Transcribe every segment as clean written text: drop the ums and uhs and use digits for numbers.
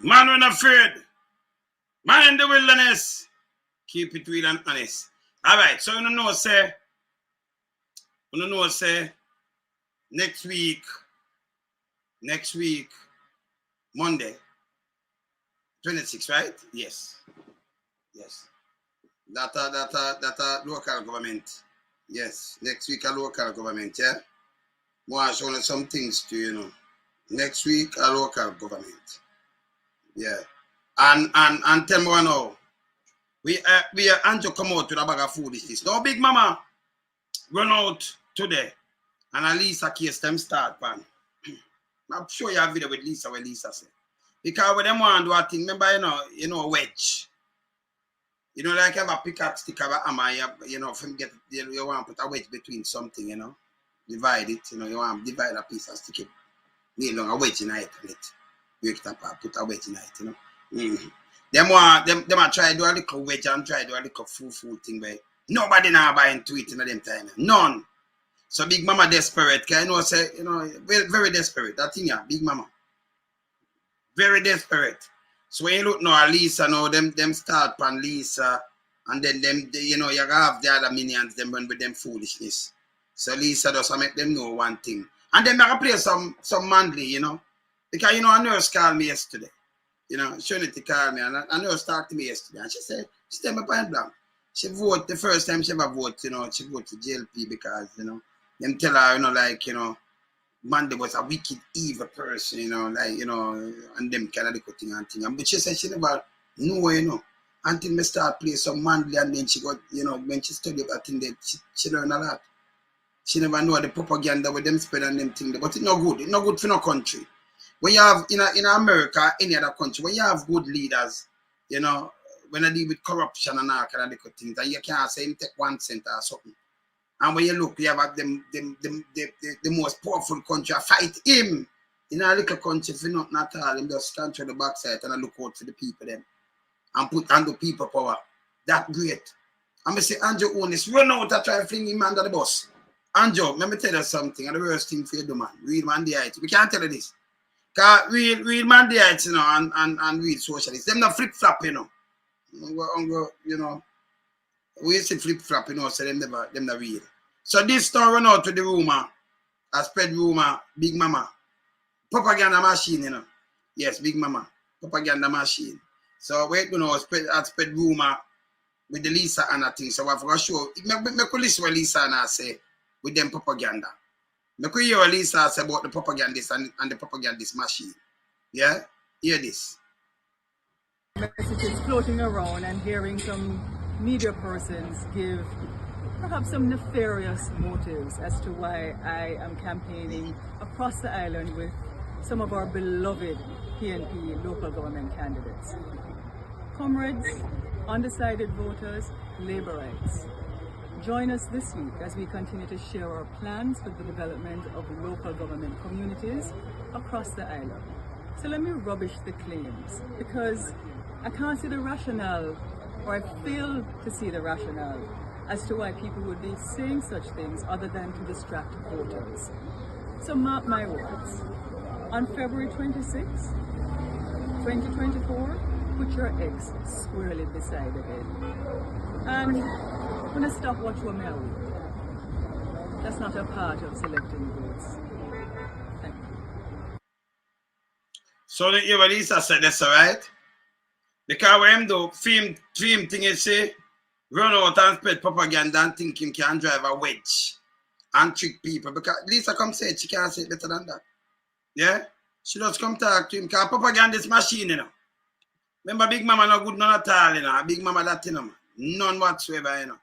Man when afraid. Man in the wilderness. Keep it real and honest. Alright, so you know say next week, Monday, 26, right? Yes. That local government. Yes, next week a local government, yeah? More show some things to you know. Next week a local government. Yeah. And tell me now. We are and to come out with a bag of food this. No big mama run out today. And at least a case them start pan. I'm sure you have video with Lisa where Lisa said. Because when them want to do a thing, remember you know wedge. You know, like have a pickaxe stick of a hammer, you know, from get you want to put a wedge between something, you know. Divide it, you know, you want to divide a piece and stick it. Need long a wedge in it and it. Break it up and put a wedge in it, you know. Them try to do a little wedge and try to do a little food thing where nobody now buy into it in them time. None. So big mama desperate, can you know say, you know, very desperate. That thing, yeah, big mama. Very desperate. So when you look now at Lisa now, them start pan Lisa and then them you know you have the other minions them run with them foolishness. So Lisa does make them know one thing. And then I can play some Manley, you know. Because you know a nurse called me yesterday. You know, Trinity called me and a nurse talked to me yesterday and she said, she tell me point blank. She voted the first time she ever voted, you know, she voted JLP because, you know, them tell her, you know, like, you know, Manley was a wicked, evil person, you know, like, you know, and them kind of little thing and thing. But she said she never knew, you know, until me start play some Manley and then she got, you know, when she studied that thing, that she learned a lot. She never know the propaganda with them spread and them thing, but it's not good. It's not good for no country. When you have, in America, any other country, when you have good leaders, you know, when they deal with corruption and all kind of little things, and you can't say him take 1 cent or something. And when you look, you have the most powerful country, fight him. In a little country, if not at all, him just stand to the backside and look out for the people then. And put under people power. That great. I'm going to say, Andrew Onis, run out and try to fling him under the bus. Andrew, let me tell you something, and the worst thing for you do, man. Real Mandaites. We can't tell you this. Because real Mandaites, you know, and real socialists, them not flip-flop, you know. You know, we say flip-flop, you know, so them not real. So this store run out to the rumor, a spread rumor, Big Mama. Propaganda machine, you know. Yes, Big Mama. Propaganda machine. So wait, you know, spread rumor with the Lisa and that thing. So I forgot to show. Me could listen what Lisa and I say with them propaganda. Me could hear what Lisa say about the propagandist and the propagandist machine. Yeah? Hear this. Messages floating around and hearing some media persons give perhaps some nefarious motives as to why I am campaigning across the island with some of our beloved PNP local government candidates. Comrades, undecided voters, laborites, join us this week as we continue to share our plans for the development of local government communities across the island. So let me rubbish the claims, because I can't see the rationale, or I fail to see the rationale as to why people would be saying such things other than to distract voters. So mark my words. On February 26, 2024, put your eggs squarely beside the bed. And I'm going to stop what you are. That's not a part of selecting votes. Thank you. So the Lisa said that's all right. Because when him do film thing you say, run out and spread propaganda and think him can drive a wedge and trick people. Because Lisa come say it, she can't say it better than that. Yeah? She just come talk to him. Because propaganda is machine, you know. Remember Big Mama no good none at all, you know. Big Mama that, you know. None whatsoever, you know.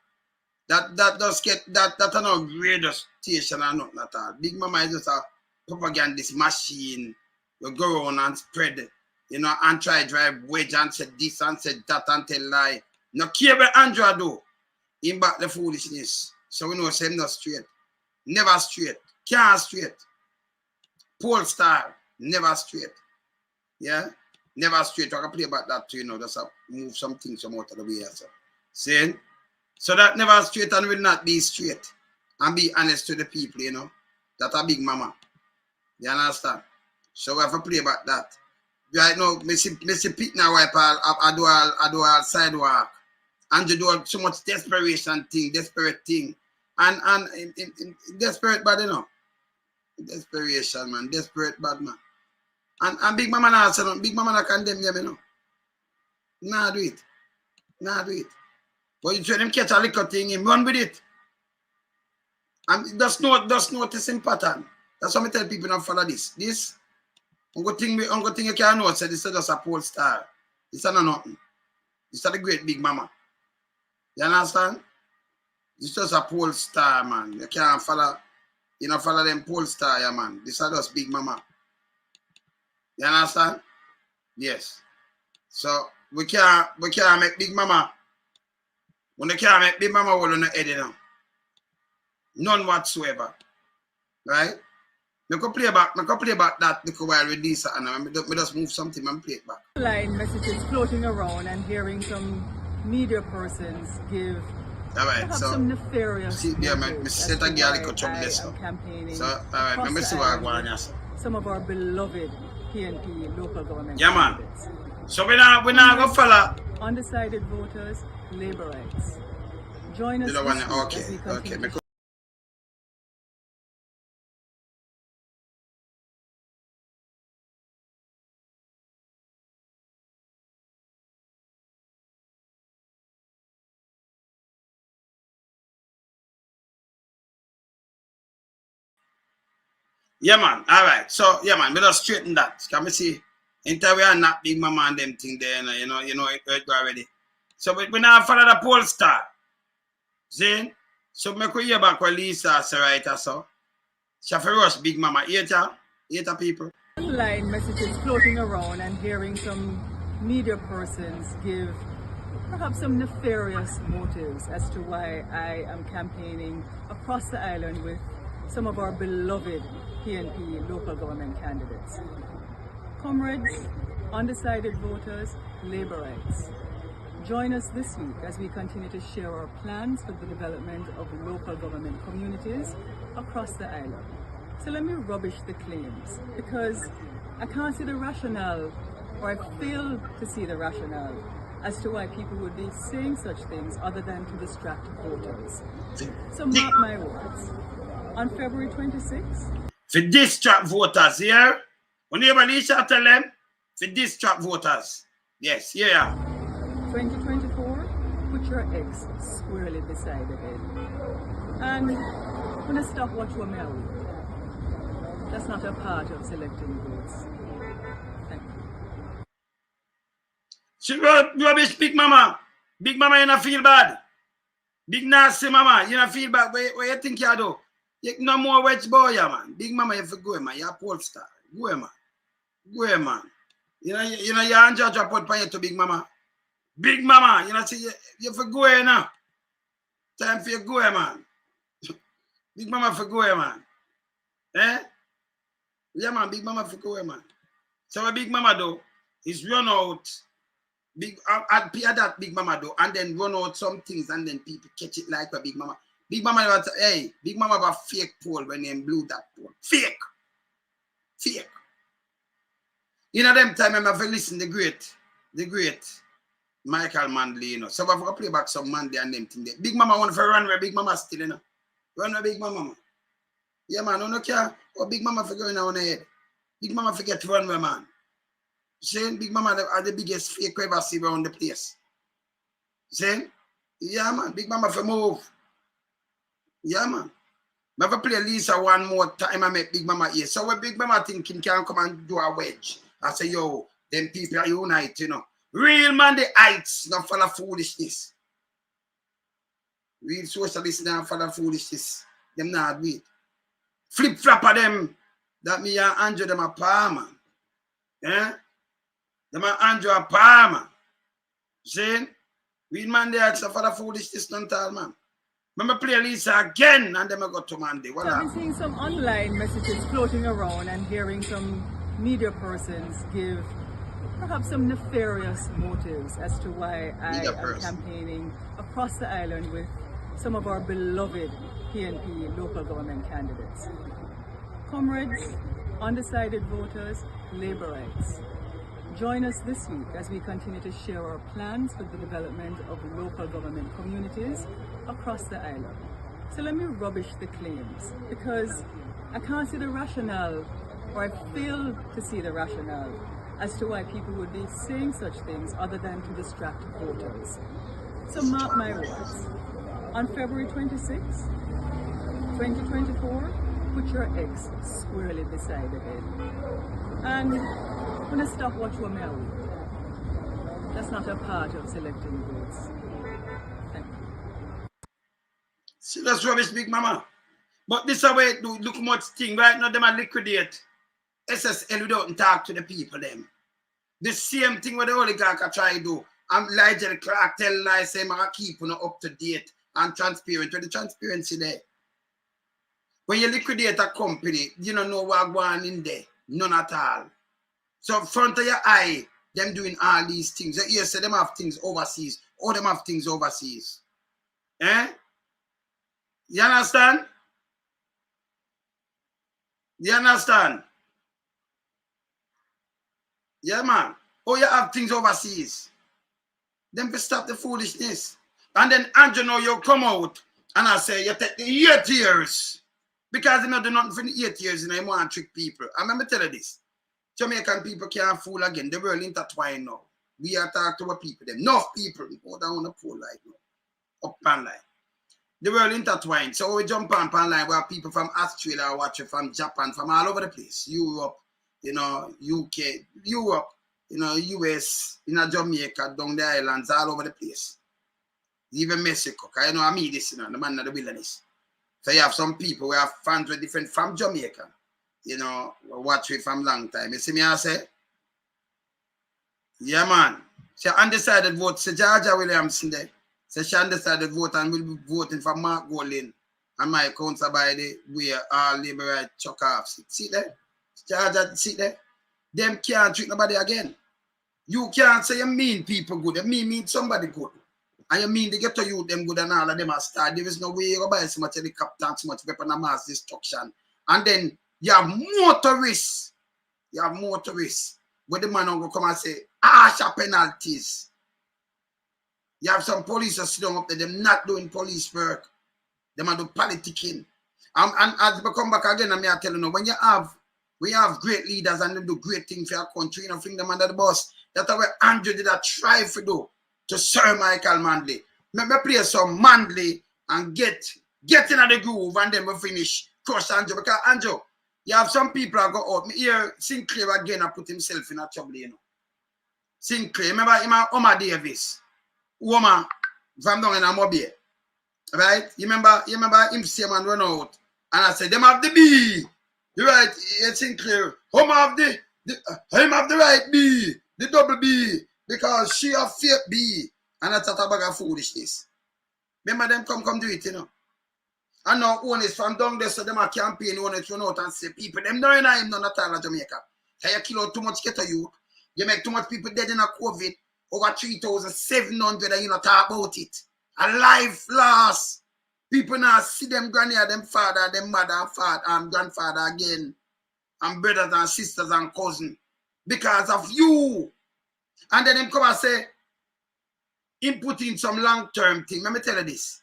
That does get that no radio station or nothing at all. Big Mama is just a propagandist machine. You go around and spread, you know, and try drive wedge and say this and say that and tell lie. No care what Andrew do. Him back the foolishness. So we know say him not straight. Never straight. Can't straight. Pole star. Never straight. Yeah? Never straight. I can play about that too, you know. Just move some things from out of the way. See? So that never straight and will not be straight. And be honest to the people, you know. That a Big Mama. You understand? So we have to play about that. right now, Missy Pete now wipe I do all sidewalk. And you do so much desperation thing, desperate thing. And in desperate bad, you know. Desperation, man. Desperate bad, man. And Big Mama now say, Big Mama now condemn them, you know. Nah, do it. Nah, do it. But you try them catch a little thing, him run with it. And just notice in pattern. That's why I tell people not follow this. This, uncle thing you can know, say this is just a pole star. This is not nothing. This is the great Big Mama. You understand? This is just a pole star, man. You can't follow, you know, follow them pole star, yeah, man. This is just Big Mama. You understand? Yes. So we can't make Big Mama. When they can't make Big Mama hold on the head, you know. None whatsoever. Right? I can play back that little while with this and I just move something and play it back. Line messages floating around and hearing some media persons give so some nefarious set a girl could trouble this. Campaigning. So alright, let me see what I want. Some of our beloved PNP local government. Yeah, man. So we not go follow undecided voters, labor rights. Join us. Okay. Yeah, man. All right. So, yeah, man. We just straighten that. Can we see? Until we are not Big Mama and them thing there, you know, it already. So, we now follow the poll star. See? So, make we hear back what Lisa say right so. She have to rush Big Mama. Eight people. Online messages floating around and hearing some media persons give perhaps some nefarious motives as to why I am campaigning across the island with some of our beloved PNP local government candidates. Comrades, undecided voters, labor rights. Join us this week as we continue to share our plans for the development of local government communities across the island. So let me rubbish the claims because I can't see the rationale, or I fail to see the rationale as to why people would be saying such things other than to distract voters. So mark my words. On February 26th, for distract voters, here. When you shall tell them, for distract voters. Yes, yeah. 2024, put your eggs squarely beside the bed. And when I stop watch what I will. That's not a part of selecting votes. Thank you. She rubbish Big Mama. Big Mama, you not feel bad. Big nasty Mama, you not feel bad. What you think you do? You no more wedge boy, yeah, man. Big Mama, you have to go, man. You're a pole star. Go, man. Go, man. You know, you're judge a put pan to Big Mama. Big Mama, you know, see, you have to go now. Time for you go, man. Big Mama for go, man. Eh? Yeah, man, Big Mama for go, man. So what Big Mama do is run out. I'd pay that Big Mama do, and then run out some things, and then people catch it like a Big Mama. Big Mama, hey, Big Mama have a fake poll when they blew that poll. Fake. You know, them time I have to listen the great Michael Manley, you know. So I have to play back some Manley and them thing there. Big Mama want to run where Big Mama still, you know. Run where Big Mama, man. Yeah, man, I don't care what Big Mama for going on the head. Big Mama forget to run where, man. See, Big Mama are the biggest fake we ever see around the place. See? Yeah, man, Big Mama for move. Yeah, man. I have to play Lisa one more time and make Big Mama here. So when Big Mama thinking can come and do a wedge, I say, yo, them people are unite, you know. Real man, the heights, not for the foolishness. Real socialists not for the foolishness. Them not do it. Flip-flop of them, that me and Andrew, them a palmer. Yeah? Them and Andrew a palmer. See? Real man, the heights, not for the foolishness, not all, man. I'm going to play Lisa again and then I go to Monday. So I've been seeing some online messages floating around and hearing some media persons give perhaps some nefarious motives as to why I am campaigning across the island with some of our beloved PNP local government candidates. Comrades, undecided voters, labor rights. Join us this week as we continue to share our plans for the development of local government communities across the island. So let me rubbish the claims, because I can't see the rationale, or I fail to see the rationale as to why people would be saying such things other than to distract voters. So mark my words, on February 26, 2024, put your X squarely beside the head. And when I stop watch what me out, that's not a part of selecting votes. Thank you. See, that's rubbish, Big Mama. But this is the way it do. Look much thing right now. Them are liquidate SSL without talk to the people. Them the same thing what the oligarch are try to do. And Nigel Clark tell lies say I keep up to date and transparent. With the transparency there. When you liquidate a company, you don't know what going on in there. None at all. So in front of your eye, them doing all these things. You say them have things overseas. Or them have things overseas. Eh? You understand? You understand? Yeah, man. Oh, you have things overseas. Then we stop the foolishness. And then Andrew, now you come out and I say, you take the 8 years. Because they don't do nothing for the 8 years and they want to trick people. I remember tell you this. Jamaican people can't fool again. The world intertwined now. We are talking to our people. Them. Enough people go down on the pool like now. Up pan line. The world intertwined. So we jump on pan line where people from Australia watch it, from Japan, from all over the place. Europe, you know, UK, Europe, you know, US, you know, Jamaica, down the islands, all over the place. Even Mexico. Because you know, I mean this, you know, the man of the wilderness. So you have some people who have fans with different from Jamaica. You know, watch it from long time. You see me I say? Yeah, man. She undecided vote. So Georgia Williamson there. So she undecided vote and will be voting for Mark Golding and my council by the way all labor right chuck off. See there? Georgia, see there? Them can't treat nobody again. You can't say you mean people good. You mean somebody good. And you mean they get to you them good and all of them are start. There is no way you go buy so much helicopter and so much weapon and mass destruction. And then you have motorists. You have motorists. Where the man will come and say, harsher penalties. You have some police sitting up there, them not doing police work. Them are doing politicking. And as we come back again, and me are telling you, when we have great leaders and them do great things for our country, you know, fling them under the bus. That's what Andrew did a try to do to Sir Michael Manley. Let me play some Manley and get in the groove and then we finish crush Andrew. Because Andrew, you have some people that go out. Me hear Sinclair again and put himself in a trouble, you know. Sinclair, remember him and Omar Davis. Woman from down in Amobie. Right? You remember him same and run out. And I said, them have the B. You right, it's Sinclair. Him have the right B, the double B, because she have fake B. And that's a bag of foolishness. Remember them come do it, you know. And now owners from down there, so them are campaign owners run out and say, people, them don't know him none at all in Jamaica. Can you kill out too much ghetto youth? You make too much people dead in a COVID. Over 3,700 and you not talk about it. A life lost. People now see them granny, them father, them mother and father and grandfather again. And brothers and sisters and cousins. Because of you. And then them come and say, input in some long-term thing. Let me tell you this.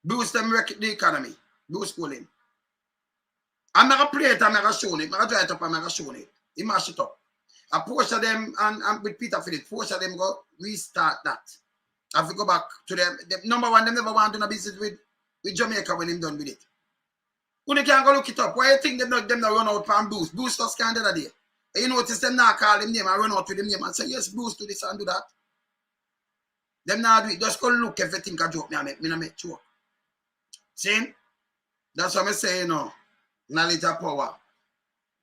Boost them the economy. Boost schooling. I'm not going to play it, I'm not going to show it. I'm going to try it up, I'm not going to show it. He mash it up. A portion of them, and with Peter Phillips, portion of them go restart that. Have to go back to them. Number one, them never want to do a business with Jamaica when him done with it. When they can't go look it up, why you think them not run out from Boost? Boost was kind of that day. And you notice them now call him name and run out with him name and say, yes, Boost do this and do that. Them now do it. Just go look everything I joke me and make me not make sure. See? That's what I say, you know. Knowledge of power.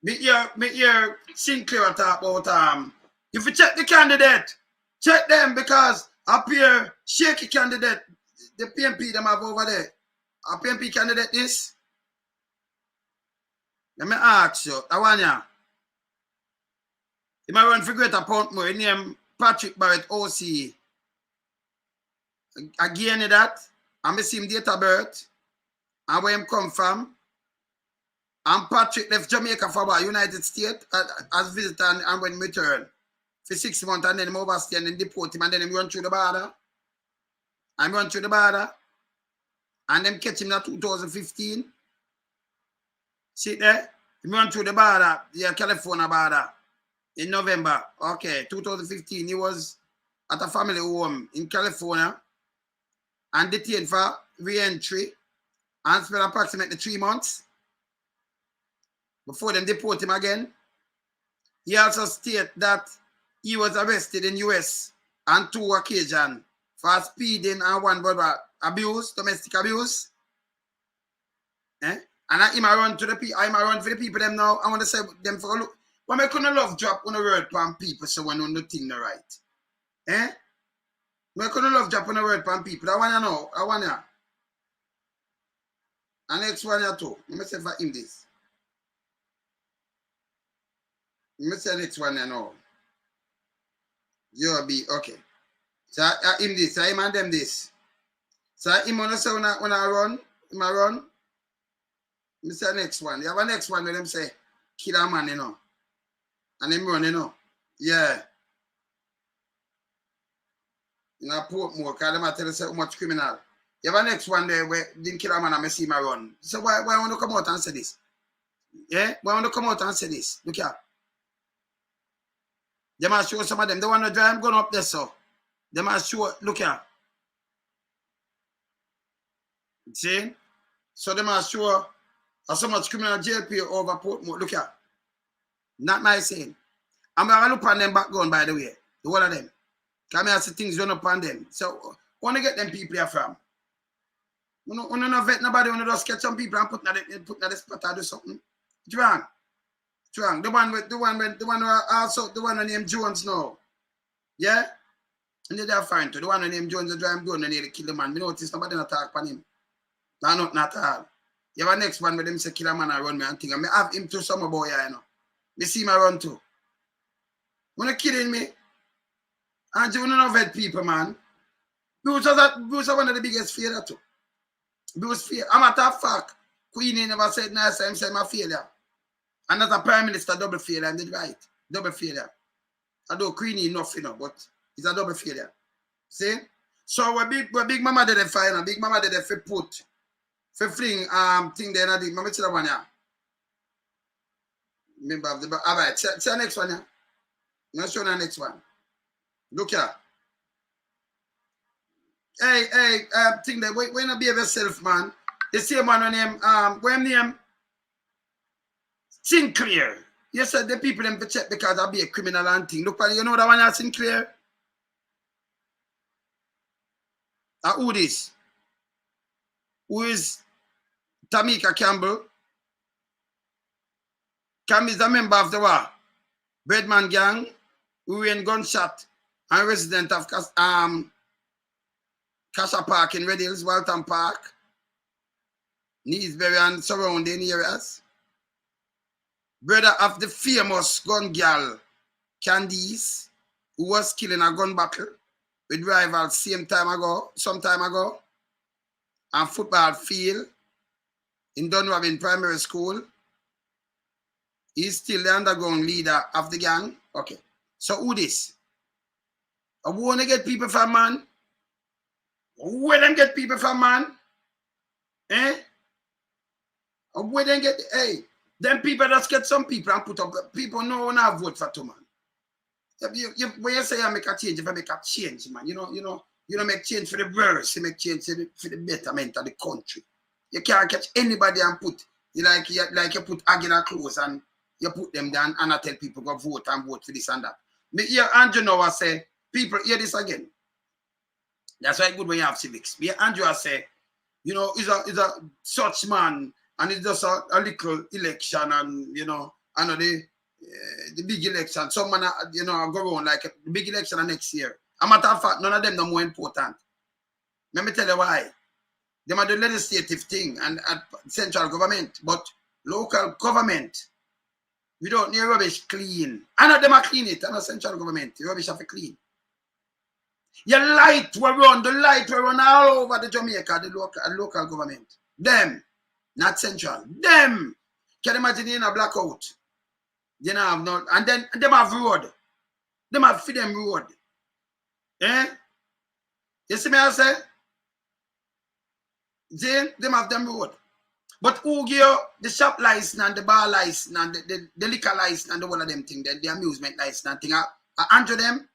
Me hear Sinclair talk about if you check the candidate, check them because up here, shaky candidate, the PNP them have over there. A PNP candidate is? Let me ask you, Awanya. He might run for Greater Portmore, he name Patrick Barrett OC. Again that, and I see him date of birth, and where him come from. And Patrick left Jamaica for what? United States as visitor and when return. for 6 months and then him overstay and then deport him and then him run through the border. And run through the border. And them catch him in 2015. See there? He run through the border, the California border, in November. Okay, 2015. He was at a family home in California and detained for re-entry and spent approximately 3 months before them deport him again. He also stated that he was arrested in US on 2 occasions for speeding and one brother abuse, domestic abuse. And I run to the people, I run for the people them now. I want to say them for a look. But I couldn't love drop on the word from people so when no thing no right. I couldn't love drop on the word from people. I want to know. I want to. And next one here too. Let me say for him this. Let me say next one here now. You'll be okay. So him this, so him and them this. So him on the say when I run, him I run. Let me say next one. You have a next one where them say kill a man, you know. And him run, you know. Yeah. In a Portmore, because them tell us how much criminal. You have a next one there where didn't kill a man and I see him run. So why want to come out and say this? Yeah? Why want to come out and say this? Look here. They must show some of them. They want to drive gun up there, so. They must show, look here. See? So they must show so much criminal JLP over Portmore. Look here. Not my saying. I'm going to look on them background, by the way. The one of them. Come here, see things run up on them. So, want to get them people here from? You don't vet nobody, you just get some people and put in the spot or do something. It's wrong. It's wrong. The one named Jones now. Yeah? And they're fine too. The one named Jones, they drive gun and they kill the man. We notice nobody not talk on him. Not at all. You have a next one with them say kill a man and run me and thing. I may have him to some boy here, you know. Me see him run too. When you're kidding me, and you don't vet people, man. Bruce was one of the biggest failure too. Bruce failure. I'm a of fact. Queenie never said nice time, said my failure. And as a prime minister, double failure, and did right. Double failure. Although Queenie enough, you know, but it's a double failure. See? So what big mama did a fire, big mama did a put. For fling thing there, I did. Mama tell one here. Remember of the all right, see the next one here. Let's show the next one. Look here. Hey, thing there, when you behave yourself, man. The same one on him, what name? Sinclair. You said the people them to check because I be a criminal and thing. Look, you know that one here, Sinclair? Who this? Who is Tamika Campbell? Cam is a member of the what? Breadman gang, who were in gunshot and resident of Kasha Park in Red Hills, Walton Park, Neesbury and surrounding areas. Brother of the famous gun girl, Candice, who was killed in a gun battle with rivals some time ago, and football field in Dunrobin Primary School. He's still the underground leader of the gang. Okay. So who this? I want to get people from man. Where them get people from man? Where them get, hey, them people just get some people and put up, people no one have vote for two man. When you say I make a change, if I make a change, man, you don't make change for the worse, you make change for the betterment of the country. You can't catch anybody and put, you put Aguilar clothes and you put them down and I tell people go vote for this and that. Me hear Andrew Noah say, people hear this again. That's why it's good when you have civics. Me hear Andrew say, he's a such man and it's just a little election and, I know the big election. Some man, go around like the big election next year. A matter of fact, none of them are more important. Let me tell you why. They are the legislative thing and central government, but local government, we don't need rubbish clean. I know them are clean it, and the central government, the rubbish have to clean. Your light will run all over the Jamaica, the local government. Them, not central. Them. Can you imagine in a blackout? They don't have no, and then them have road. Them have feed them road. Eh? You see me I say? Then them have them road. But who give you the shop license and the bar license and the liquor license and the one of them thing, the amusement license and thing, Andrew them,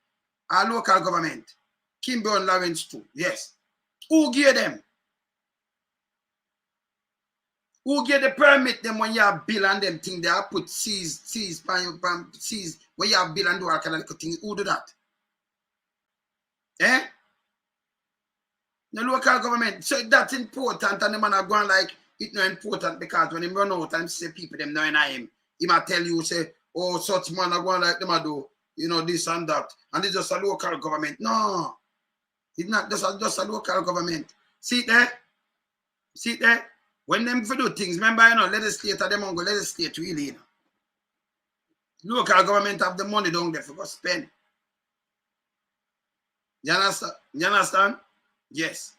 our local government. Kimber and Lawrence too, yes. Who give them? Who give the permit them when you have bill and them thing, they have put seize, when you have bill and do all kind of little things, who do that? Eh? The local government. So that's important and the man are going like, it's not important because when him run out and say people them knowing him, he might tell you, say, oh, such man are going like them I do, you know, this and that. And it's just a local government. No. It's not just a local government. See there? See there? When them for do things, remember, you know, legislator, them on go legislate really, you know. Local government have the money down there for go spend. You understand? You understand? Yes.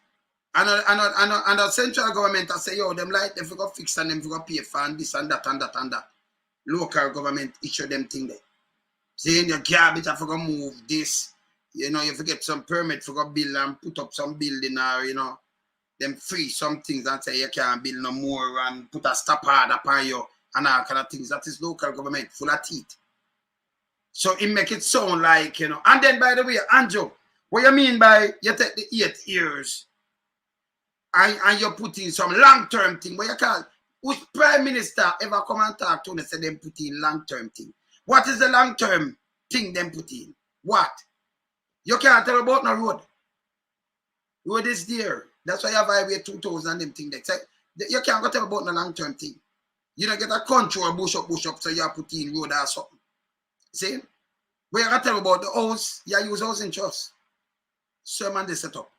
And the central government I say, yo, them like them for go fix and them for go pay for and this and that and that and that. Local government issue them thing there. Saying your garbage I for go move this. You know, you forget some permit for go build and put up some building or, you know, them free some things and say you can't build no more and put a stop hard upon you and all kind of things. That is local government full of teeth. So it make it sound like, you know. And then, by the way, Andrew, what you mean by you take the 8 years and you put in some long-term thing? What you call, which prime minister ever come and talk to and say them put in long-term thing? What is the long-term thing them put in? What? You can't tell about no road. Road is there. That's why you have Highway 2000 and them thing. They say, you can't go tell about no long-term thing. You don't get a control bush up, so you put in road or something. See? Where you got to tell about the house, you use housing trust. Sermon they set up.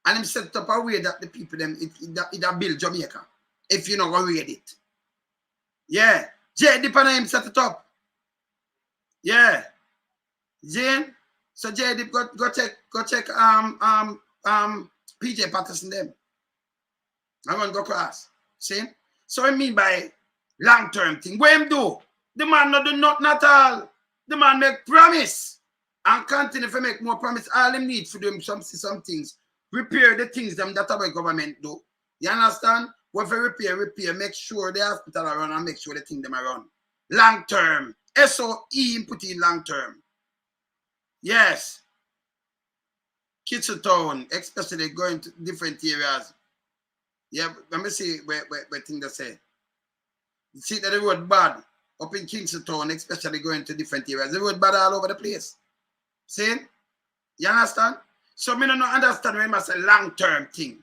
And them set up a way that the people them it build Jamaica. If you not gonna read it. Yeah. JD Pana him set it up. Yeah. Jane. So JD go check PJ Patterson them. I'm gonna go cross. See? So I mean by long-term thing. What him do? The man not do nothing at all. The man make promise and continue to make more promise. All him need for them some things. Repair the things them that our government do. You understand? What for repair, make sure the hospital are run and make sure the thing them are run. Long term. SOE put in long term. Yes. Kitchen town, especially going to different areas. Yeah, let me see where thing they say. You see that the road bad up in Kingston Town, especially going to different areas. The road bad all over the place. See? You understand? So I don't understand when I say long-term thing.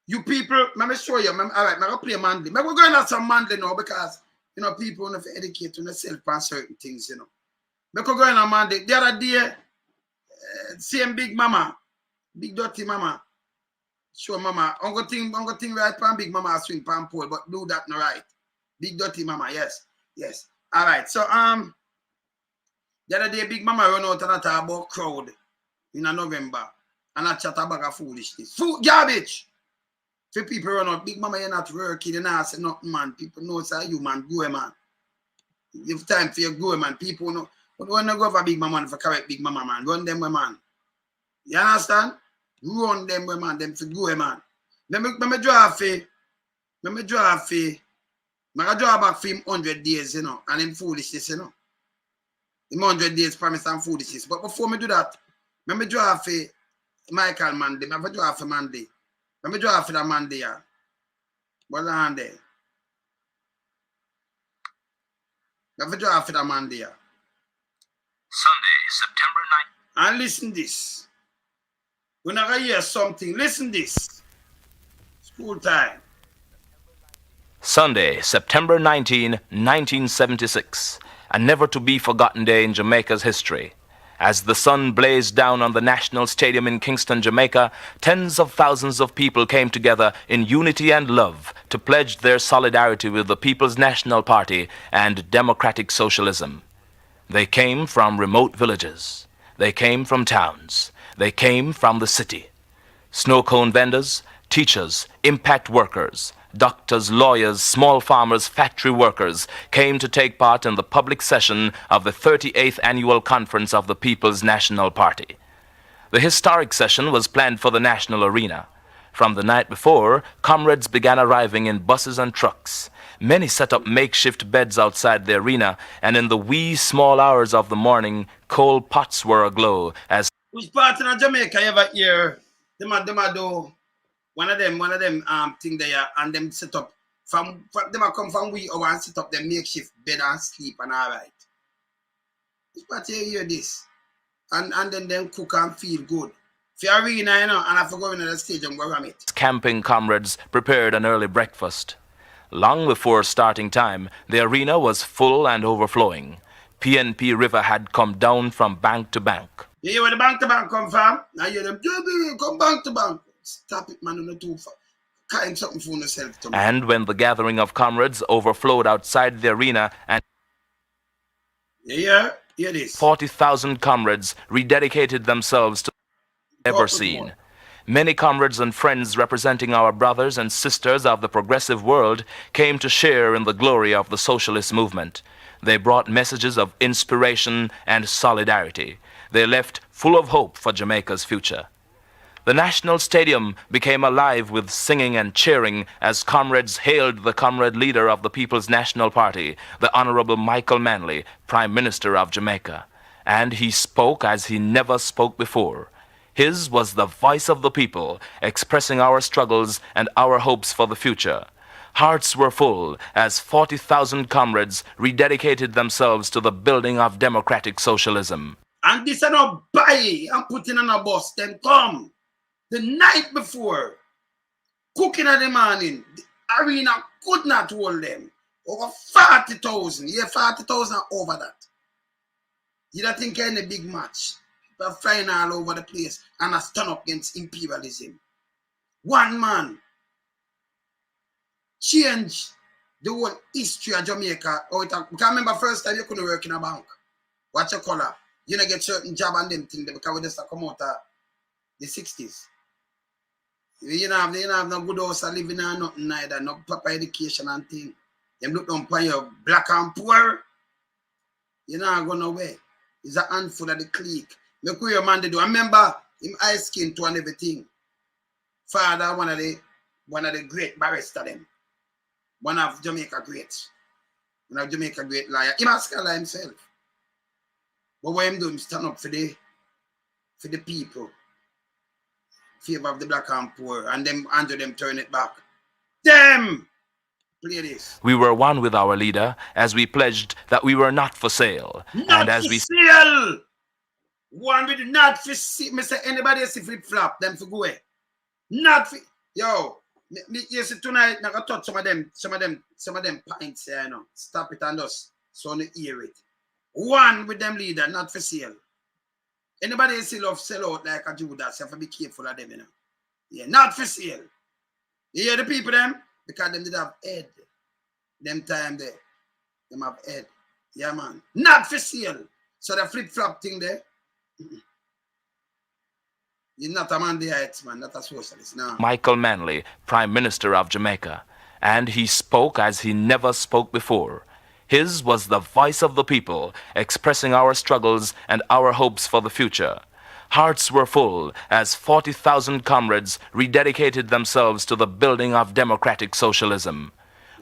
You people, let me show you. All right, I'm going to play Manley. We're going to have some Manley now because, you know, people want to educate themselves on certain things, you know. We're going to Manley. The other day, same Big Mama, Big Dirty Mama. Show Mama. I'm going to think right pan Big Mama swing pan pole, but do that no right. Big Dirty Mama, yes. Yes. All right. So, the other day, Big Mama run out and talk about crowd in November. And I chat about a foolishness. Food garbage. For people run out, Big Mama, you're not working, you're not saying nothing, man. People know it's a you, man. Go, man. You have time for your go, man. People know. But when you go for Big Mama, for correct Big Mama, man. Run them, man. You understand? Run them, man. Them for go, man. Let me draw a fee. Let me draw a fee. I draw back for him 100 days, you know, and him foolishness, you know. Him 100 days promise and foolishness. But before me do that, let me draw for Michael Manley. Let me draw for Manley. Let me draw for the Manley, yeah. What's on there? Let me draw for the Manley, yeah. Sunday, September 9th. And listen this. When I hear something, listen this. School time. Sunday, September 19, 1976, a never-to-be-forgotten day in Jamaica's history. As the sun blazed down on the National Stadium in Kingston, Jamaica, tens of thousands of people came together in unity and love to pledge their solidarity with the People's National Party and democratic socialism. They came from remote villages. They came from towns. They came from the city. Snow cone vendors, teachers, impact workers, doctors, lawyers, small farmers, factory workers came to take part in the public session of the 38th Annual Conference of the People's National Party. The historic session was planned for the national arena. From the night before, comrades began arriving in buses and trucks. Many set up makeshift beds outside the arena, and in the wee small hours of the morning, coal pots were aglow as... Which part in Jamaica you ever hear them do one of them thing there and them set up from them come from we or and set up them makeshift bed and sleep and all right. Which part you hear this? And then them cook and feel good. For arena, you know, and I forgot in the stadium where I'm at. Camping comrades prepared an early breakfast. Long before starting time, the arena was full and overflowing. PNP River had come down from bank to bank. You hear where the bank to bank come from? Now you hear them, come bank to bank. Stop it, man, not too far. Kind something for yourself to me. And when the gathering of comrades overflowed outside the arena and... Yeah, hear this. 40,000 comrades rededicated themselves to ever seen. Many comrades and friends representing our brothers and sisters of the progressive world came to share in the glory of the socialist movement. They brought messages of inspiration and solidarity. They left full of hope for Jamaica's future. The National Stadium became alive with singing and cheering as comrades hailed the comrade leader of the People's National Party, the Honorable Michael Manley, Prime Minister of Jamaica. And he spoke as he never spoke before. His was the voice of the people, expressing our struggles and our hopes for the future. Hearts were full as 40,000 comrades rededicated themselves to the building of democratic socialism. And this are not buy and putting on a bus, then come. The night before, cooking in the morning, the arena could not hold them. Over 40,000, yeah, 40,000 over that. You don't think any big match? People are flying all over the place and a stand up against imperialism. One man change the whole history of Jamaica. Because remember first time you couldn't work in a bank. What's your color? You don't get certain job and them things because we just come out of the 60s. You don't have no good house of living or nothing neither, no proper education and thing. Them look down upon you black and poor. You're not going nowhere. It's a handful of the clique. Look what your man did do. I remember him eye skin to and everything. Father, one of the great barrister them. One of Jamaica greats. One of Jamaica great lawyer. He a scholar himself. But what him do, him stand up for the people. Favor of the black and poor. And them under them turn it back. Them! Play this. We were one with our leader as we pledged that we were not for sale. Not for sale! One with not for sale. Me say anybody see flip flop, them for go away. Not for yo. You see tonight, I got touch some of them pints here, you know. Stop it and just so you hear it. One with them leader, not for sale. Anybody see love sell out like a Judas, you have to be careful of them, you know. Yeah, not for sale. You hear the people them? Because them did have head. Them time there. Them have head. Yeah, man. Not for sale. So the flip-flop thing there. You're not a man there, man. Not a socialist. No. Michael Manley, Prime Minister of Jamaica. And he spoke as he never spoke before. His was the voice of the people, expressing our struggles and our hopes for the future. Hearts were full as 40,000 comrades rededicated themselves to the building of democratic socialism.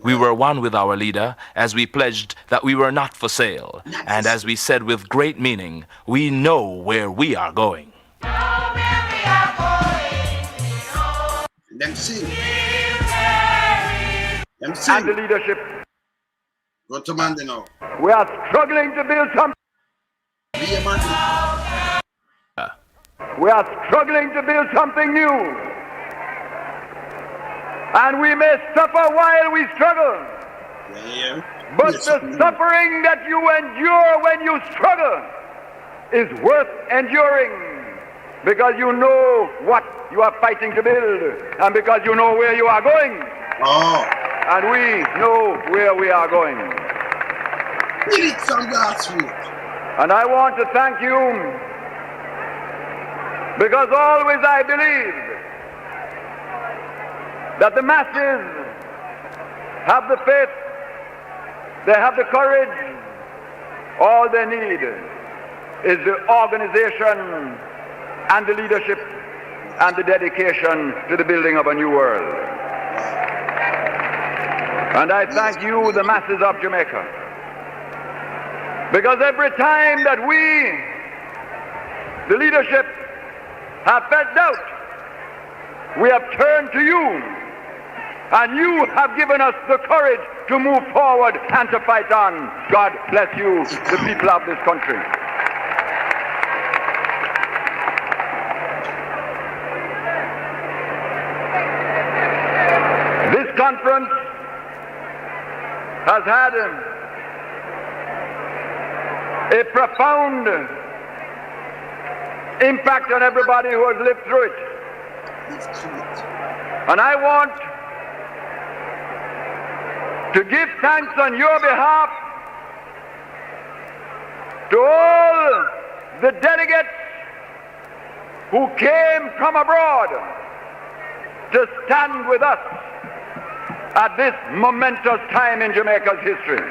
We were one with our leader as we pledged that we were not for sale. And as we said with great meaning, we know where we are going. Them sing. Them sing. And the leadership. Go to Monday now. We are struggling to build something. Be a man. We are struggling to build something new. And we may suffer while we struggle. Yeah. But the suffering that you endure when you struggle is worth enduring because you know what you are fighting to build and because you know where you are going. Oh. And we know where we are going. Need some grassroots. And I want to thank you because always I believed that the masses have the faith, they have the courage. All they need is the organization and the leadership and the dedication to the building of a new world. And I thank you, the masses of Jamaica, because every time that we, the leadership, have felt doubt, we have turned to you, and you have given us the courage to move forward and to fight on. God bless you, the people of this country. This conference has had a profound impact on everybody who has lived through it. And I want to give thanks on your behalf to all the delegates who came from abroad to stand with us at this momentous time in Jamaica's history.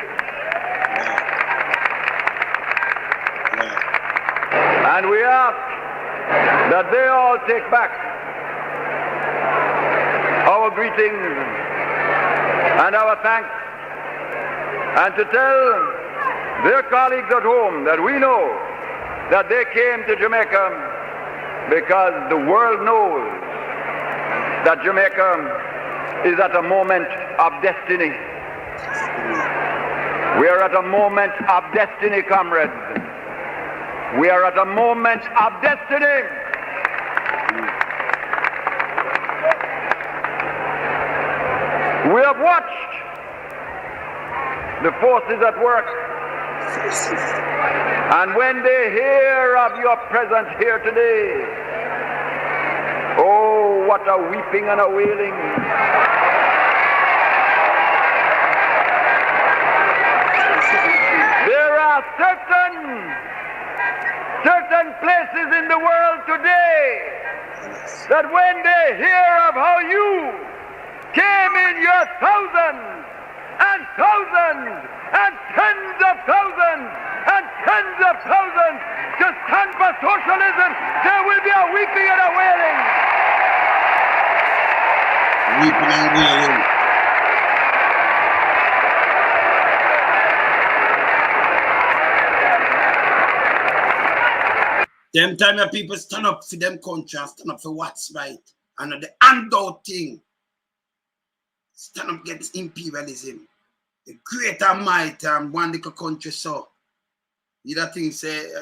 And we ask that they all take back our greetings and our thanks, and to tell their colleagues at home that we know that they came to Jamaica because the world knows that Jamaica is at a moment of destiny. We are at a moment of destiny, comrades. We are at a moment of destiny. We have watched the forces at work, and when they hear of your presence here today, oh, what a weeping and a wailing. There are certain places in the world today that when they hear of how you came in your thousands and thousands and tens of thousands and tens of thousands to stand for socialism, there will be a weeping and a wailing. Weeping and wailing. Them time that people stand up for them country and stand up for what's right. And the handout thing. Stand up against imperialism. The greater might and one little country so. You that thing say,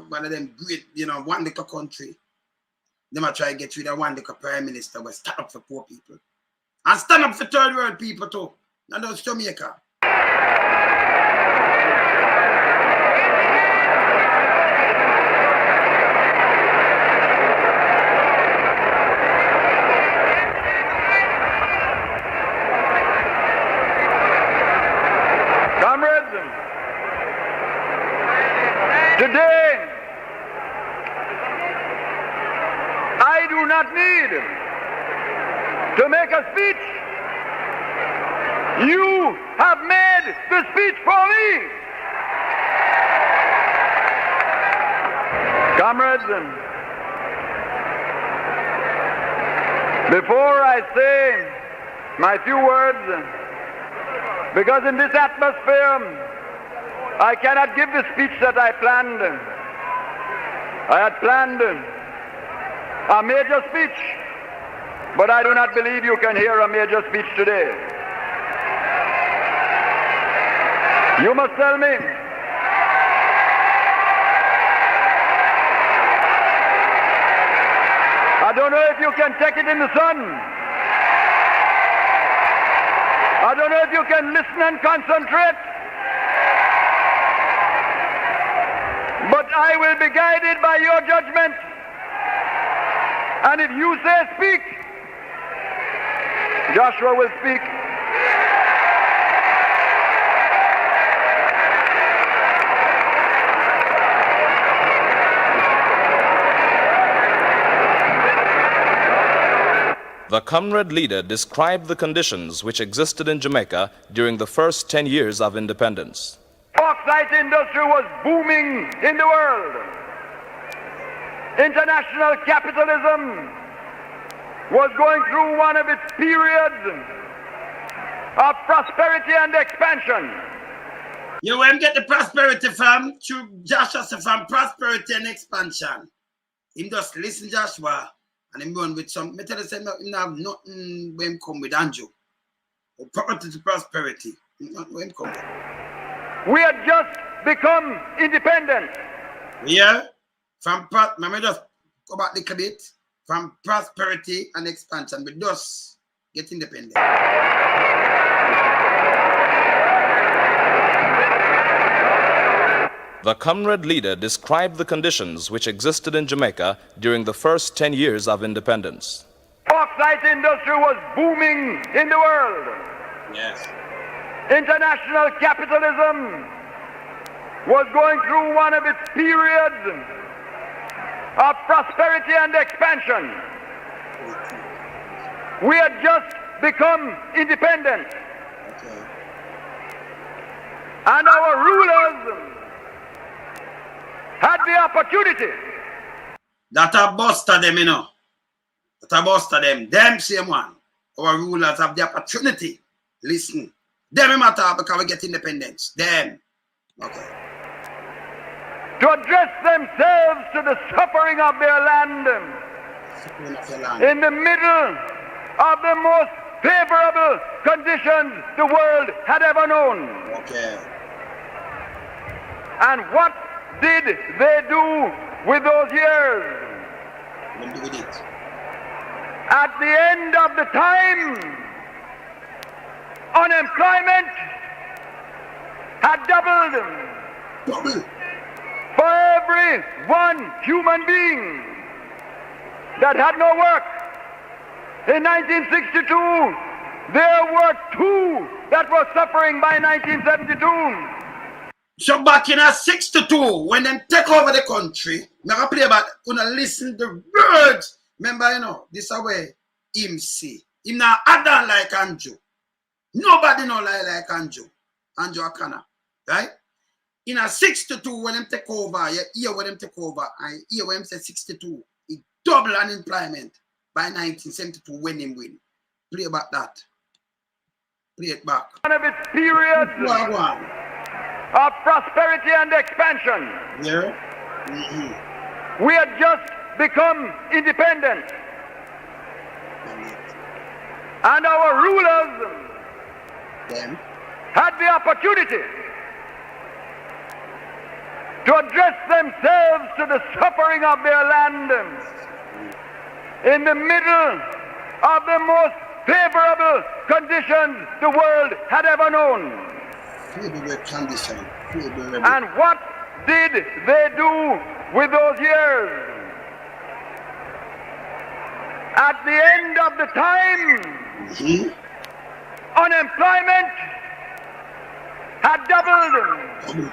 one of them great, one little country. They might try to get rid of one little prime minister, but stand up for poor people. And stand up for third world people too. Not just Jamaica. Today, I do not need to make a speech. You have made the speech for me. Comrades, before I say my few words, because in this atmosphere, I cannot give the speech that I planned. I had planned a major speech, but I do not believe you can hear a major speech today. You must tell me. I don't know if you can take it in the sun. I don't know if you can listen and concentrate. But I will be guided by your judgment. And if you say speak, Joshua will speak. The comrade leader described the conditions which existed in Jamaica during the first 10 years of independence. Bauxite industry was booming in the world. International capitalism was going through one of its periods of prosperity and expansion. You will get the prosperity from Joshua from prosperity and expansion. Him just listen Joshua and him going with some. Me tell you, say him have nothing when him come with Andrew. Property to prosperity. Not when him come with. We had just become independent. Yeah. From let me just go back a little bit. From prosperity and expansion, we just get independent. The comrade leader described the conditions which existed in Jamaica during the first 10 years of independence. Bauxite industry was booming in the world. Yes. International capitalism was going through one of its periods of prosperity and expansion. We had just become independent. Okay. And our rulers had the opportunity. That a buster them, you know. That a buster them. Them same one. Our rulers have the opportunity. Listen. Them matter because we get independence. Them. Okay. To address themselves to the suffering of their land. Suffering of your land. In the middle of the most favorable conditions the world had ever known. Okay. And what did they do with those years? What do with it? At the end of the time, unemployment had doubled. Double. For every one human being that had no work. In 1962, there were 2 that were suffering by 1972. So back in a 62, when them take over the country, I'm gonna play about gonna listen the words. Remember, you know, this is where him see. Him now Adam like Andrew. Nobody know like Andrew. Andrew Hanna, right? In a 62, when them take over, you hear when them take over, and hear when them say 62, it double unemployment by 1972 when him win. Play about that. Play it back. One of its periods of prosperity and expansion. Yeah. We had just become independent. And our rulers Them. had the opportunity to address themselves to the suffering of their land in the middle of the most favorable conditions the world had ever known. Favorable condition. Favorable. And what did they do with those years? At the end of the time, unemployment had doubled.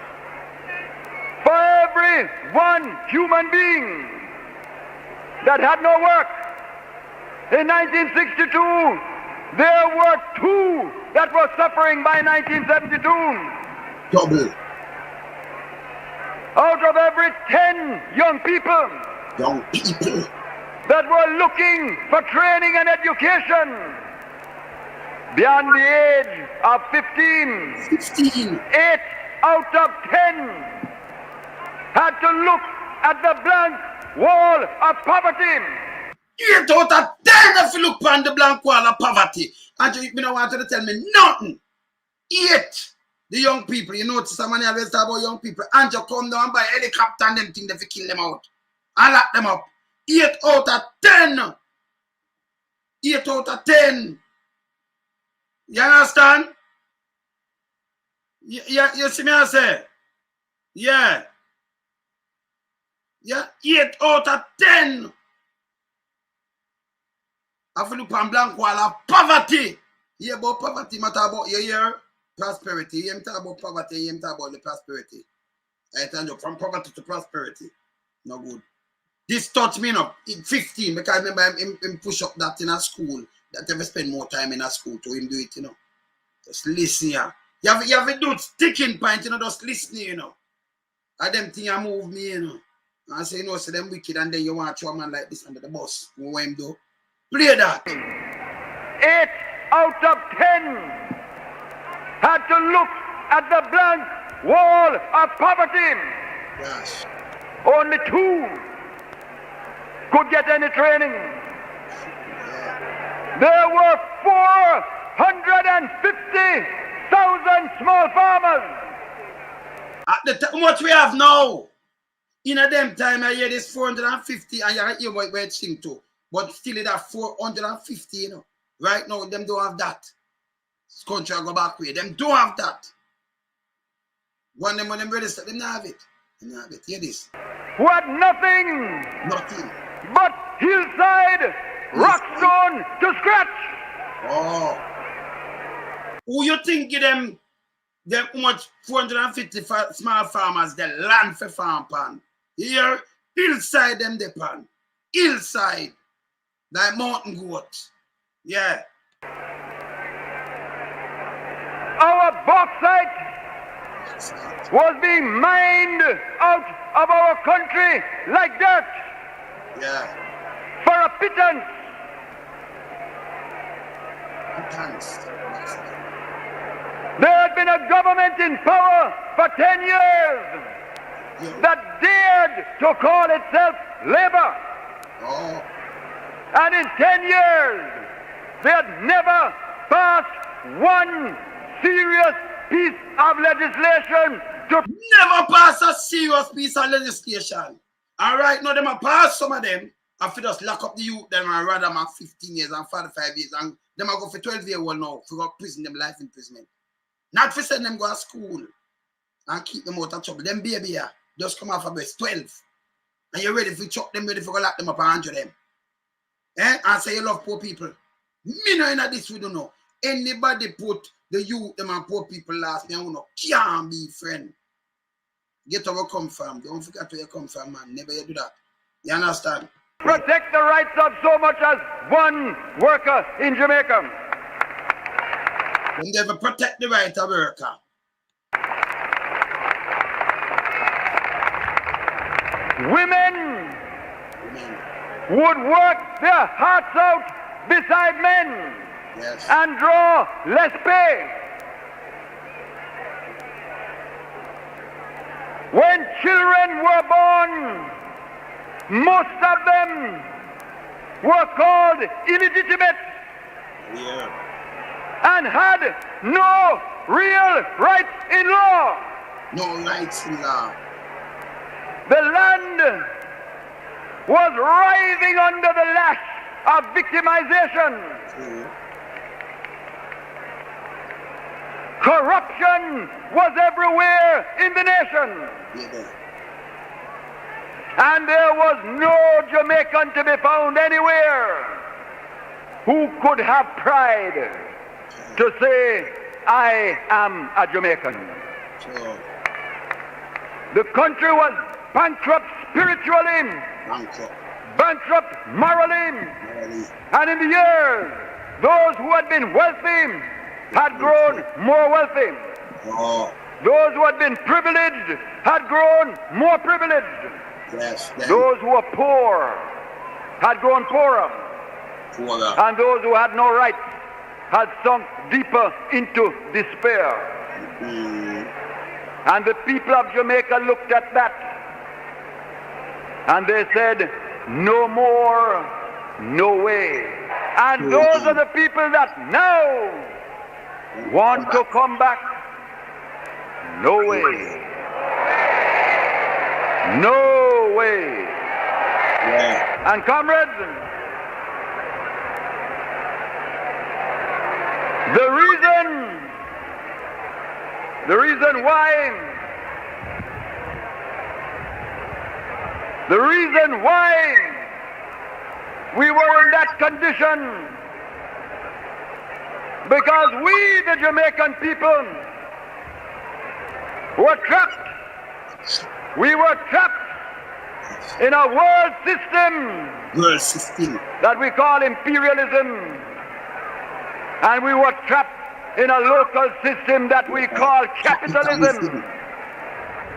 For every one human being that had no work. In 1962, there were 2 that were suffering by 1972. Double. Out of every 10 young people that were looking for training and education beyond the age of 15, 8 out of 10 had to look at the blank wall of poverty. 8 out of 10 if you look on the blank wall of poverty. And you don't want to tell me nothing. 8. The young people, you notice somebody always talk about young people. And you come down by helicopter and them things, they kill them out. And lock them up. 8 out of 10. 8 out of 10. You understand? You see me I say? Yeah. Yeah, 8 out of 10. I feel upon blank wall of poverty. You hear about poverty, matter about you hear prosperity. You talk about poverty, you talk about the prosperity. I tell you, from poverty to prosperity. No good. This touch me up in 15 because I remember him push up that in a school. That ever spend more time in a school to him do it, Just listen here. You have to do sticking point, just listening, And them thing I move me, And say, say them wicked and then you want to throw a man like this under the bus. What him do? Play that. 8 out of 10 had to look at the blank wall of poverty. Yes. Only 2 could get any training. There were 450,000 small farmers. At the time, what we have now, in a them time, I hear this 450, and you hear what we sing to. But still, it have 450, Right now, them don't have that. This country I go back way. Them don't have that. When them register, they don't have it. They don't have it. Hear this. Who had nothing. Nothing. But hillside, rockstone to scratch. Oh. Who you think give them how much 450 small farmers the land for farm pan? Here, hillside them the pan. Hillside. Like mountain goat. Yeah. Our bauxite was being mined out of our country like dirt. Yeah. For a pittance. Thanks. There had been a government in power for 10 years that dared to call itself Labour. Oh. And in 10 years, they had never passed one serious piece of legislation to never pass a serious piece of legislation. And right now, them a pass some of them. And for just lock up the youth, them and rather than 15 years and 45 years. And them a go for 12-year-old now for go prison, them life imprisonment. Not for send them go to school and keep them out of trouble. Them baby here just come off a breast 12. And you're ready for chop them, ready for go lock them up and 100 them. And say you love poor people. Me know in this we don't know. Anybody put the youth, them and poor people last, me I know can't be friend. Get where you come from. Don't forget where you come from, man. Never you do that. You understand? protect the rights of so much as one worker in Jamaica. They never protect the right of worker. Women would work their hearts out beside men and draw less pay. When children were born, most of them were called illegitimate and had no real rights in law. No rights in law. The land was writhing under the lash of victimization. Corruption was everywhere in the nation. And there was no Jamaican to be found anywhere who could have pride to say, I am a Jamaican. The country was bankrupt spiritually, bankrupt morally, and in the years, those who had been wealthy had grown more wealthy. Those who had been privileged had grown more privileged. Those who were poor had grown poorer. And those who had no rights had sunk deeper into despair. And the people of Jamaica looked at that and they said, no more, no way. And those are the people that now want to come back. No way. No way. And comrades, the reason why we were in that condition, because we, the Jamaican people, were trapped. We were trapped in a world system that we call imperialism, and we were trapped in a local system that we call capitalism.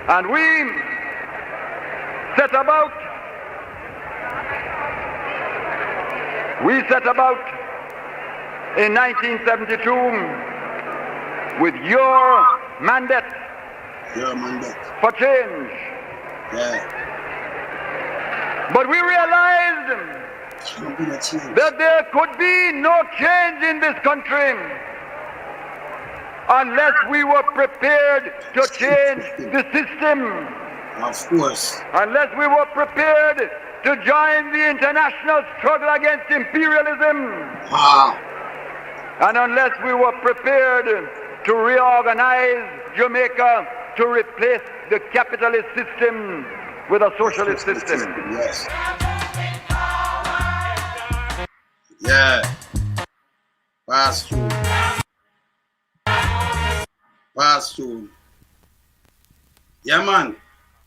And we set about in 1972 with your mandate for change. Yeah. But we realized that there could be no change in this country unless we were prepared to change the system. Of course. Unless we were prepared to join the international struggle against imperialism. And unless we were prepared to reorganize Jamaica to replace the capitalist system with a socialist system. Yes. Yeah. Pass through. Pass through. Yeah, man.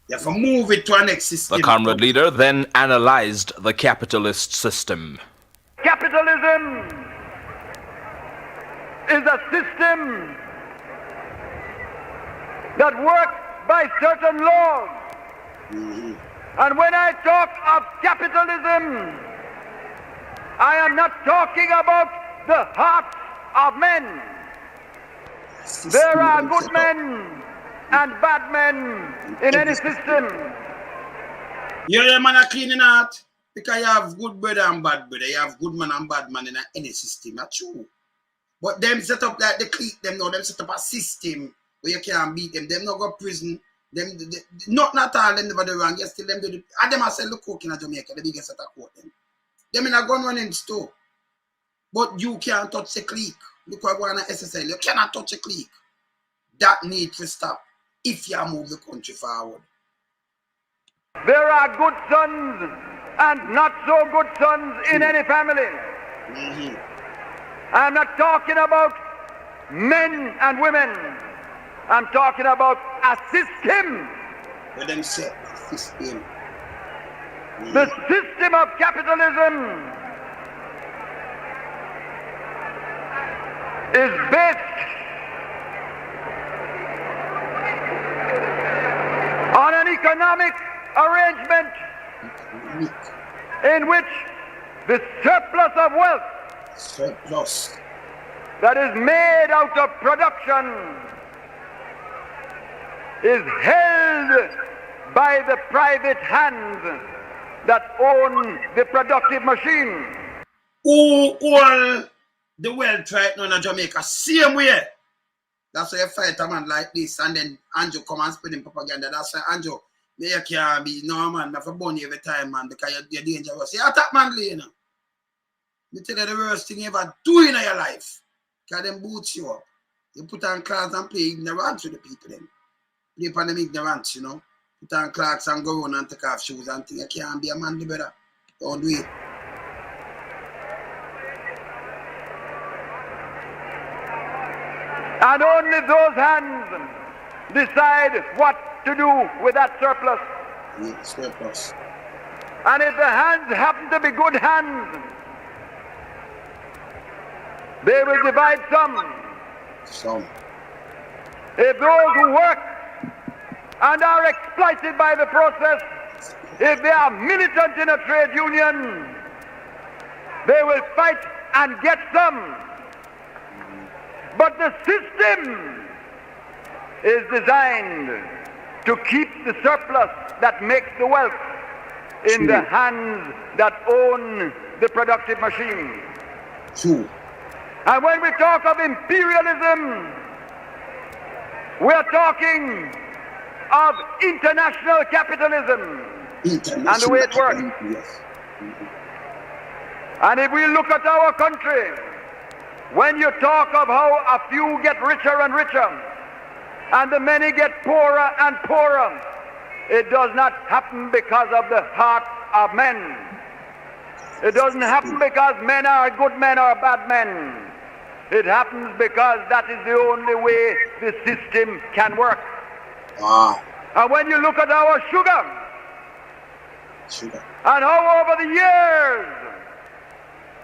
You have to move it to our next system. The comrade leader then analyzed the capitalist system. Capitalism is a system that works by certain laws. And when I talk of capitalism, I am not talking about the hearts of men. There are good men and bad men in any system. You're a man of cleaning out because you have good brother and bad brother. You have good man and bad man in any system. That's true. But them set up like the clique, them now, them set up a system where you can't beat them. Them not go prison. Them not all them never do wrong. You still them do the, and them sell the coke in Jamaica, the biggest set of court them. Them in a gun running store. But you can't touch the clique. Look what going on SSL. You cannot touch a clique. That needs to stop if you move the country forward. There are good sons and not so good sons in any family. I'm not talking about men and women. I'm talking about a system. Let them say system. The system of capitalism is based on an economic arrangement in which the surplus of wealth that is made out of production is held by the private hands that own the productive machine. All the wealth right now in Jamaica, same way. That's why you fight a man like this, and then Andrew come and spread him propaganda. That's why Andrew, you can't be no man, you have to burn you every time, man, because you're dangerous. You attack Manley, you know. You tell you the worst thing you ever do in your life. Because them boots you up. You put on clothes and play ignorance with the people then. Play upon them ignorance, you know. Put on clothes and go around and take off shoes and think you can't be a Manley brother. Don't do it. And only those hands decide what to do with that surplus. Yeah, surplus. And if the hands happen to be good hands, they will divide some. If those who work and are exploited by the process, if they are militant in a trade union, they will fight and get some. But the system is designed to keep the surplus that makes the wealth in the hands that own the productive machine. True. And when we talk of imperialism, we are talking of international capitalism and the way it works. Yes. And if we look at our country, when you talk of how a few get richer and richer and the many get poorer and poorer, it does not happen because of the hearts of men. It doesn't happen because men are good men or bad men. It happens because that is the only way the system can work. And when you look at our sugar, Sugar. And how over the years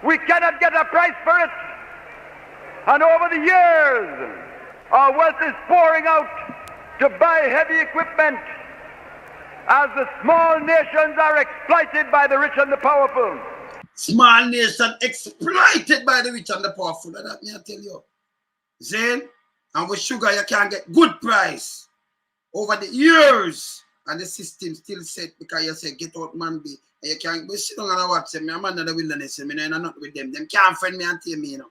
we cannot get a price for it. And over the years our wealth is pouring out to buy heavy equipment as the small nations are exploited by the rich and the powerful. Small nation exploited by the rich and the powerful. That me I tell you. Zane, and with sugar you can get good price. Over the years, and the system still set because you say get out man be, and you can't be sit down and watch them. I'm under the wilderness, you know, I'm not with them. Them can't friend me and tell me, you know.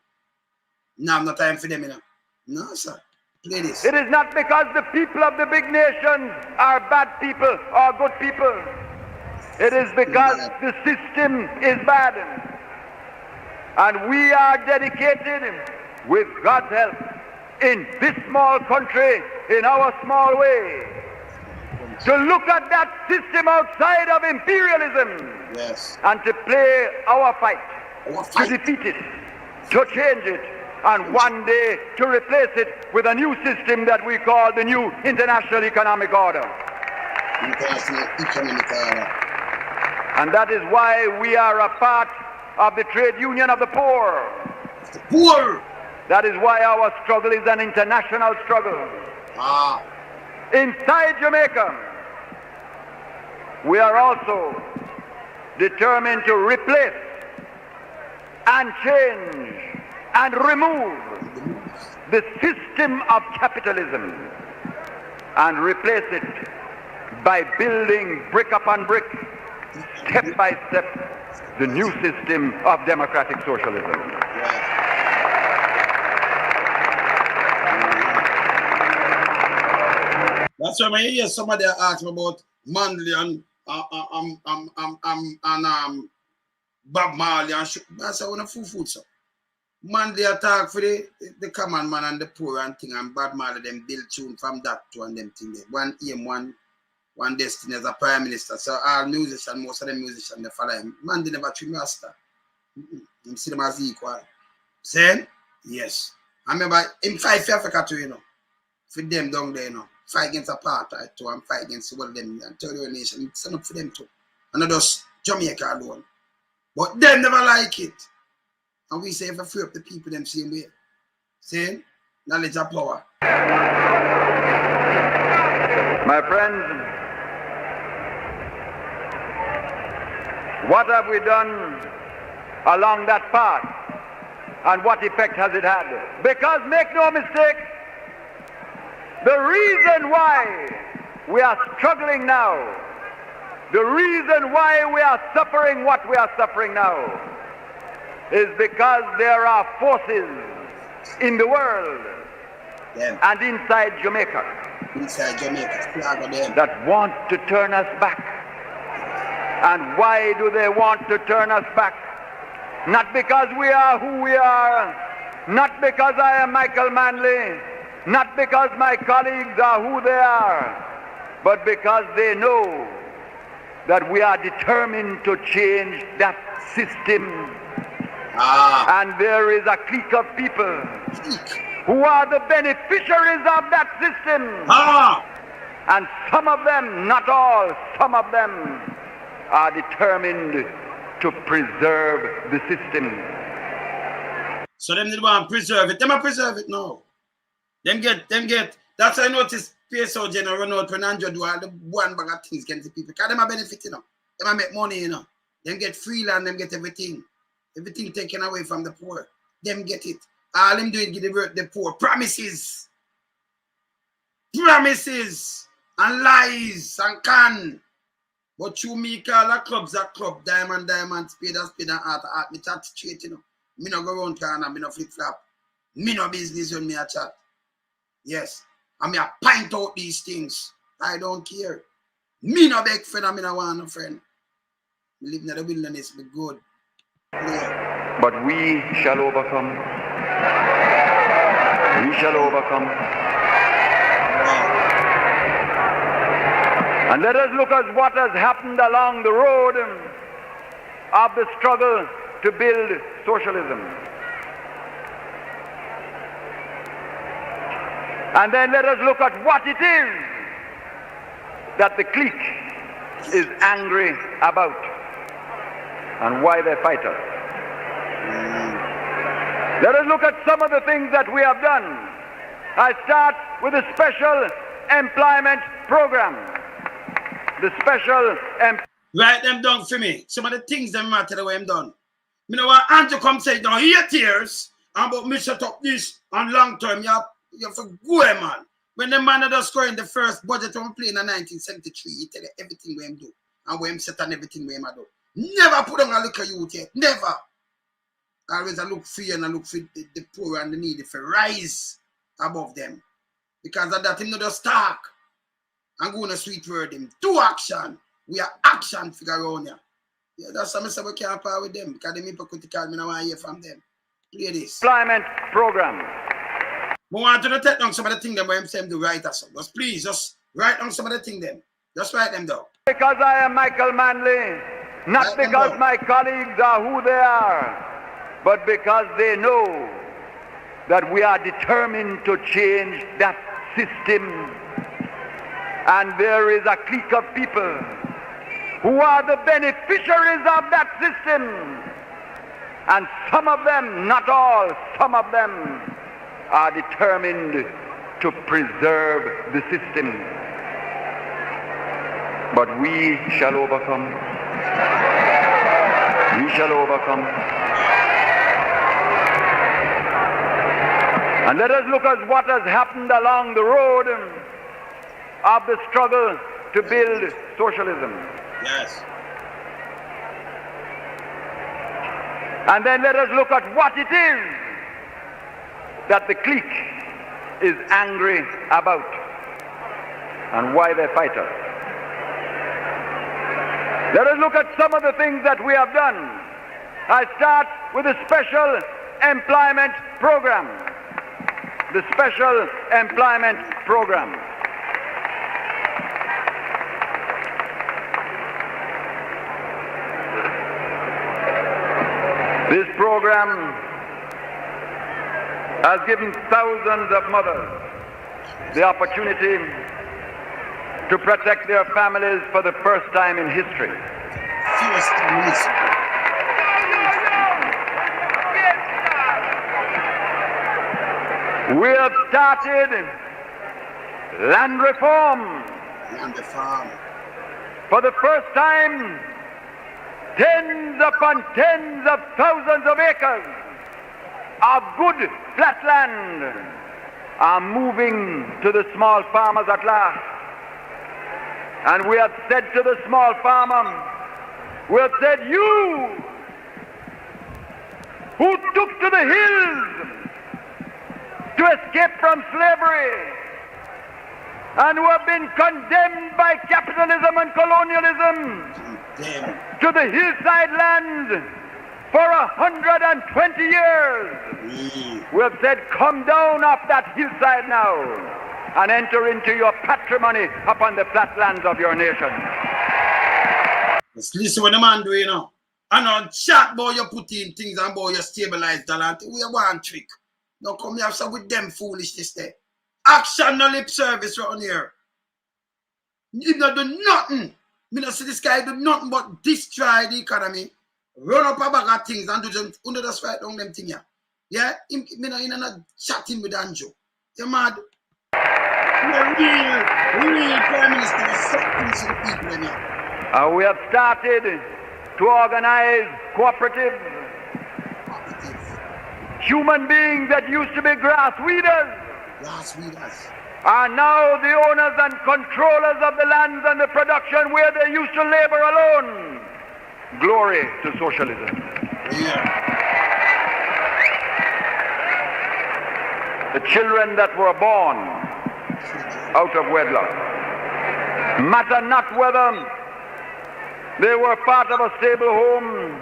No, I'm not time for them, you know. No, sir. Play this. It is not because the people of the big nations are bad people or good people. It is because the system is bad. And we are dedicated, with God's help, in this small country, in our small way, to look at that system outside of imperialism, Yes. and to play our fight, Our fight. to defeat it, to change it, and one day to replace it with a new system that we call the new international economic order. International economic order. And that is why we are a part of the trade union of the poor. The poor. That is why our struggle is an international struggle. Ah. Inside Jamaica, we are also determined to replace and change and remove the system of capitalism and replace it by building brick upon brick, step by step, the new system of democratic socialism. That's why when you hear somebody ask me about Manley and Bob Marley and that's how I food so. Manley attack for the common man and the poor and thing, and Bob Marley them build tune from that to and them thing there. One aim, one destiny as a prime minister. So all musicians, most of them musicians they follow him. Manley never treat master. Him see them as equal. Then yes. I remember him fight for Africa too, you know. For them down there, you know. Fight against apartheid too and fight against all of them and third world nation. Stand up for them too. And not just Jamaica alone. But them never like it. And we say if I free up the people them same way. See? Knowledge of power. My friends, what have we done along that path? And what effect has it had? Because make no mistake, the reason why we are struggling now, the reason why we are suffering what we are suffering now, is because there are forces in the world and inside Jamaica that want to turn us back. And why do they want to turn us back? Not because we are who we are, not because I am Michael Manley, not because my colleagues are who they are, but because they know that we are determined to change that system. And there is a clique of people who are the beneficiaries of that system. And some of them, not all, some of them are determined to preserve the system. So them didn't want to preserve it. Them are preserve it now. Them get. That's why I notice PSO General run out when Andrew do all the one bag of things against the people. Because them are benefit, you know. Them are make money, you know. Them get free land, them get everything. Everything taken away from the poor. Them get it. All them do is give the poor promises. Promises and lies and can. But you make all the clubs a club, diamond, spade and art. Me chat straight, you know. Me no go round corner, me no flip flop. Me no business when me a chat. Yes. And me a point out these things. I don't care. Me no beg friend and me no want no friend. Me live in the wilderness, be good. Yeah. But we shall overcome. We shall overcome. And let us look at what has happened along the road of the struggle to build socialism. And then let us look at what it is that the clique is angry about and why they fight us. Let us look at some of the things that we have done. I start with the special employment program. The special Write them down for me. Some of the things that matter the way I'm done. You know what Andrew come say, don't hear tears about me shut up this on long term. You have to go, man. When the man just scoring the first budget I'm playing in 1973, he tell you everything we him do and we him set and everything we him do. Never put on a look at youth yet. Never. Always I look for you and I look for the poor and the needy for rise above them. Because of that, him not just talk and go on a sweet word him. Do action. We are action figure around here. Yeah, that's something so we can't part with them because they hypocritical. Me don't want to hear from them. Play this. employment program. I want you to take down some of the things that I'm saying to write us. Just please, just write down some of the things them. Just write them down. Because I am Michael Manley, not because my colleagues are who they are, but because they know that we are determined to change that system. And there is a clique of people who are the beneficiaries of that system. And some of them, not all, some of them are determined to preserve the system. But we shall overcome. We shall overcome. And let us look at what has happened along the road of the struggle to build socialism. Yes. And then let us look at what it is that the clique is angry about and why they fight us. Let us look at some of the things that we have done. I start with the special employment program. The special employment program. This program has given thousands of mothers the opportunity to protect their families for the first time in history. We have started land reform. For the first time, tens upon tens of thousands of acres of good flat land are moving to the small farmers at last. And we have said to the small farmer, we have said, you who took to the hills to escape from slavery and who have been condemned by capitalism and colonialism to the hillside land for 120 years. We have said, come down off that hillside now and enter into your patrimony upon the flatlands of your nation. Just listen what the man do, you know. And on chat about you put in things and about you stabilize the land. We have one trick. Now come here so with them foolishness there. Action no lip service around here. You not do nothing. Me not see this guy do nothing but destroy the economy. Run up a bag of things and do them under the right on them thing here. Yeah? Me not chatting with Andrew. You mad? Real Prime Minister is something to the people in here. We have started to organize cooperatives. Human beings that used to be grass weeders are now the owners and controllers of the lands and the production where they used to labor alone. Glory to socialism. Yeah. The children that were born out of wedlock, matter not whether they were part of a stable home,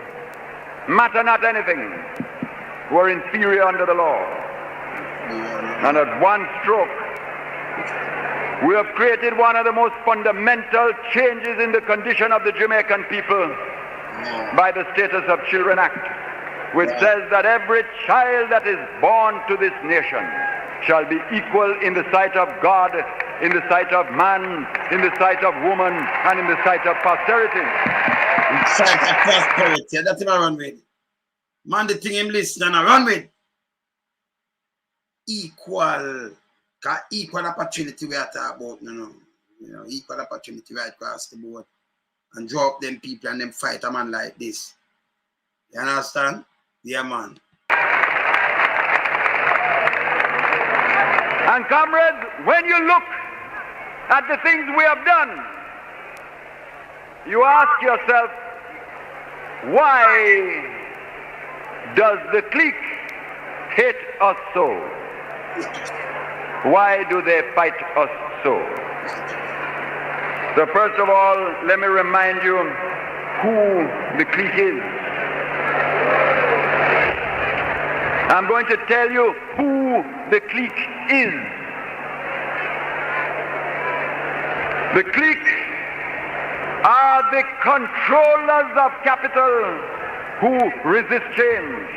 matter not anything, were inferior under the law. And at one stroke, we have created one of the most fundamental changes in the condition of the Jamaican people by the Status of Children Act, which says that every child that is born to this nation shall be equal in the sight of God in the sight of man, in the sight of woman, and in the sight of posterity. In sight of prosperity. That's him I run with. Man, the thing him listen and I run with. Equal opportunity we are talking about, equal opportunity right across the board. And draw up them people and them fight a man like this. You understand? Yeah, man. And comrades, when you look at the things we have done, you ask yourself, why does the clique hate us so? Why do they fight us so? So first of all, let me remind you who the clique is. I'm going to tell you who the clique is. The clique are the controllers of capital who resist change.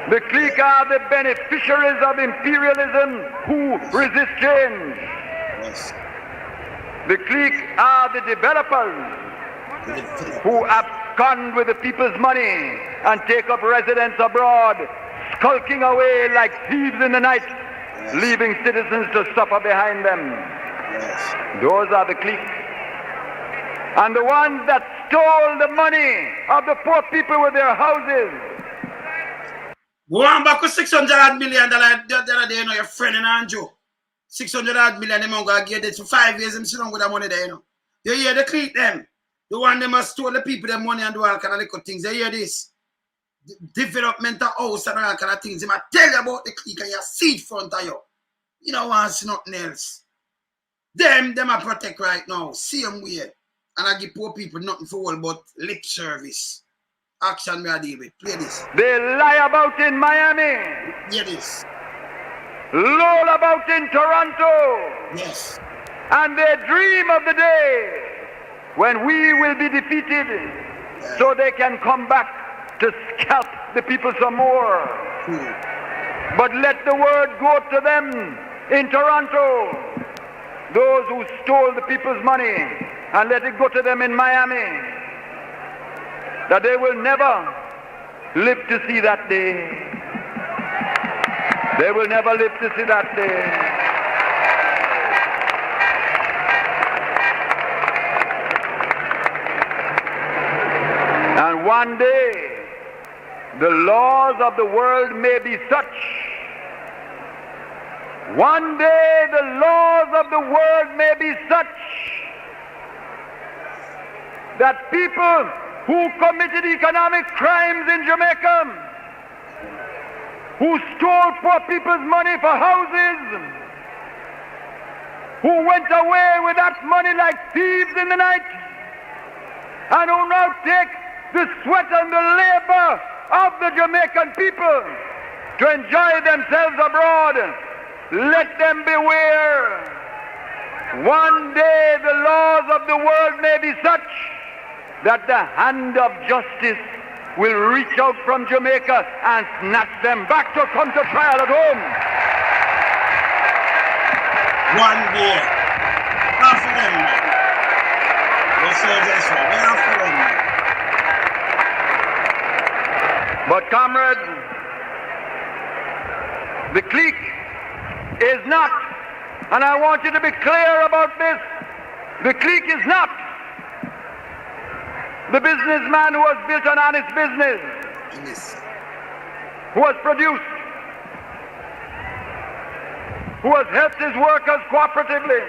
The clique are the beneficiaries of imperialism who resist change. The clique are the developers who abscond with the people's money and take up residence abroad, skulking away like thieves in the night, leaving citizens to suffer behind them. Those are the clique. And the ones that stole the money of the poor people with their houses. Go on back with $600 million the other day, your friend in Andrew. $600 million, them going to get it for 5 years, and sit down with the money there, You hear the clique them? The one them must stole the people their money and do all kind of little things. You hear this? Developmental house and all kind of things. They might tell you about the clique and you see it front of you. You don't want to see nothing else. Them I protect right now. Same way. And I give poor people nothing for all but lip service. Action we are dealing with. Play this. They lie about in Miami. Hear this. Loll about in Toronto. Yes. And they dream of the day when we will be defeated, so they can come back to scalp the people some more. But let the word go to them in Toronto, those who stole the people's money, and let it go to them in Miami, that they will never live to see that day. They will never live to see that day. And one day, the laws of the world may be such. One day, the laws of the world may be such that people who committed economic crimes in Jamaica, who stole poor people's money for houses, who went away with that money like thieves in the night, and who now take the sweat and the labor of the Jamaican people to enjoy themselves abroad, let them beware. One day the laws of the world may be such that the hand of justice will reach out from Jamaica and snatch them back to come to trial at home. One day. Not for them. Yes, sir, yes, sir. Not for them. But comrades, the clique is not, and I want you to be clear about this, the clique is not the businessman who has built an honest business, who has produced, who has helped his workers cooperatively,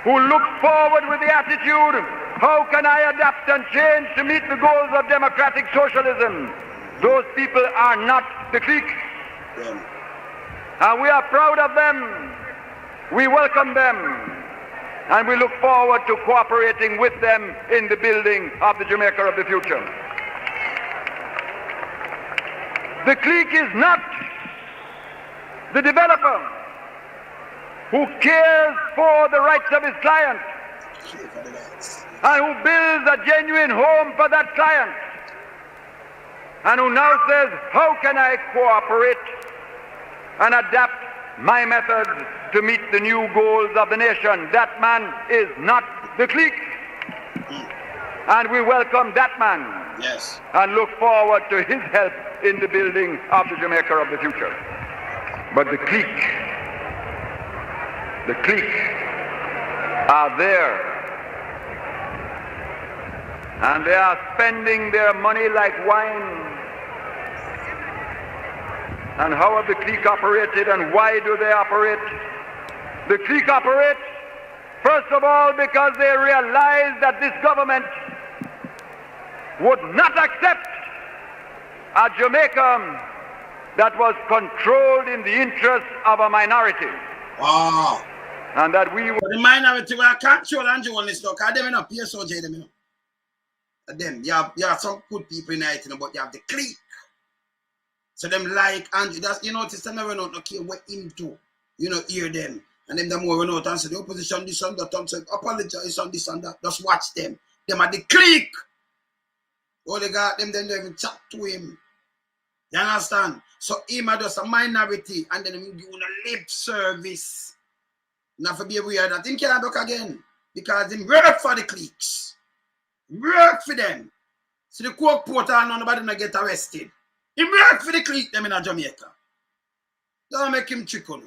who looks forward with the attitude, how can I adapt and change to meet the goals of democratic socialism? Those people are not the clique. And we are proud of them. We welcome them. And we look forward to cooperating with them in the building of the Jamaica of the future. The clique is not the developer who cares for the rights of his client and who builds a genuine home for that client and who now says, how can I cooperate and adapt my methods to meet the new goals of the nation. That man is not the clique. And we welcome that man. Yes. And look forward to his help in the building of the Jamaica of the future. But the clique are there. And they are spending their money like wine. And how have the clique operated and why do they operate? The clique operates, first of all, because they realize that this government would not accept a Jamaica that was controlled in the interest of a minority. Wow. And that we But the minority will control and do all this stuff. Because them not PSOJ, them, you know. Them, you have some good people in it, you know, but you have the clique. So them like Andrew, that's, you notice them never not care what him do. You know, hear them. And then the more run out and say the opposition this and that and say apologize on this and that. Just watch them. Them are the clique. Oh, they got them, then they even chat to him. You understand? So him are just a minority and then him give a lip service. Not for be weird that him can't look again. Because him work for the cliques. Work for them. So the coke porter and nobody not get arrested. He work for the clique them in Jamaica. Don't make him chicken.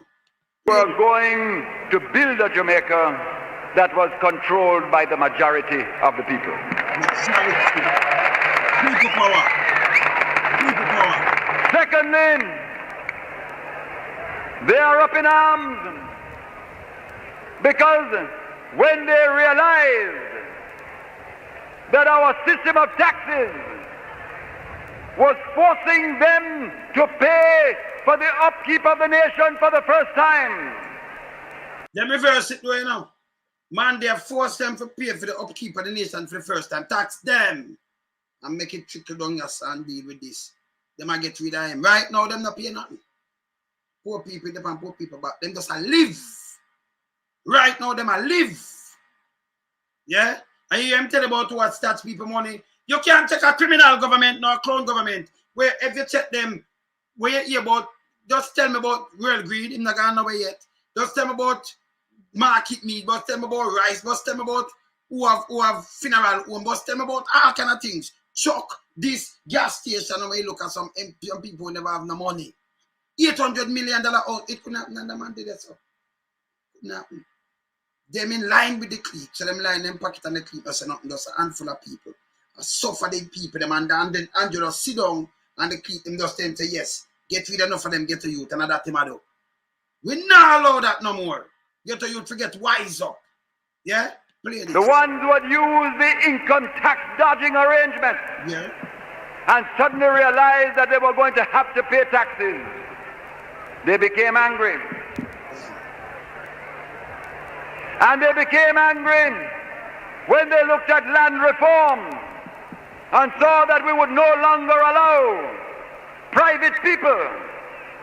were going to build a Jamaica that was controlled by the majority of the people. Majority. People power. People power. Secondly, they are up in arms because when they realized that our system of taxes was forcing them to pay for the upkeep of the nation for the first time. They reverse it though, you know. Man, they have forced them to pay for the upkeep of the nation for the first time. Tax them and make it trickle down your son deal with this. They might get rid of him. Right now, them not pay nothing. Poor people, they poor people, but them just a live. Right now, them a live. Yeah? And you hear him tell about what stats people money. You can't check a criminal government nor a clown government. Where if you check them, where you hear about, just tell me about real greed, I'm not going nowhere yet. Just tell me about market meat, just tell me about rice, just tell me about who have funeral home, just tell me about all kind of things. Chuck this gas station and when you look at some people who never have no money. $800 million out, it couldn't happen, and the man did that so. Couldn't happen. Them in line with the clique, so them line them pocket and the clique, that's nothing, just a handful of people. I suffer the people, them and then Andrew just sit down and the clique them just tell say yes. Get rid enough of them, get to youth, and that thing I do. We not allow that no more. Get to youth to get wise up. Yeah? Play this. The ones who had used the income tax dodging arrangement and suddenly realized that they were going to have to pay taxes. They became angry. And they became angry when they looked at land reform and saw that we would no longer allow private people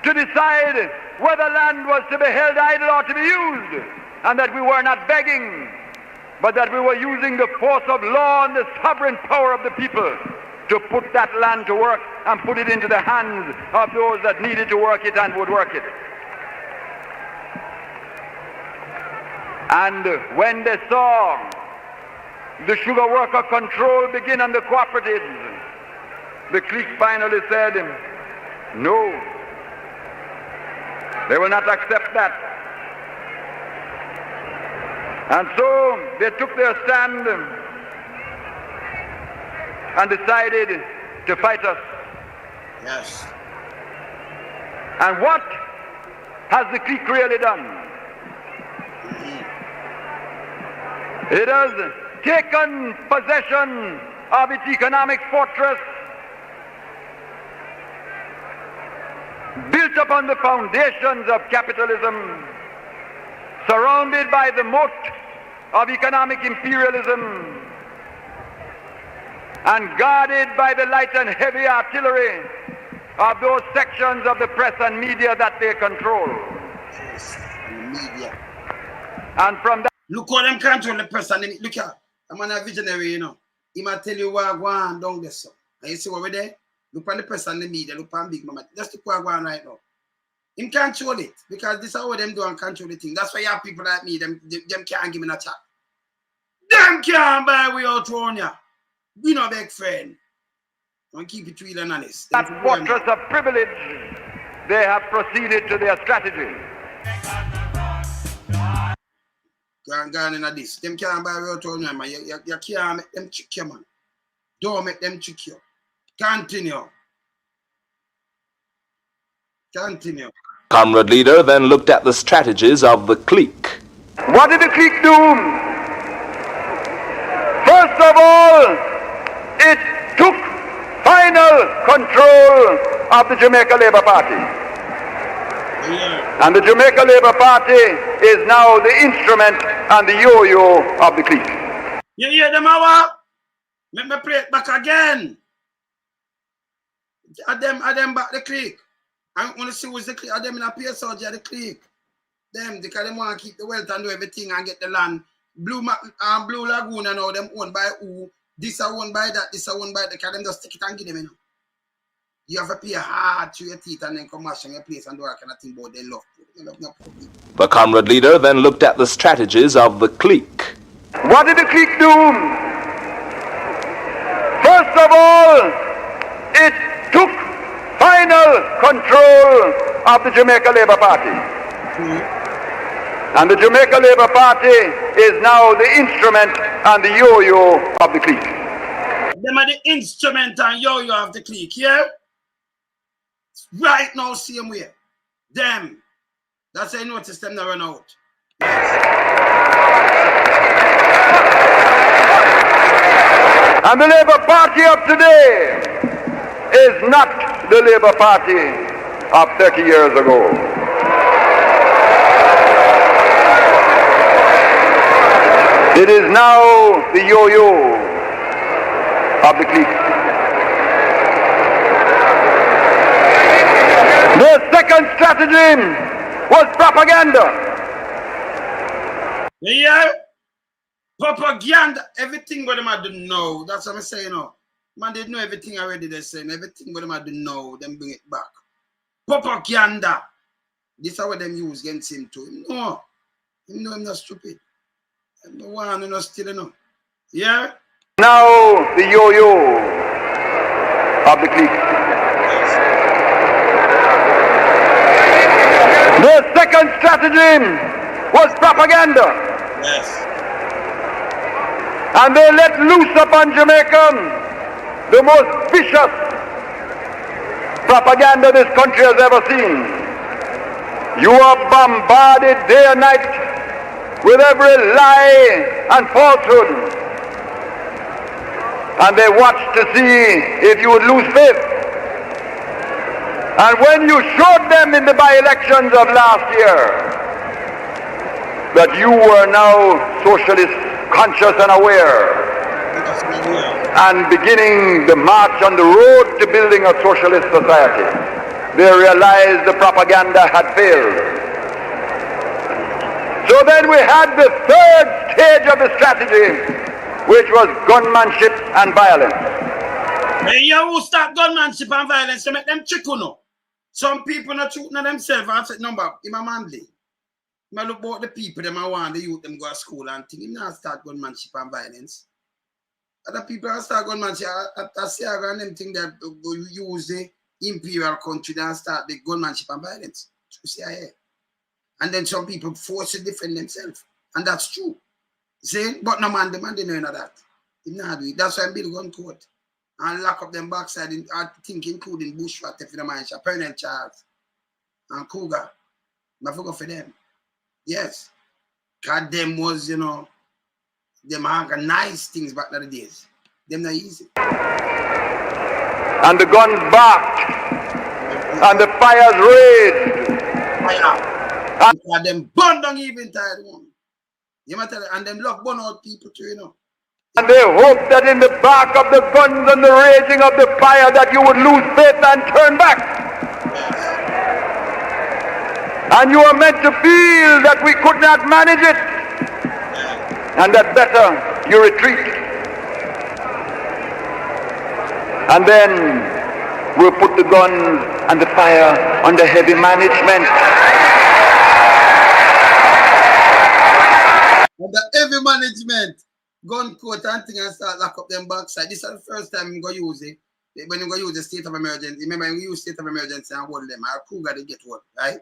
to decide whether land was to be held idle or to be used, and that we were not begging, but that we were using the force of law and the sovereign power of the people to put that land to work and put it into the hands of those that needed to work it and would work it. And when they saw the sugar worker control begin on the cooperatives, the clique finally said, no, they will not accept that. And so they took their stand and decided to fight us. Yes. And what has the clique really done? It has taken possession of its economic fortress, built upon the foundations of capitalism, surrounded by the moat of economic imperialism, and guarded by the light and heavy artillery of those sections of the press and media that they control. Yes. Media. And from that, look how them control the press and the media. Look at, I'm a visionary, you know. He might tell you what going on down there, so. And you see what we're there? Look at the press and the media, look at Big Mama. That's the what going on right now. Him control it because this is how them do and control the thing. That's why you have people like me, them can't give me a chat. Them can't buy without one ya. We no big friend. Don't keep it real and honest. That fortress of privilege, they have proceeded to their strategy. Gone in this. Them can't buy without one ya, man. You can't make them trick you, man. Don't make them trick you. Continue. Continue. Comrade leader then looked at the strategies of the clique. What did the clique do? First of all, it took final control of the Jamaica Labour Party. Yeah. And the Jamaica Labour Party is now the instrument and the yo-yo of the clique. You hear them, Awa? Make me play it back again. At them back the clique. I want to see who's the clique. At them in a PSOG, the clique. Them, because they want to keep the wealth and do everything and get the land. Blue Lagoon and all them owned by who? This are owned by that, this are owned by that. Because them just stick it and give them, you know. You have to pay hard to your teeth and then come mash on your place and do that kind of thing about their love. They love no problem. The comrade leader then looked at the strategies of the clique. What did the clique do? First of all, it took final control of the Jamaica Labour Party. And the Jamaica Labour Party is now the instrument and the yo-yo of the clique. Them are the instrument and yo-yo of the clique, yeah? Right now, same way. Them. That's how you notice them not run out. And the Labour Party of today is not the Labour Party of 30 years ago. It is now the yo-yo of the clique. The second strategy was propaganda. Yeah? Propaganda. Everything what them I do know. That's what I'm saying now. Man, they know everything already. They're saying everything what them I do know. Them bring it back. Propaganda. This is what them use against him too. No. Him know I'm not stupid. I'm the one who not still enough. Yeah? Now the yo-yo of the clique. The second strategy was propaganda. Yes. And they let loose upon Jamaica the most vicious propaganda this country has ever seen. You are bombarded day and night with every lie and falsehood. And they watch to see if you would lose faith. And when you showed them in the by-elections of last year that you were now socialist conscious and aware and beginning the march on the road to building a socialist society, they realized the propaganda had failed. So then we had the third stage of the strategy, which was gunmanship and violence. Hey, you who start gunmanship and violence to make them chicken, no? Some people not shooting at themselves. I said, number, in my Manley. I look about the people, them I want the youth, them go to school and think, not start gunmanship and violence. Other people start gunmanship, I see around them think that use the imperial country and start the gunmanship and violence. CIA. And then some people force to defend themselves. And that's true. See? But no man, the man didn't know that. He did not do it. That's why I build gun court. And lock up them backside, I think including Bushrat, if you don't mind, Pernell Charles, and Cougar. I forgot for them. Yes. God, them was, you know, them organized things back in the days. Them not easy. And the guns barked. And the fires raged. Fire. And them burn down even tired one. You might tell, and them love burn out people too, you know. And they hoped that in the bark of the guns and the raging of the fire that you would lose faith and turn back. And you were meant to feel that we could not manage it. And that better you retreat. And then will put the guns and the fire under heavy management. Under heavy management, gun court and thing and start lock up them backside. This is the first time I'm going to use it. When you go use the state of emergency, remember you use state of emergency and hold them. Our crew got to get what, right?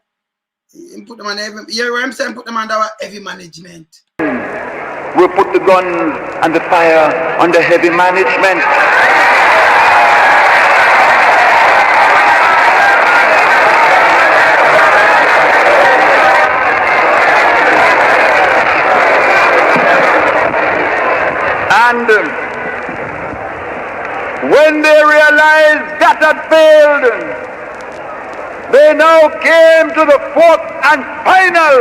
You put them on heavy, you hear what I'm saying? Put them under heavy management. We'll put the guns and the fire under heavy management. And when they realized that had failed, they now came to the fourth and final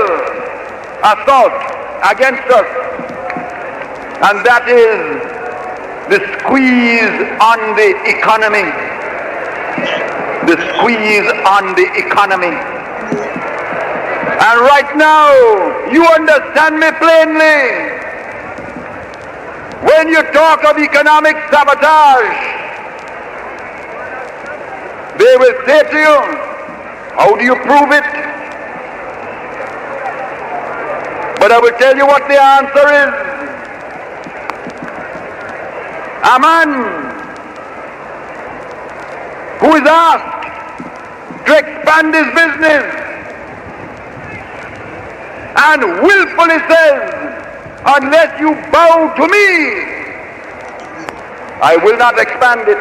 assault against us, and that is the squeeze on the economy. The squeeze on the economy. And right now, you understand me plainly. When you talk of economic sabotage, they will say to you, how do you prove it? But I will tell you what the answer is. A man who is asked to expand his business and willfully says, unless you bow to me, I will not expand it.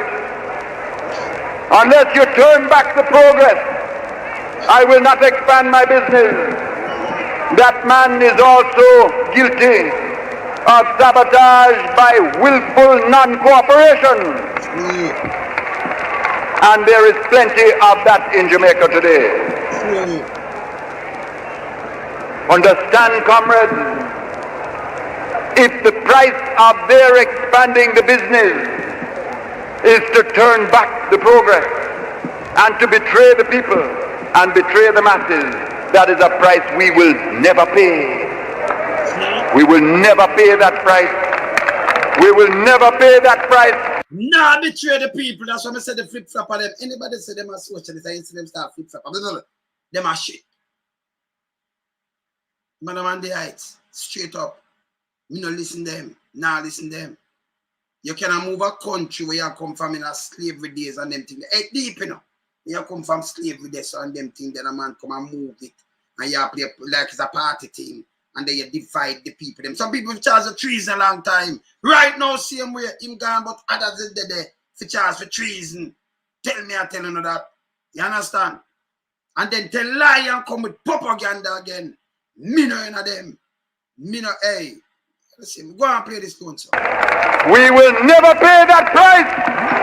Unless you turn back the progress, I will not expand my business. That man is also guilty of sabotage by willful non-cooperation. And there is plenty of that in Jamaica today. Understand, comrades, if the price of their expanding the business is to turn back the progress and to betray the people and betray the masses, that is a price we will never pay. We will never pay that price. We will never pay that price. Nah, betray the people. That's why I said the flip-flop of them. Anybody say them are socialists, I see them start flip-flop. Them are shit. Man, I'm on the heights. Straight up. Me no listen them. Nah, listen them. You cannot move a country where you come from in a slavery days and them things. Hey, deep, you know. You come from slavery days and them things, then a man come and move it. And you play like it's a party thing. And then you divide the people. Them. Some people charge for treason a long time. Right now, same way. Him gone, but others is there for charge for treason. Tell me, I tell you that. You understand? And then tell lie and come with propaganda again. Me no in of them. Me no, hey. Listen, go and play this tune, sir. We will never pay that price.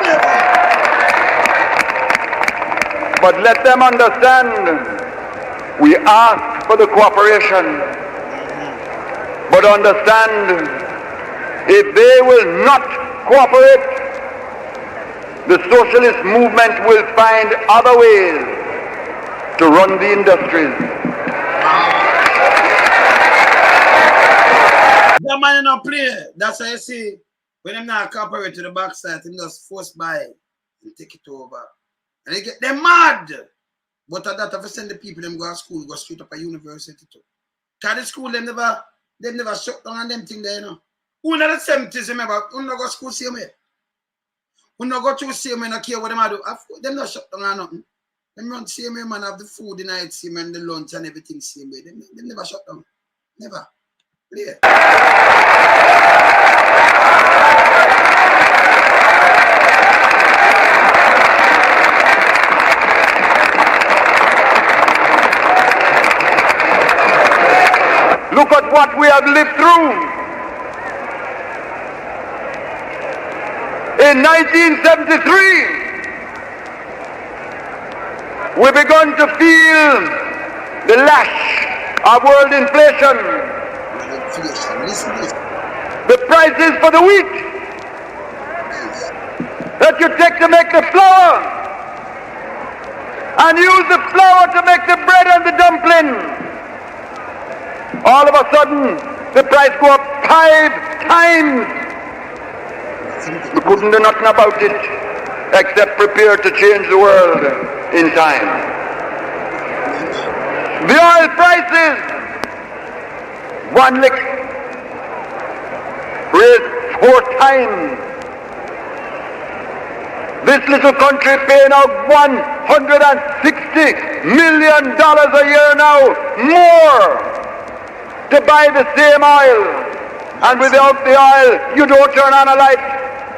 Never. But let them understand, we ask for the cooperation. But understand, if they will not cooperate, the socialist movement will find other ways to run the industries. That man not play. That's why you see, when them not cooperate to the backside, them just force by and take it over. And they get them mad. But at that, if I send the people, them go to school, go straight up a university too. Because the school, they never shut down on them thing there, you know. Who in the 70s, remember, who not go to school same way? Who not go to same way, not care what them do. Them not shut down on nothing. Them run same way, man, have the food, the night same way, and the lunch and everything same way. Them never shut down. Never. Yeah. Look at what we have lived through. In 1973, we begun to feel the lash of world inflation. The prices for the wheat that you take to make the flour and use the flour to make the bread and the dumpling. All of a sudden, the price go up 5 times. We couldn't do nothing about it. except prepared to change the world in time. The oil prices, one lick, raised 4 times. This little country paying out $160 million a year now, more, to buy the same oil. And without the oil, you don't turn on a light.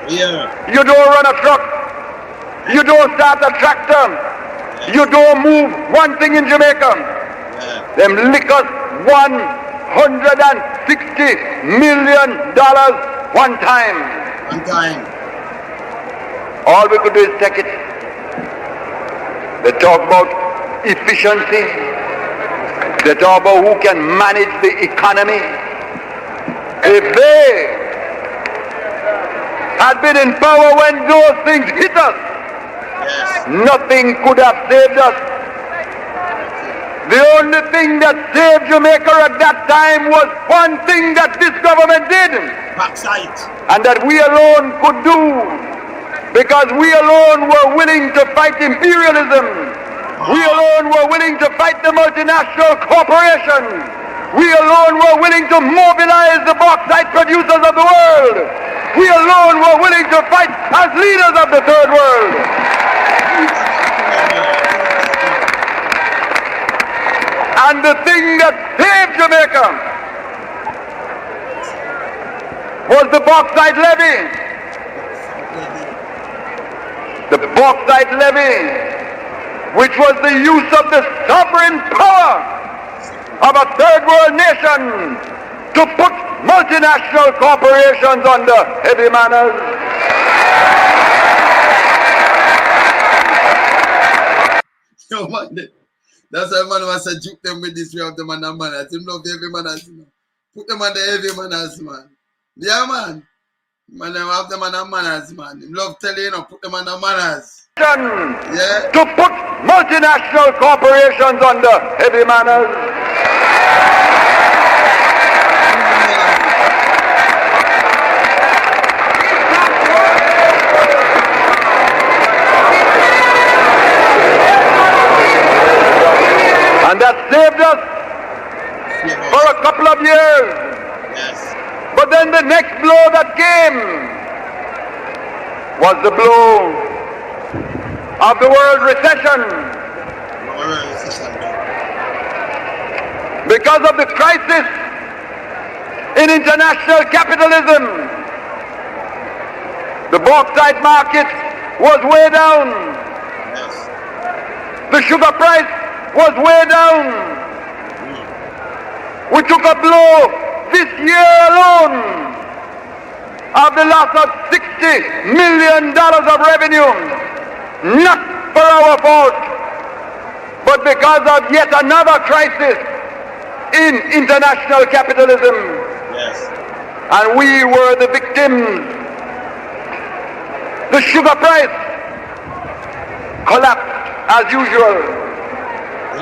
Yeah. You don't run a truck. You don't start a tractor. You don't move one thing in Jamaica. Yeah. Them lick us $160 million one time. One time. All we could do is take it. They talk about efficiency. They talk about who can manage the economy. If they had been in power when those things hit us, Yes. nothing could have saved us. The only thing that saved Jamaica at that time was one thing that this government did, Backside. and that we alone could do, because we alone were willing to fight imperialism. We alone were willing to fight the multinational corporations. We alone were willing to mobilize the bauxite producers of the world. We alone were willing to fight as leaders of the third world. And the thing that saved Jamaica was the bauxite levy. The bauxite levy, which was the use of the sovereign power of a third world nation to put multinational corporations under heavy manners. Yo, man, that's why man was a juke them with this way of the man and manners. Him love the heavy manners, you know. Put them on the heavy manners, man. Yeah, man. Man, them have them on the manners, man. Him love telling you, know, put them on the manners. Yeah. To put multinational corporations under heavy manners. And that saved us for a couple of years. Yes. But then the next blow that came was the blow of the world recession. Because of the crisis in international capitalism, the bauxite market was way down. Yes. The sugar price was way down. We took a blow this year alone of the loss of $60 million of revenue, not for our fault, but because of yet another crisis in international capitalism. Yes. And we were the victims. The sugar price collapsed as usual,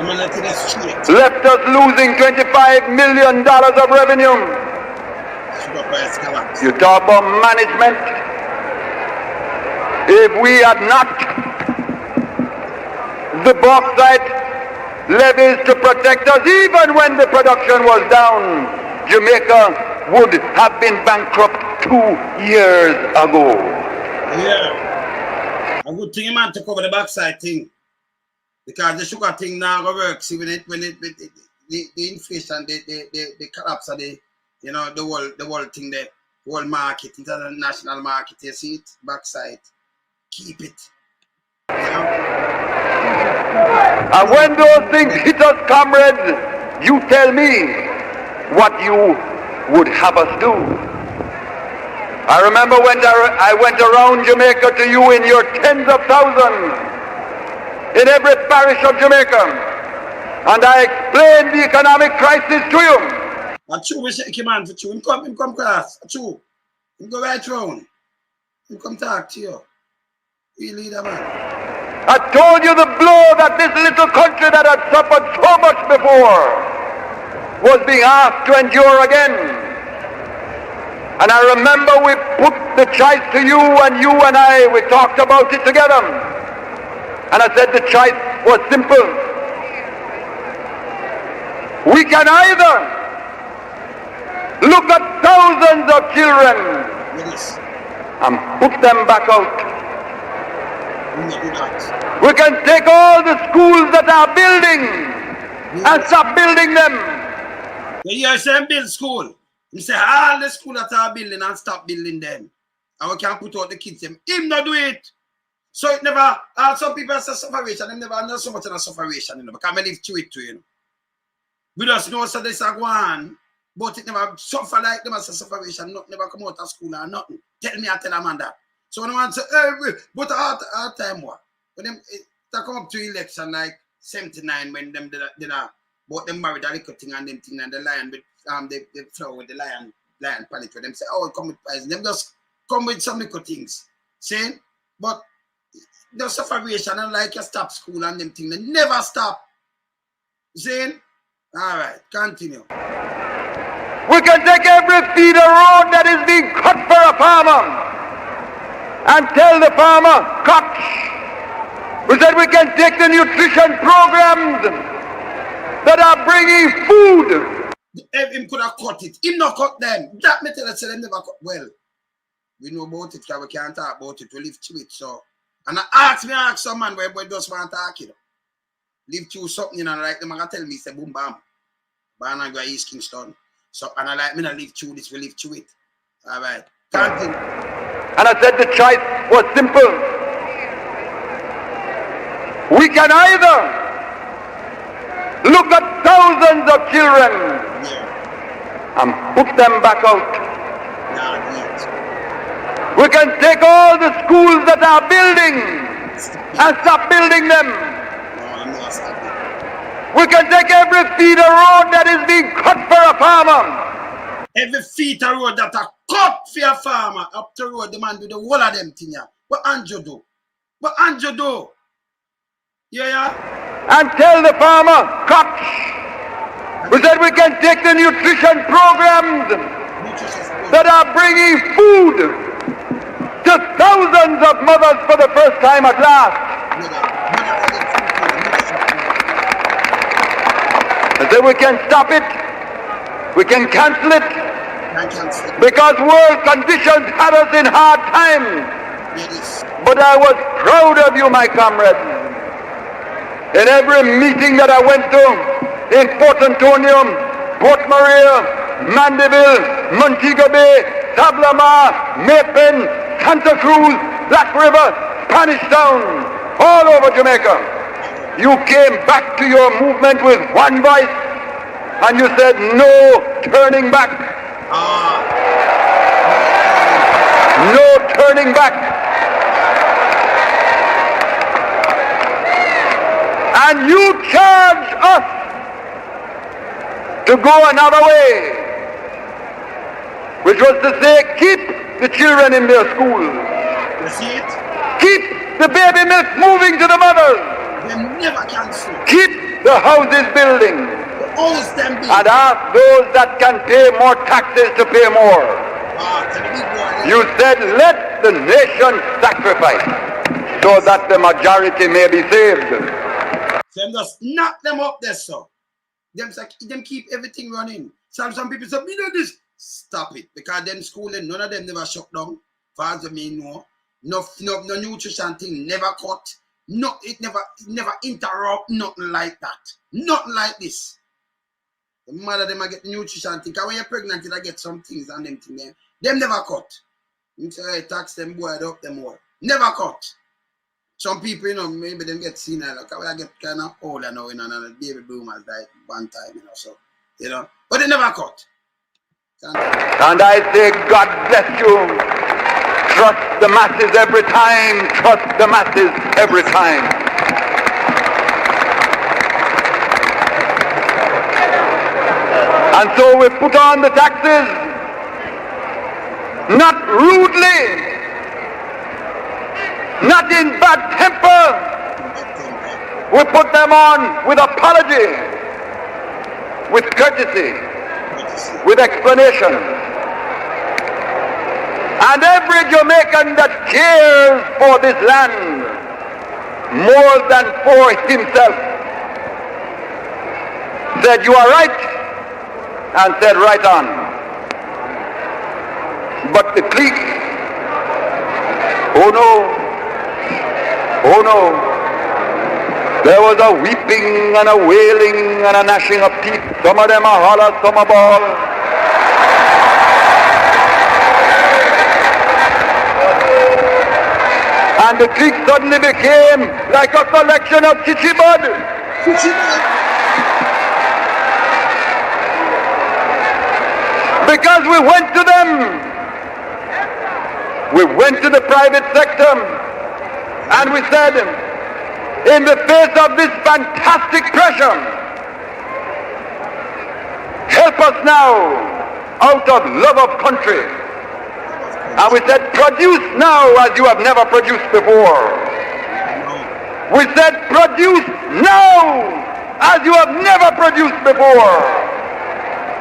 left us losing $25 million of revenue. Sugar price collapse. You talk about management. If we had not the bauxite levies to protect us, even when the production was down, Jamaica would have been bankrupt 2 years ago. Yeah. A good thing, man, to cover the backside thing. Because the sugar thing now go work. See when the inflation, the collapse of the, you know, the whole thing, the whole market, international market, you see it, backside. Keep it. You know? And when those things hit us, comrades, you tell me what you would have us do. I remember when I went around Jamaica to you in your tens of thousands, in every parish of Jamaica, and I explained the economic crisis to you. And true, we shake him hand for true. Him come class. True. Him go right round. Him come talk to you. We leader, man. I told you the blow that this little country that had suffered so much before was being asked to endure again. And I remember we put the choice to you, and you and I, we talked about it together. And I said the choice was simple. We can either look at thousands of children and put them back out. We can take all the schools that are building and stop building them. You hear them build school. You say all the schools that are building and stop building them. And we can put out the kids them. Him not do it. So it never, some people say sufferation, they never know so much of a sufferation, you know, because I live through it too, you know. We just know so this are going, but it never suffer like them as a sufferation, not never come out of school or nothing. Tell me, I tell a man that. So when I want to say, hey, but our time what? When them they come up to election like 79 when them did but them married a little thing and them thing and the lion with they flower with the lion panic with them say, oh, come with prize. Them just come with some little things. See? But the sufferation and like you stop school and them thing, they never stop. See? Alright, continue. We can take every feeder road that is being cut for a farmer and tell the farmer, cut. We said we can take the nutrition programs that are bringing food. Him could have cut it. Him not cut them. That me tell us, them never cut. Well, we know about it because we can't talk about it. We live through it. So, and I ask some man where just want to talk it. Live through something, you know, like them and tell me, say boom bam. But I go East Kingston. So, and I like me to live through this, we live through it. Alright. Continue. And I said the choice was simple. We can either look at thousands of children and put them back out. We can take all the schools that are building and stop building them. We can take every feeder road that is being cut for a farmer. Every feeder road that are cut for a farmer, up the road, the man do the whole of them thing. What Andrew do? What Andrew do? Yeah. And tell the farmer, cut. We said we can take the nutrition programs that are bringing food to thousands of mothers for the first time at last. And then we can stop it, we can cancel it, because world conditions had us in hard times. But I was proud of you, my comrades. In every meeting that I went to, in Port Antonio, Port Maria, Mandeville, Montego Bay, Sablama, Mapen, Santa Cruz, Black River, Spanish Town, all over Jamaica. You came back to your movement with one voice and you said no turning back. No turning back. And you charged us to go another way, which was to say keep the children in their schools. You see it? Keep the baby milk moving to the mothers. They never cancel. Keep the houses building. Always them building. And ask those that can pay more taxes to pay more. You said let the nation sacrifice so that the majority may be saved. Them just knock them up there, so. Them keep everything running. Some people say, me know this. Stop it. Because them schooling, none of them never shut down. Far as me know. No nutrition thing never cut. No, it never interrupt, nothing like that. Nothing like this. The mother them I get the nutrition thing. Because when you're pregnant, you get some things and them thing there. Them never cut. You say, hey, tax them boy up them more. Never cut. Some people, you know, maybe them get senile. Like I get kind of older now, you know, and the baby boomers died one time, you know, so, you know. But they never cut. And I say, God bless you. Trust the masses every time. Trust the masses every time. And so we put on the taxes, not rudely, not in bad temper. We put them on with apology, with courtesy, with explanation. And every Jamaican that cares for this land more than for himself said, you are right, and said, right on. But the clique, oh no, there was a weeping and a wailing and a gnashing of teeth. Some of them are holler, some are bawl. And the clique suddenly became like a collection of chichibud. Because we went to them. We went to the private sector and we said, in the face of this fantastic pressure, help us now out of love of country. And we said, produce now as you have never produced before. We said, produce now as you have never produced before.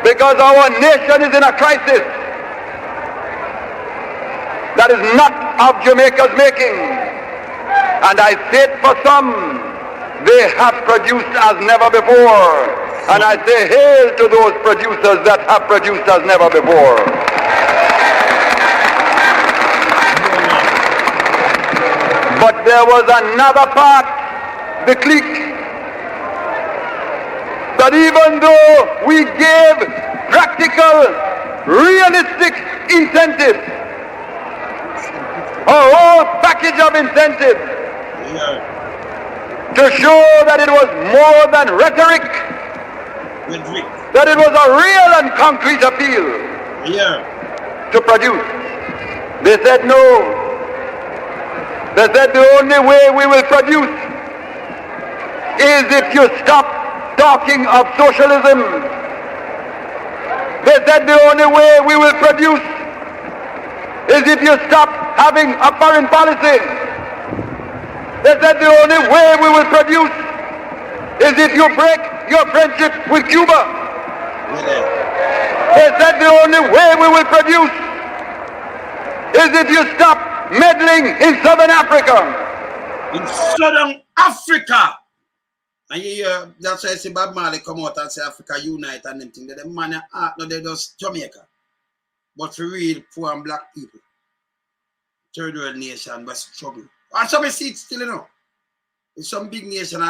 Because our nation is in a crisis that is not of Jamaica's making. And I say it for some, they have produced as never before. And I say hail to those producers that have produced as never before. But there was another part, the clique, that even though we gave practical, realistic incentives, a whole package of incentives, to show that it was more than rhetoric, that it was a real and concrete appeal to produce. They said no. They said the only way we will produce is if you stop talking of socialism. They said the only way we will produce is if you stop having a foreign policy. They said the only way we will produce is if you break your friendship with Cuba. They said the only way we will produce is if you stop meddling in Southern Africa. In Southern Africa. And you hear, that's why I see Bob Marley come out and say Africa unite and them things. The man no, they just Jamaica. But for real poor and black people. Third world nation but struggle. And some see it still, you know. In some big nation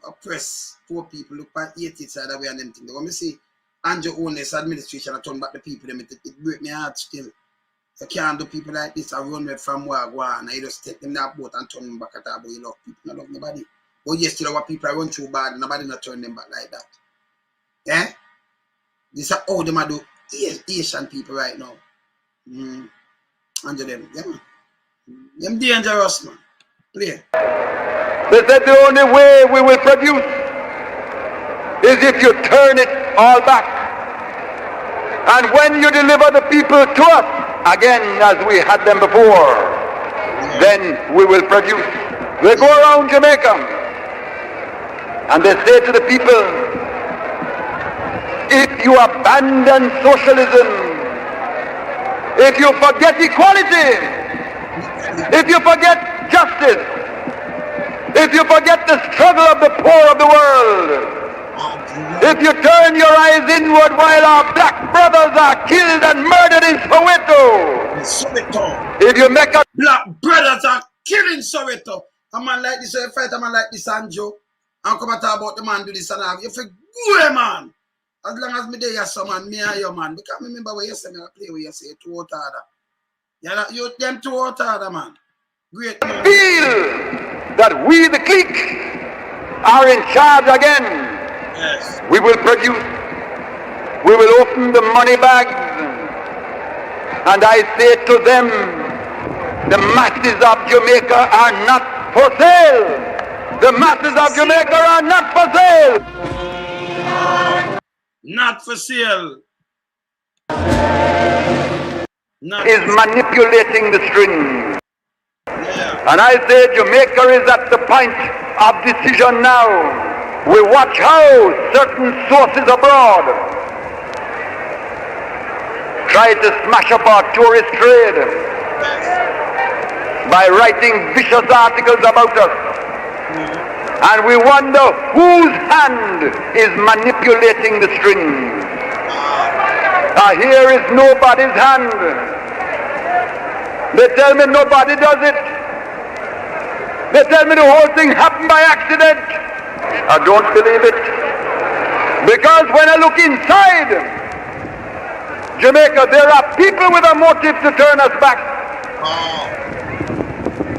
oppress poor people, look at 80 side away and them things. When I see Andrew Owness administration and turn back the people, it break my heart still. You can't do people like this and run away from Wagwan and you just take them that boat and turn them back at our boy. You love people, you love nobody. But yes, still our people run too bad and nobody not turn them back like that. Yeah? This is how them do Asian people right now. Under them, yeah man. Them dangerous man. Play. They said the only way we will produce is if you turn it all back. And when you deliver the people to us, again as we had them before, then we will produce. They go around Jamaica and they say to the people, if you abandon socialism, if you forget equality, if you forget justice, if you forget the struggle of the poor of the world, if you turn your eyes inward while our black brothers are killed and murdered in Soweto, if you make a black brothers are killing Soweto, a man like this, a fight a man like this, Anjo, and come and talk about the man do this and that. You feel good, man. As long as me there, you some man, me and you, man. Because I remember what you say, me play where you say too hot harder. Yeah, you them too hot harder, man. Great man. Feel that we, the clique, are in charge again. Yes. We will produce. We will open the money bags. And I say to them, the masses of Jamaica are not for sale. The masses of Jamaica are not for sale. Not for sale. Not is manipulating the strings. Yeah. And I say Jamaica is at the point of decision now. We watch how certain sources abroad try to smash up our tourist trade by writing vicious articles about us. And we wonder whose hand is manipulating the strings. Here is nobody's hand. They tell me nobody does it. They tell me the whole thing happened by accident. I don't believe it. Because when I look inside Jamaica, there are people with a motive to turn us back.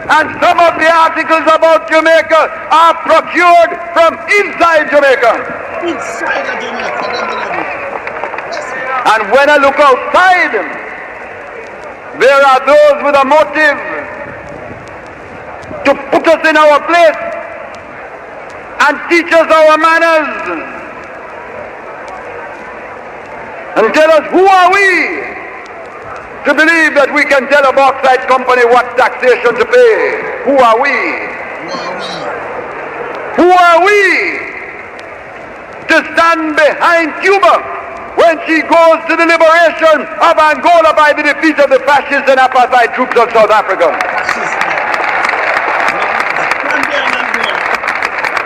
And some of the articles about Jamaica are procured from inside Jamaica. Inside of Jamaica. And when I look outside, there are those with a motive to put us in our place and teach us our manners and tell us who are we to believe that we can tell a bauxite company what taxation to pay. Who are we? Who are we to stand behind Cuba when she goes to the liberation of Angola by the defeat of the fascist and apartheid troops of South Africa?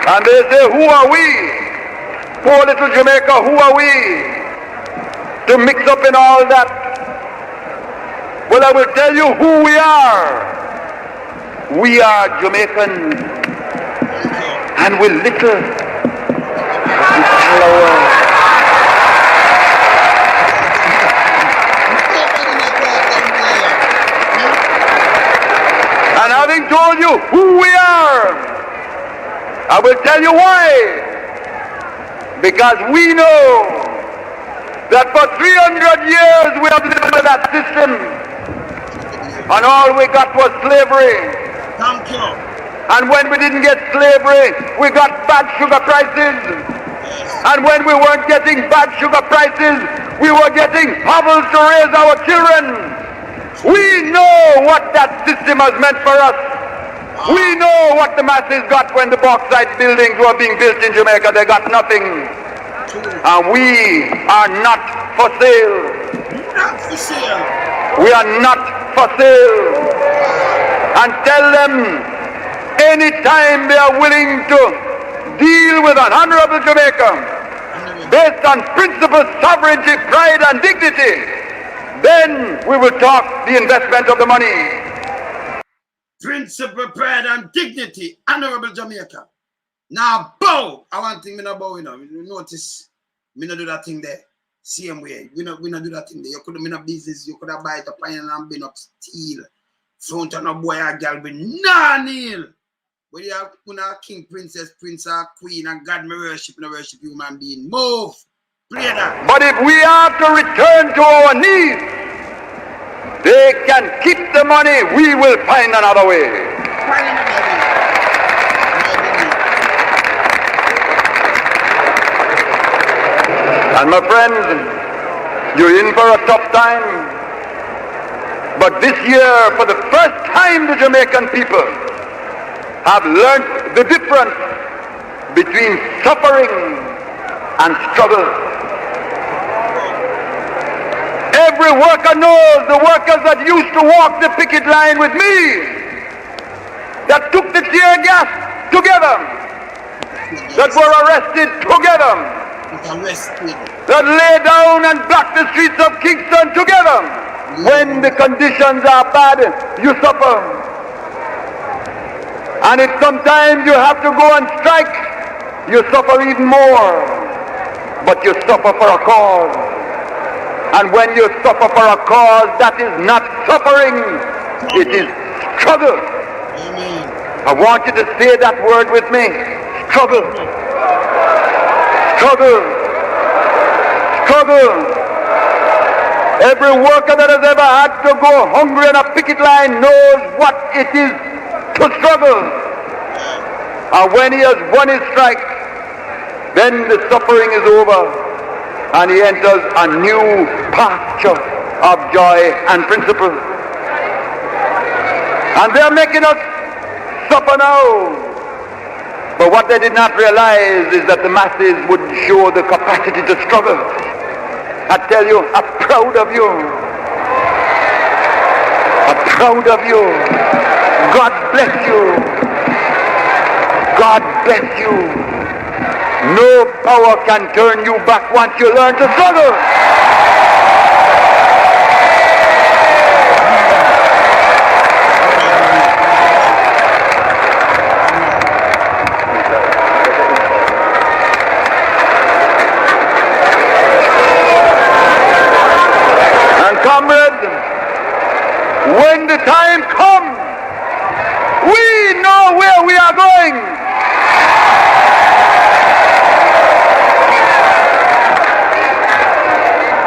And they say, who are we? Poor little Jamaica, who are we to mix up in all that? Well, I will tell you who we are. We are Jamaicans, and we're little, shallower. And having told you who we are, I will tell you why. Because we know that for 300 years we have lived under that system, and all we got was slavery. Thank you. And when we didn't get slavery, we got bad sugar prices. And when we weren't getting bad sugar prices, we were getting hovels to raise our children. We know what that system has meant for us. We know what the masses got when the bauxite buildings were being built in Jamaica. They got nothing. And we are not for sale. Not for sale. We are not for sale. And tell them anytime they are willing to deal with an honorable Jamaica based on principle, sovereignty, pride and dignity, then we will talk the investment of the money. Principle, pride and dignity, honorable Jamaica. Now bow. I want thing me not bow, you know. You notice me not do that thing there. Same way. We not do that thing there. You could have been a business, you could have buy it up and been up steal. Front of no boy or girl be nah kneel. But you have king, princess, prince or queen, and God me worship human being. Move. Play that. But if we are to return to our knees, they can keep the money, we will find another way. Find another way. And my friends, you're in for a tough time. But this year, for the first time, the Jamaican people have learned the difference between suffering and struggle. Every worker knows, the workers that used to walk the picket line with me, that took the tear gas together, that were arrested together, that lay down and blocked the streets of Kingston together. When the conditions are bad, you suffer. And if sometimes you have to go on strike, you suffer even more. But you suffer for a cause. And when you suffer for a cause, that is not suffering, it is struggle. I want you to say that word with me. Struggle. Struggle. Struggle. Every worker that has ever had to go hungry on a picket line knows what it is to struggle. And when he has won his strike, then the suffering is over and he enters a new pasture of joy and principle. And they are making us suffer now. But what they did not realize is that the masses would show the capacity to struggle. I tell you, I'm proud of you. I'm proud of you. God bless you. God bless you. No power can turn you back once you learn to struggle. And comrades, when the time comes, we know where we are going.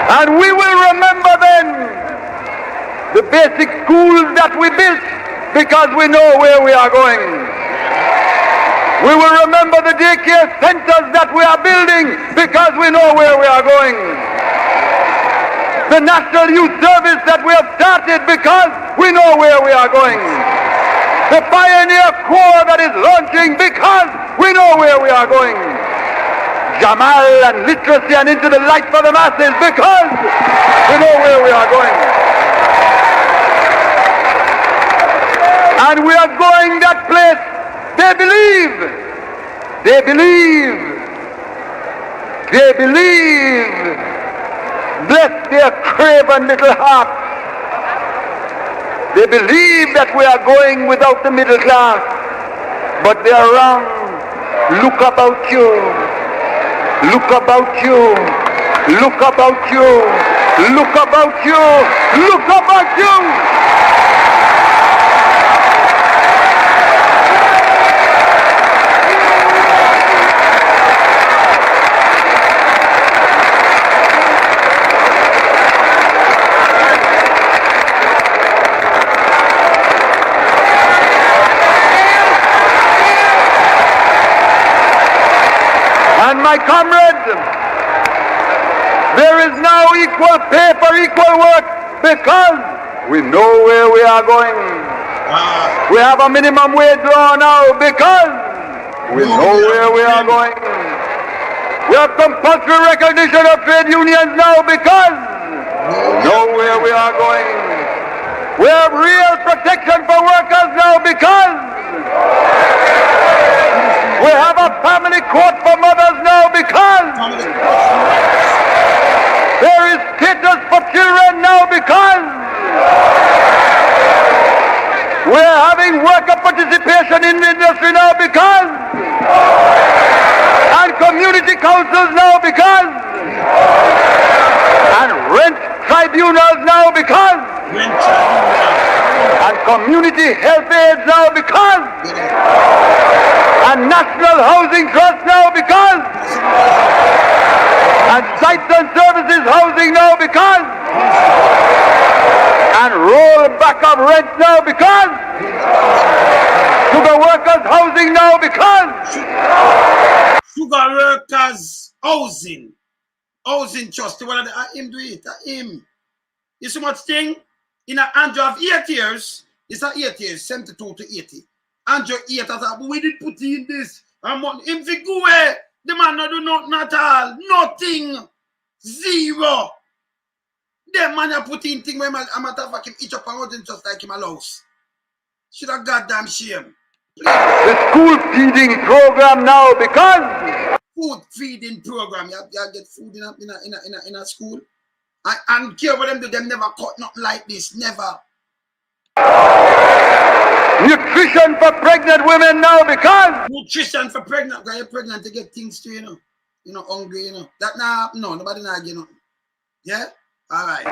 And we will remember then the basic schools that we built because we know where we are going. We will remember the daycare centers that we are building because we know where we are going. The National Youth Service that we have started because we know where we are going. The Pioneer Corps that is launching because we know where we are going. Jamal and literacy and into the light for the masses because we know where we are going. And we are going that place. They believe. They believe. They believe. Bless their craven little hearts. They believe that we are going without the middle class. But they are wrong. Look about you. Look about you. Look about you. Look about you. Look about you. And my comrades, there is now equal pay for equal work because we know where we are going. We have a minimum wage law now because we know where we are going. We have compulsory recognition of trade unions now because we know where we are going. We have real protection for workers now because we have a family court for mothers now because there is status for children now because we are having worker participation in the industry now because and community councils now because and rent tribunals now because and community health aids now because and National Housing Trust now because and Sites and Services Housing now because and rollback of rent now because Sugar Workers Housing now because Sugar Workers Housing Trust, what him do it, him. You so much thing in an Andrew of 8 years, it's a 8 years, 72 to 80. Andrew 8, I thought, we did put in this. And him fi go away. The man not do nothing at all. Nothing. Zero. The man a put in thing where I'm a fuck him each up and wasn't just like him a louse. Should have goddamn shame. Please. The school feeding program now because Food feeding program. You get food in a school. And care what them do, them never cut nothing like this. Never. Nutrition for pregnant women now because nutrition for pregnant, because you're pregnant to get things to, you know, hungry, That now, no, nobody now get nothing. Yeah? Alright.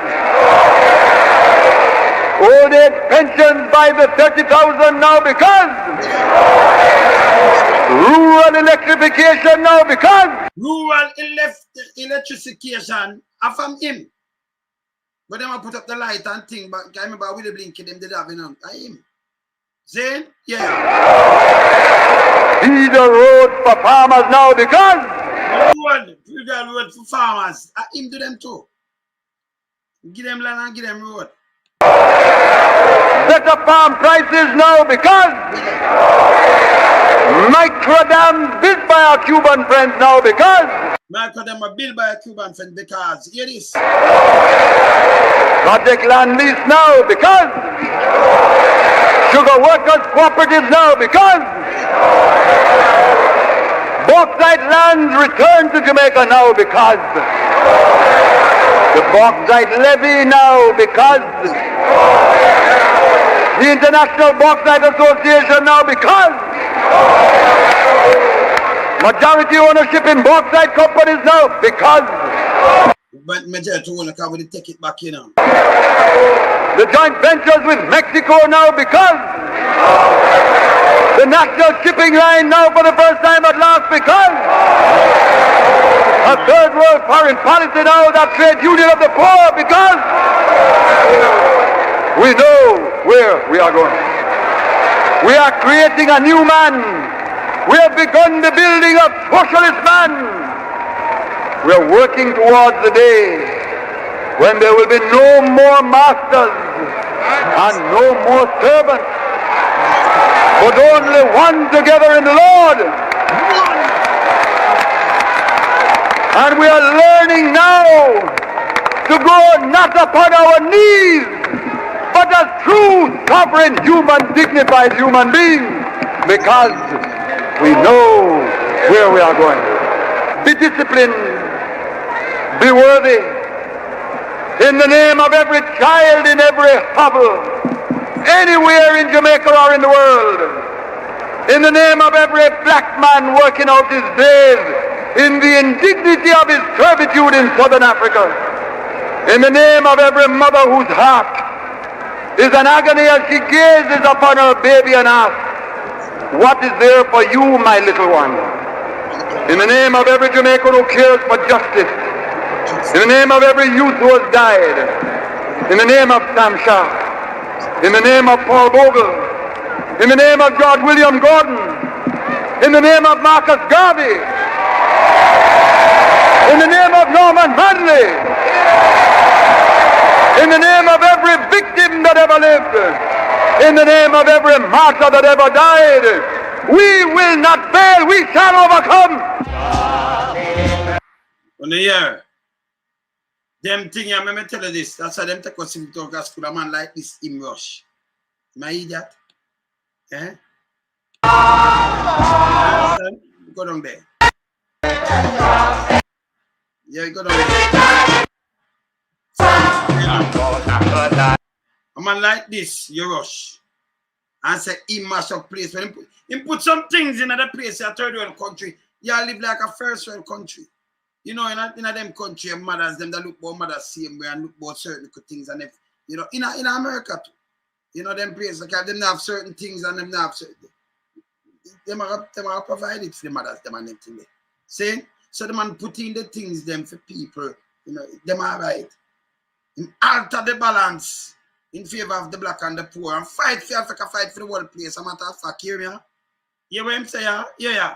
Old age pensions by the 30,000 now because rural electrification now because rural electrification are from him. But them put up the light and thing, but I remember with the blinking them did have him. Zane? Yeah. Feed the road for farmers now because feed the road for farmers. Him do them too. Give them land and give them road. Better farm prices now because micro dams built by our Cuban friends now because Michael them a built by a Cuban friend because hear this. Project land lease now because sugar workers cooperatives now because bauxite lands return to Jamaica now because the bauxite levy now because the International Bauxite Association now because majority ownership in bauxite companies now because But majority owner can we take it back, you know. the joint ventures with Mexico now because the national shipping line now for the first time at last because a third world foreign policy now, that trade union of the poor because we know where we are going. We are creating a new man. We have begun the building of socialist man. We are working towards the day when there will be no more masters and no more servants, but only one together in the Lord. And we are learning now to go not upon our knees, but as true, sovereign, human, dignified human beings, because we know where we are going. Be disciplined, be worthy, in the name of every child in every hovel, anywhere in Jamaica or in the world, in the name of every black man working out his days in the indignity of his servitude in southern Africa, in the name of every mother whose heart is an agony as she gazes upon her baby and asks, what is there for you, my little one? In the name of every Jamaican who cares for justice, in the name of every youth who has died, in the name of Sam Shah, in the name of Paul Bogle, in the name of George William Gordon, in the name of Marcus Garvey, in the name of Norman Manley, in the name of every victim that ever lived, in the name of every martyr that ever died, we will not fail, we shall overcome. On the year, them thing, I remember tell you this, that's why them take us into a school, a man like this, him rush. Am I idiot? Eh? Go down there. Yeah, go down there. A man like this, you rush. And say, he mash up place. When he put some things in other place, a third world country, you live like a first world country. You know, in a them country, mothers, them that look about mothers same way and look about certain things. And if, you know, in America too. You know, them places, like, them have certain things and them have certain things. Them are provided for the mothers, them and them thing there. See? So the man putting the things them for people, you know, them are right. Him alter the balance in favor of the black and the poor and fight for Africa, fight for the world place. A matter of fact, hear me? Hear what I'm saying? Yeah.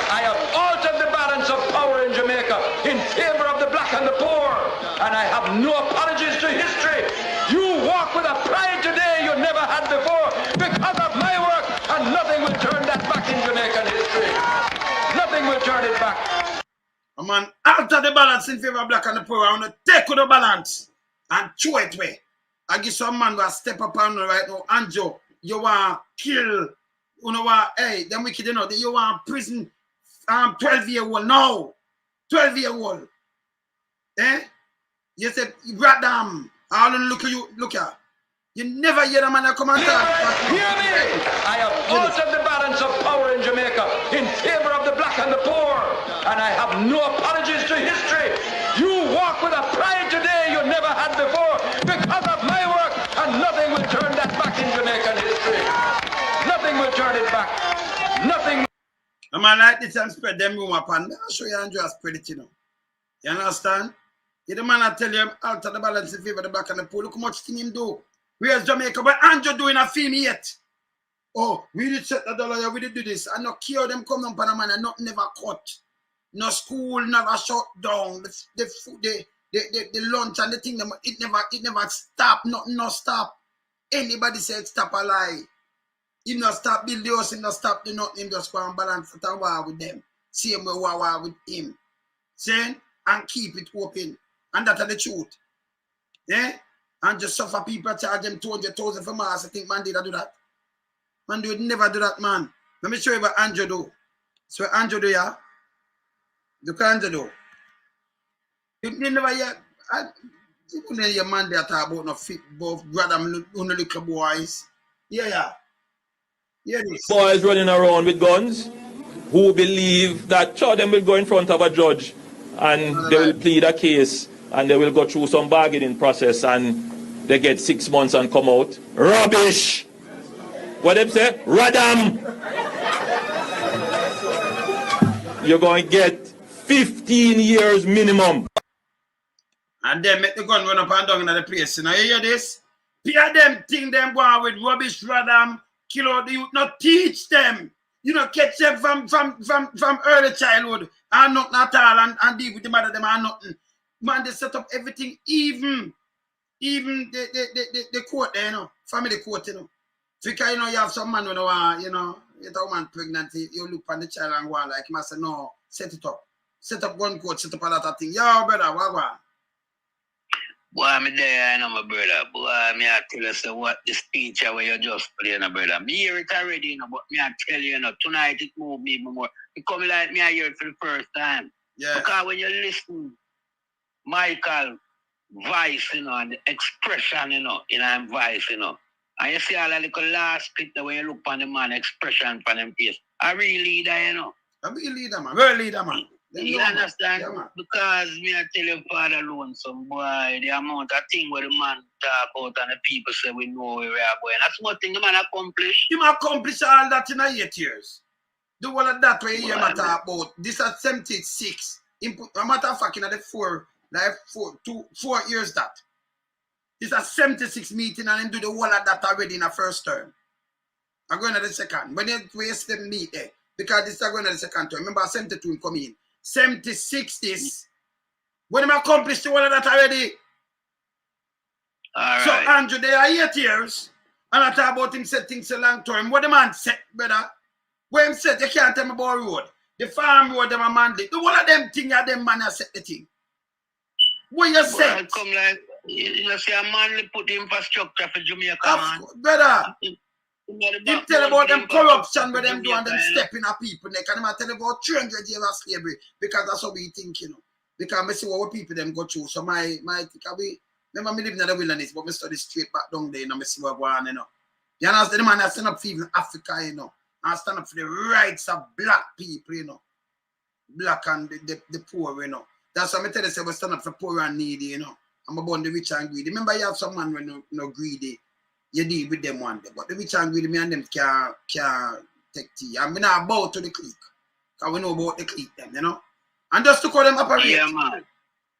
I have altered the balance of power in Jamaica in favor of the black and the poor, and I have no apologies to history. You walk with a pride today you never had before because of my work, and nothing will turn that back in Jamaican history. Nothing will turn it back. A man alter the balance in favor of black and the poor. I want to take the balance and throw it away. I give some man who step up on right now, Anjo, you want kill, you know what, hey, them wicked, you know, you want prison 12-year-old now. 12-year-old. Eh? You said, you brought them. I don't look at you, look at. You never hear the man that come and talk. Hear me! I have altered the balance of power in Jamaica in favor of the black and the poor, and I have no apologies to history. You walk with a pride today you never had before because of my work, and nothing will turn that back in Jamaican history. Nothing will turn it back. Nothing. A man like this and spread them room upon. I'll show you Andrew spread it, you know. You understand? You the man I tell you alter the balance in favor of the black and the poor. Look how much thing him do. Where's Jamaica? But Andrew doing a film yet. Oh, we did set the dollar, we did do this. And no care them come down Panama and not never cut. No school never shut down. The food, the lunch and the thing, it never stop. Nothing no stop. Anybody said stop a lie. Him not stop build the house, him not stop do nothing, him just go and balance at a war with them. Same way war with him. See? And keep it open. And that's the truth. Yeah? And just suffer people charge them 200,000 for mass. I think man did do that. Man would never do that, man. Let me show you what Andrew do. So what Andrew do, yeah? Look what Andrew do. You never hear, you couldn't hear man there talk about no fit, both brother and little boys. Yeah. Yeah, this. Boys running around with guns who believe that sure them will go in front of a judge and they will plead a case and they will go through some bargaining process and they get 6 months and come out. Rubbish! What them say? Radam! You're going to get 15 years minimum. And then make the gun run up and down in the place. You know, you hear this? Peer them thing them go on with rubbish, radam, kill out the youth, not teach them. You know, catch them from early childhood and nothing at all and deal with the mother them and nothing. Man, they set up everything, even the court there, you know, family court, you know. Because, you know, you have some man when you know, you have a woman pregnant, you look on the child and go on like him and say, no, set it up. Set up gun court, set up a lot of things. Yo, brother, what go on? Boy, I'm there, I know my brother. Boy, I tell you so what the speech where you just playing, brother. Me hear it already, you know, but me I tell you, you know, tonight it moved me more. It come like me I hear it for the first time. Yeah. Because when you listen, Michael voice, you know, and the expression, you know, in his voice, you know. And you see all the little last clip that when you look on the man expression from him face. A real leader, you know. A real leader, man. Real leader, man. You understand? Yeah, because me I tell you, father alone, some boy, the amount of thing where the man talk about and the people say we know where we are going. That's one thing the man accomplished. He accomplish all that in 8 years. Do all of that where you hear me talk about. This at 76. A matter of fact, in the 4 years that. This is 76 meeting and then do the whole of that already in the first term. I'm going to the second. When you waste them meet there, because this is going to the second term. Remember 72 come in. 76 is when I accomplished the whole of that already. All so right. Andrew, they are 8 years. And I talk about him set things a long term. What the man said, brother? What him said, you can't tell me about road. The farm road, them a Manley. The one of them thing are them man set the thing. What you said? Come like, you know, see a Manley put the infrastructure for Jamaica, man. Brother, you tell about them corruption where them do and them stepping at people neck. And them tell about 300 years of slavery because that's what we think, you know. Because I see what people them go through. So my we remember me living in the wilderness, but I study straight back down there, you know, I see what go on, you know. You understand the man that stand up for even Africa, you know, and stand up for the rights of black people, you know. Black and the poor, you know. That's why I tell you, say we stand up for poor and needy, you know. I'm about the rich and greedy. Remember, you have some man when no greedy, you deal with them one day. But the rich and greedy, me and them can't take tea. And we're not about to the clique. Because we know about the clique them, you know. And just to call them operate. Yeah, man.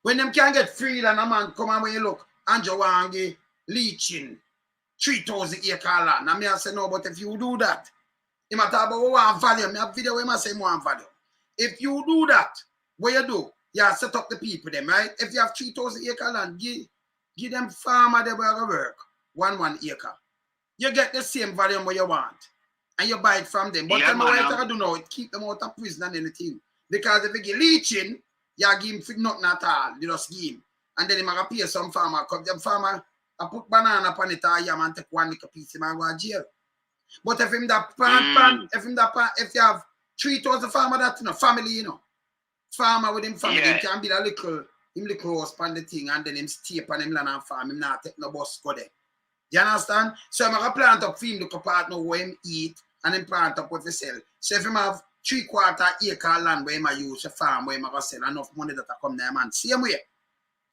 When them can't get free, and a man come and when you look, Andrew Wangi leeching 3,000 acre land. And me I say, no, but if you do that, you might talk about one value. Me have video where I say one value. If you do that, what you do? You set up the people them, right? If you have 3,000 acre land, give them farmer they will work 1 acre. You get the same volume what you want. And you buy it from them. But them what you do now, it keep them out of prison and anything. Because if you get leeching, you give him for nothing at all. You just give him. And then you might pay some farmer. Because them farmer, I put banana upon it or yam and take one little piece, he might go to jail. But if him that plant, if you have 3,000 farmer that, you know, family, you know. Farmer with him family, he can build a little house on the thing and then him stay upon him land and farm. Him not take no bus go there. You understand? So I'm going to plant up for him look apart now where him eat and him plant up what he sell. So if him have 3/4 acre land where him use a farm where him going to sell enough money that I come there, man. Same way.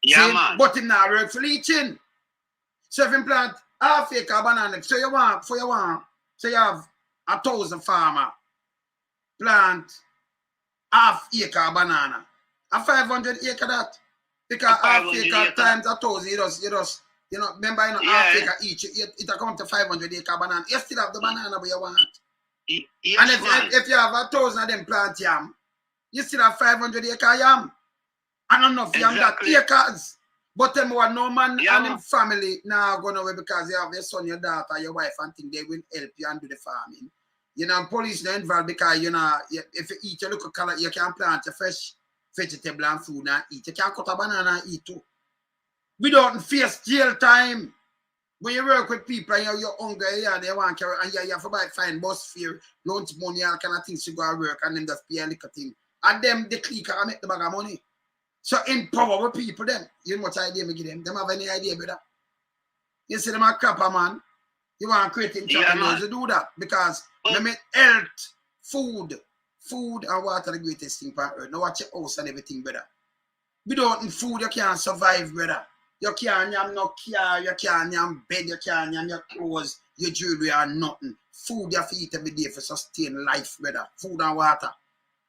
Yeah, man. But him not work for leeching. So if him plant half acre banana, so you have 1,000 farmer plant half acre banana. A 500 acre that. Because half acre times 1,000, you just, you know, remember, you know, half acre each, it come to 500 acre banana. You still have the banana where you want. Yes, and if you have 1,000 of them plant yam, you still have 500 acre yam. And enough yam that acres. But them one no man and him family now going away because you have your son, your daughter, your wife, and think they will help you and do the farming. You know, police not involved because you know if you eat your local color, you can plant your fresh vegetable and food and eat. You can cut a banana and eat too. We don't face jail time. When you work with people and you're hungry, yeah, they want to and you have to buy fine bus fare, lunch money, all kind of things to go to work and them just pay a little thing. And them the clique and make the bag of money. So empower people them. You know much idea me give them. Them have any idea brother? You see them a crapper man. You want to create entrepreneurs to do that because they make health, food and water the greatest thing on earth. Now watch your house and everything, brother. Without food, you can't survive, brother. You can't have no car, you can't have bed, you can't have your clothes, your jewelry or nothing. Food you have to eat every day for sustain life, brother. Food and water.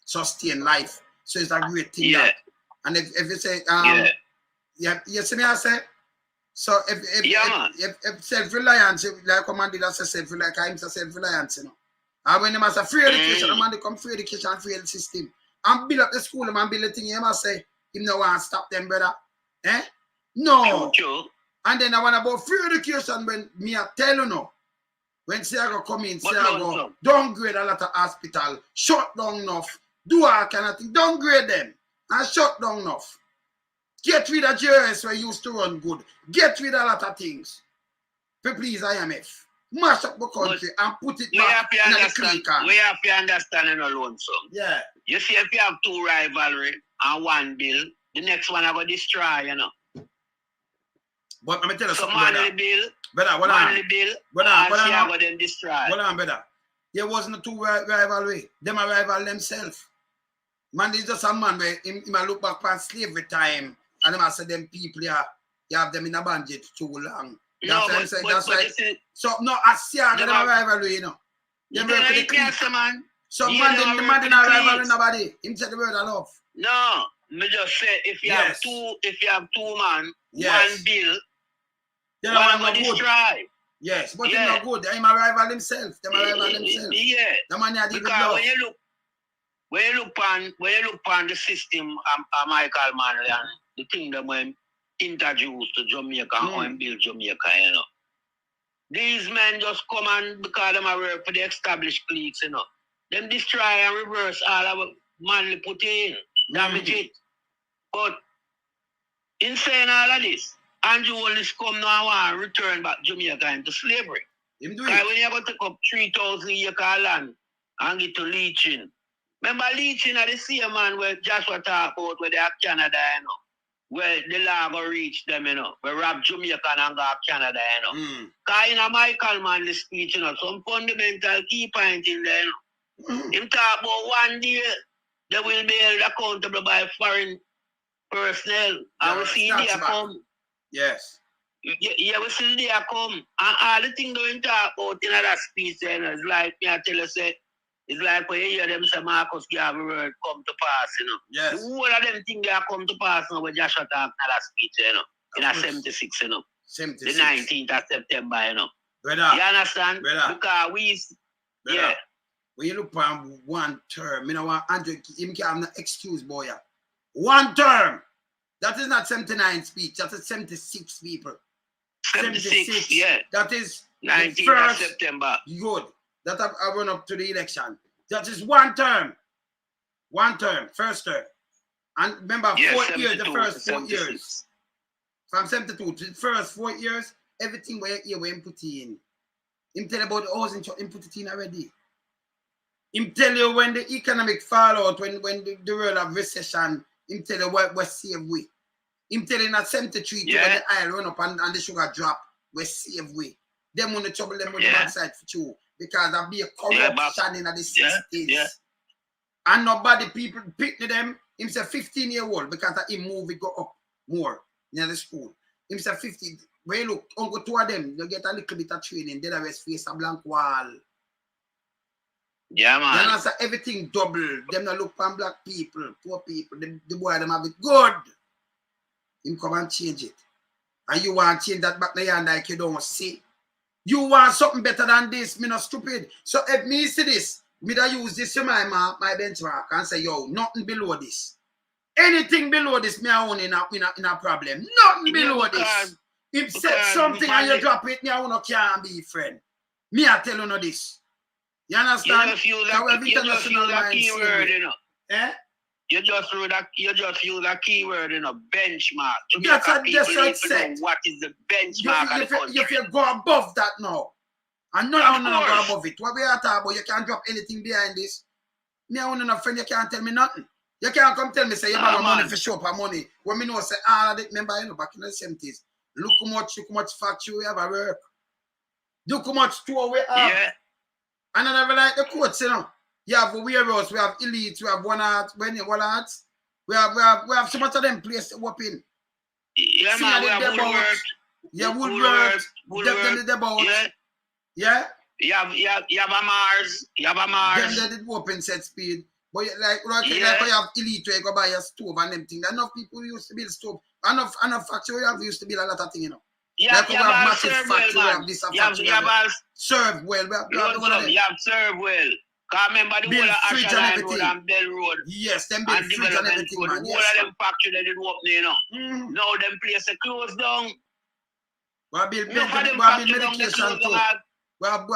Sustain life. So it's a great thing. Yeah. That. And if you say, you see me I say? So if self-reliance, like a man did say self-reliance, I'm self-reliance, you know. And when they must have free education, the man they come free education and free system. And build up the school, man build the thing, you must say, him no want to stop them, brother. Eh? No. True. And then I want about free education when me I tell you no. When say I go come in, say I go downgrade a lot of hospital, shut down enough, do all kind of thing, downgrade them, and shut down enough. Get rid of JS where used to run good. Get rid of a lot of things. Please, IMF. Mash up the country and put it back in the clique. We have to understand it alone, son. Yeah. You see, if you have two rivalry and one bill, the next one I go destroy, you know. But let me tell you So something, Manley bill, Manley bill, and she have go then destroy. Hold on, brother. There wasn't two rivalry. Them a rival themselves. Man, is just a man where him look back on slavery time and them say them people you have them in a bandit too long. No, that's but right. See, So no, I see them a rivalry, you know. Them work with the clique. Man. So man, the man did not rival nobody. Him said the word of love. No, me just say if you have two man, one bill, then one go destroy. Yes, but he's not good. He's a rival himself. Them a rival himself. Yeah. The man had because when you look on the system of Michael Manley and the thing that when introduced to Jamaica and build Jamaica, you know. These men just come and because them are work for the established cliques, you know. Them destroy and reverse all of what Manley put in, damage it. But in saying all of this, Andrew Wallace come now and return back Jamaica into slavery. Because when you go take up 3,000 acre land and get to leeching. Remember leeching are the same man where Joshua talk about where they have Canada, you know. Where the law go reach them, you know. Where rob Jamaica and go to Canada, you know. Because in a Michael Manley speech, you know, some fundamental key point in there, you know. Him talk about one day they will be held accountable by foreign personnel. And we see they come. Yes. Yeah, we see they come. And all the things going to talk about in that speech, you know, it's like me I tell you, say, it's like when you hear them say Marcus Garvey word come to pass, you know. Yes. All of them things they come to pass now when Joshua talk in that speech, you know. In a 76, you know. 76. The 19th of September, you know. Brother. You understand? Brother. Because we, brother. Yeah. When you look on one term, you know what, Andrew, him can't have no excuse, boy. One term. That is not 79 speech. That is 76 people. 76, yeah. That is 19th of September. Good. That I run up to the election. That is one term. One term. First term. And remember, 4 years, the first 4 years. From 72 to the first 4 years, everything where you put in. Him tell about the housing, him put it in already. Him tell you when the economic fallout, when the world of recession, him tell you what save we. Him tell you at 73 when the oil run up and the sugar drop, we save we. Them want to trouble them with the backside for you. Because there be a corruption in the 60s. And nobody people pick them. Him say 15-year-old because him move it go up more near the school. Him say 50. When you look, Uncle two of them, you get a little bit of training, then the rest face a blank wall. Yeah, man. Then also everything double. Them not look on black people, poor people. The boy them have it good. Him come and change it. And you want to change that back there like you don't see. You want something better than this, me not stupid. So if me see this, me da use this to my benchmark and say, yo, nothing below this. Anything below this, me I own in a problem. Nothing below this. If said something and you drop it, me I own can't be friend. Me I tell you no this. You understand? You just use that keyword, you know. Eh? You just use that keyword, you know, benchmark. That's what it said. What is the benchmark of the country? If you go above that now, and no go above it. What we are talking about, you can't drop anything behind this. Me I own a friend, you can't tell me nothing. You can't come tell me, say, you have money for show up money. When me know, say, remember, you know, back in the 70s, look how much factory we have at work. Look how much store we have. Yeah. And I never like the quotes, you know. You have warehouse, we have elite, we have one art, we have so much of them places to work in. Yeah, man, we have Woolworth. Yeah, Woolworth. Yeah. Yeah. You have a Mars. Them they did open set speed. But like you have elite where you go buy a stove and them things. Enough people used to build stove. Enough factory used to build a lot of things, you know. Yeah, like you have massive factory, well, have this factory. Serve well. You have serve well. Because remember the whole of Asherline Road and Bell Road. Yes, them build fridge and everything, man. The whole of them factory they did open, you know. Now them place are closed down. We build medication too. We have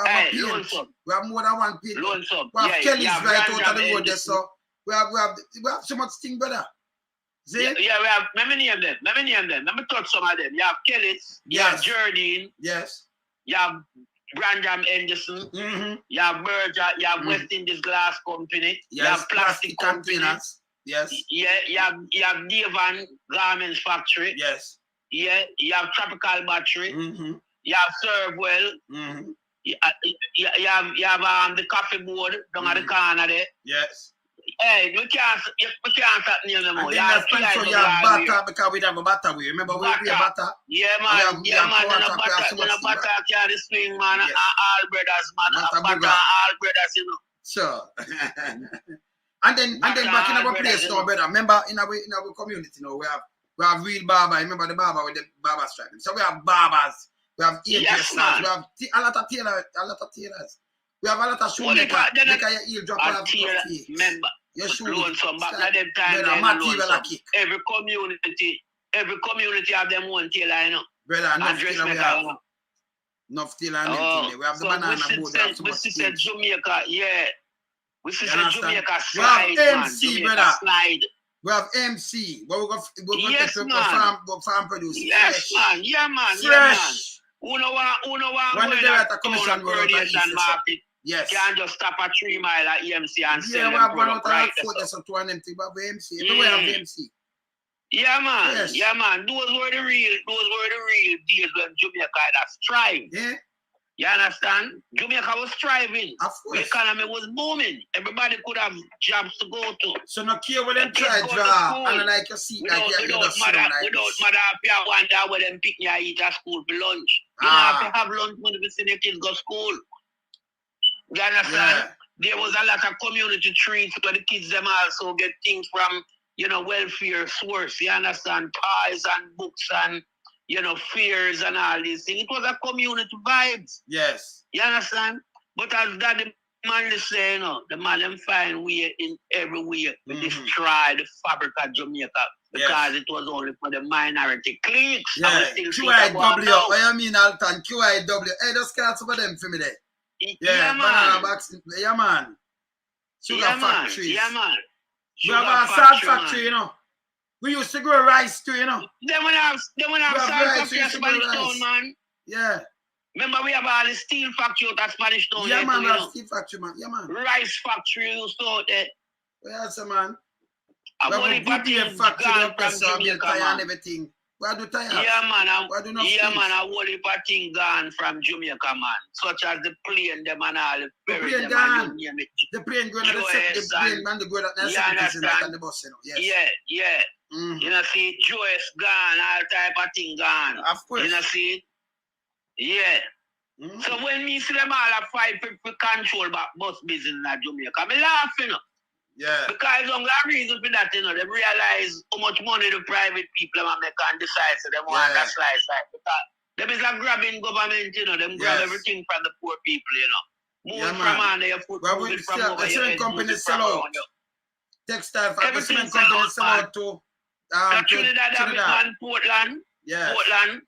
more than one people. We have Kelly's right out of the road there, so we have so much thing, brother. See? Yeah, we have. Let me name them. Let me touch some of them. You have Kelly's. You have Jardine. Yes. You have Brandam Anderson. You have Berger. You have West Indies Glass Company. Yes. You have Plastic Containers. Yes. Yeah. You have Devon Garments Factory. Yes. Yeah. You have Tropical Battery. You have Servewell. You have the coffee board down at the corner there. Yes. Hey, we can't name them all. You have butter because we have a butter. Remember we have butter? Yeah, man. Butter carry the swing, man. Yes. All brothers, man. Butter, all brothers, you know. Sure. and then back in our place now, brother. Remember in our community now, we have real barber. Remember the barber with the barber stripe. So we have barbers. We have hairdressers. We have a lot of tailors. We have a lot of shoemakers. Make a heel drop on the remember, your shoe. back at them time. Every community have them one tailor, you know. Brother, enough tailor we have. Enough tailor and everything. We have the banana board. We see Jamaica, yeah. We see Jamaica slide, we have MC, brother. Slide. We have MC. We're going yes, to farm produce. Yes, man. Yeah, man. Fresh. Yeah, man. Uno when they at a commission market. Yes. Can't just stop a 3 mile at EMC and sell them. Yeah, we have one out of 4 days or 2 and empty. We have MC. We have MC. Yeah, man. Yes. Yeah, man. Those were the real deals when Jamaica had strive. Yeah. You understand? Jamaica was thriving. Of course. The economy was booming. Everybody could have jobs to go to. So no care what them try draw and like you see like you just sit down like without this. mother if you wonder where them pick me and eat at school for lunch. You don't have to have lunch when you see your kids go to school. You understand? Yeah. There was a lot of community treats where the kids them also get things from, welfare source. You understand? Toys and books and fairs and all these things. It was a community vibes. Yes. You understand? But as Daddy Manley say, the man them find way in every way to destroy the fabric of Jamaica because it was only for the minority cliques. Yeah. QIW. What you mean, Alton? QIW. Hey, just can't over them for me there. Yeah, man. Yeah, man. Sugar factories. Yeah, man. We have a salt factory, We used to grow rice too, Then when I have salt factory at Spanish Town, man. Yeah. Remember we have all the steel factory at Spanish Town. Yeah, man, we have steel factory, man. Yeah, man. Rice factory used to out there. Yeah, sir, man. We have a good factory up there, so we have tire and everything. We do tires. Yeah, man. man. A whole heap of things gone from Jamaica, man. Such as the plane, them and all. The plane gone. The plane going to the plane, man. The going to the 70s and the bus, Yes. Yeah. You see, Joyce gone, all type of thing gone. Of course. You see? Yeah. So when me see them all fight for control about bus business in Jamaica, I'm laughing. Yeah. Because the only reason for that, they realize how much money the private people make and decide so they want that slice. Because them is a grabbing government, them grab everything from the poor people, Move from under your foot, move it from over your head, companies sell out. Textile for Everything cement company sell out to Trinidad, man, Portland. Yes. Portland.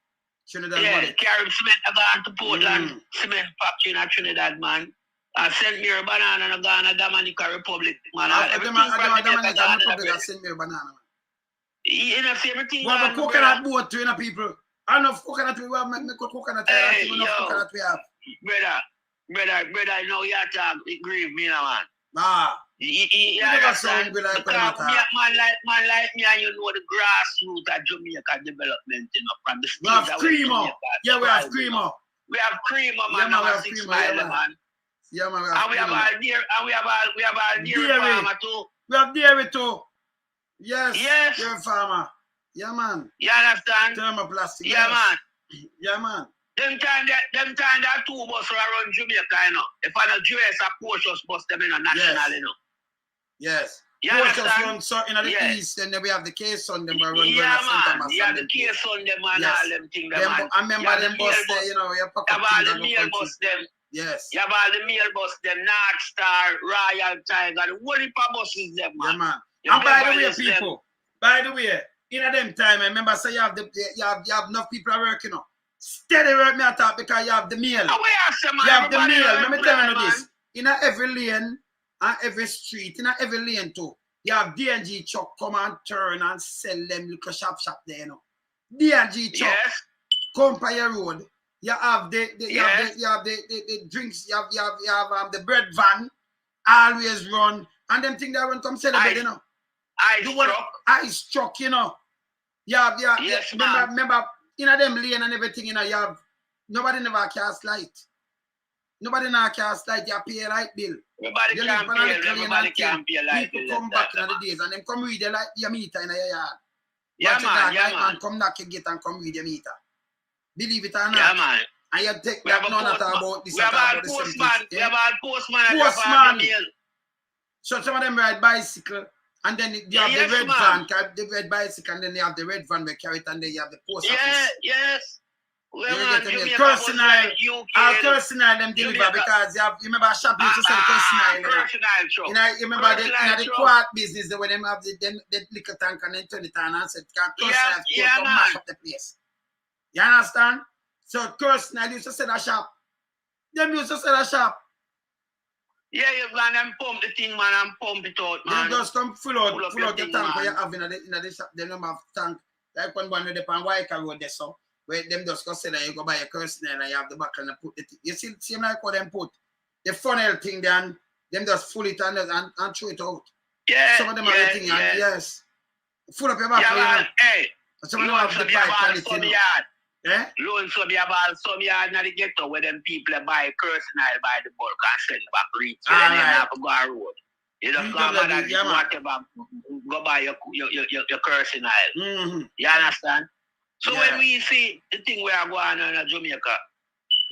Trinidad Yeah, money. carry cement gone to Portland. Cement factory in Trinidad, man. St. Mary Banana and Ghana, Dominica Republic, man. Everything from Dominica Republic and St. Mary Banana, man. You know, see everything. We have a coconut boat too, you know, people. Enough coconut we have, make coconut. Hey, enough coconut we have. Brother, you know you have to grieve me, man. We never so hungry like man like me, and you know the grassroots of Jamaica development, you know, from the stage. We have creamer. Yeah, we have creamer. We have creamer, man. Yeah, man, we have 6 creamer, mile, man. Yeah, man, And we have all dairy farmer too. We have dairy too. Yes. Yes. Dairy farmer. Yeah, man. You understand? Thermoplastic. Yeah, man. Yeah, man. Them time that 2 buses around Jamaica, you know. If I know US a Porsche bus them in a national, you know. Yes. You Porsche run understand? in the east, and then we have the case on them. Yeah, man. You have the case on them and all them things, man. I remember them bus there, you know. You have all the mail bus them. Yes. You have all the mail bus them, North Star, Royal Tiger, the whole heap of buses them, man. Yeah, man. You And by the way, them. people, by the way, in a them time, I remember say you have enough people working on. Steady work me at top because you have the mail. You have the mail. Let me tell you this. In every lane and every street, in every lane too, you have D&G truck come and turn and sell them little shop there, you know. D&G truck come by your road. You have the drinks. You have the bread van always run, and them things that run come celebrate, you know. Ice truck, you know. Yes, remember, in them lane and everything, you know, you have nobody never cast light. Nobody now cast light, you pay a light bill. Everybody can pay a light bill. People come back in the days and then come read your meter in your yard. Yeah, man. Come knock your gate and come read your meter. Believe it or not. Yeah, man. And you take that none at all about this. We have all postman. So some of them ride bicycle, and then you have the red van, the red bicycle, and then you have the red van we carry it, and then you have the post office. Yes. Personal them deliver because you remember a shop used to sell personal. You remember the quart business when them have the liquor tank and then turn it on and said, personal mash up the place. You understand? So personal used to sell a shop. Them used to sell a shop. Yeah, you man, them pump the thing, man, and pump it out, man. They just come full out the tank where you have in the shop. They don't have tank. Like one with the Panwaika road there, so where them just go sell and you go buy a personal and you have the back and put it. You see, same like what them put the funnel thing then, them just full it and throw it out. Yeah. Some of them are the thing, and yes. Full up your back. Yeah, hey. Some of them have the pipe quality. Yeah? Loan some yard in the ghetto where them people buy personal by the bulk and sell back reach. And then have to go on road. You just go whatever, go buy your personal. You understand? So when we see the thing we are going on in Jamaica,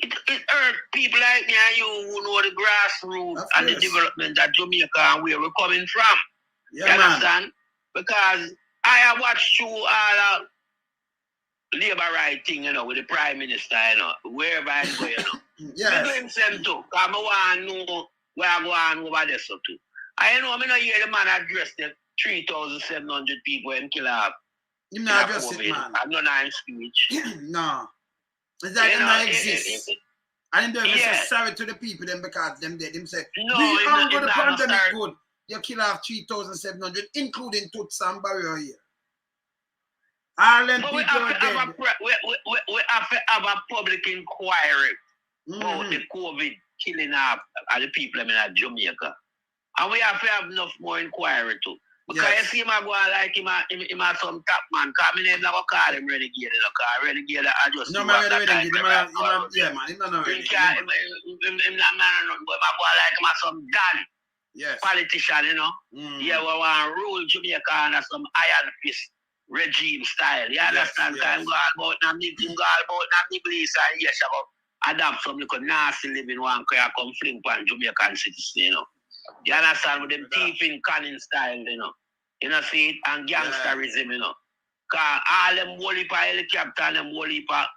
it hurt people like me and you who know the grassroots and the development of Jamaica and where we're coming from. You understand? Because I have watched through all of labor right thing, you know, with the Prime Minister, you know, wherever I go, you know. Yes. We do him too, because I want to know where I go on over there so too. I know, I don't hear the man address the 3,700 people and kill off. You not address it, man. I'm not in speech. No. It's like them not exist. And them say sorry to the people them because them dead. Them say, we under the pandemic good. You kill off 3,700, including Toots and Barrier here. All them people are dead. We have to have a public inquiry about the COVID killing off the people in Jamaica. And we have to have enough more inquiry too. Because you see him go like him some top man. Because I never call him renegade. Because renegade I just no man renegade. Yeah man, he's not renegade. Him not man but I go like him some gun politician, you know. Yeah, we want to rule Jamaica under some iron fist regime style. You understand? Because go about now Middle East and yes about adapt some little nasty living one can come fling on Jamaican citizens, you know. You understand? With them thieving, cunning style, you know. You know, see it? And gangsterism, you know. Because all them whole heap of helicopter and them whole heap of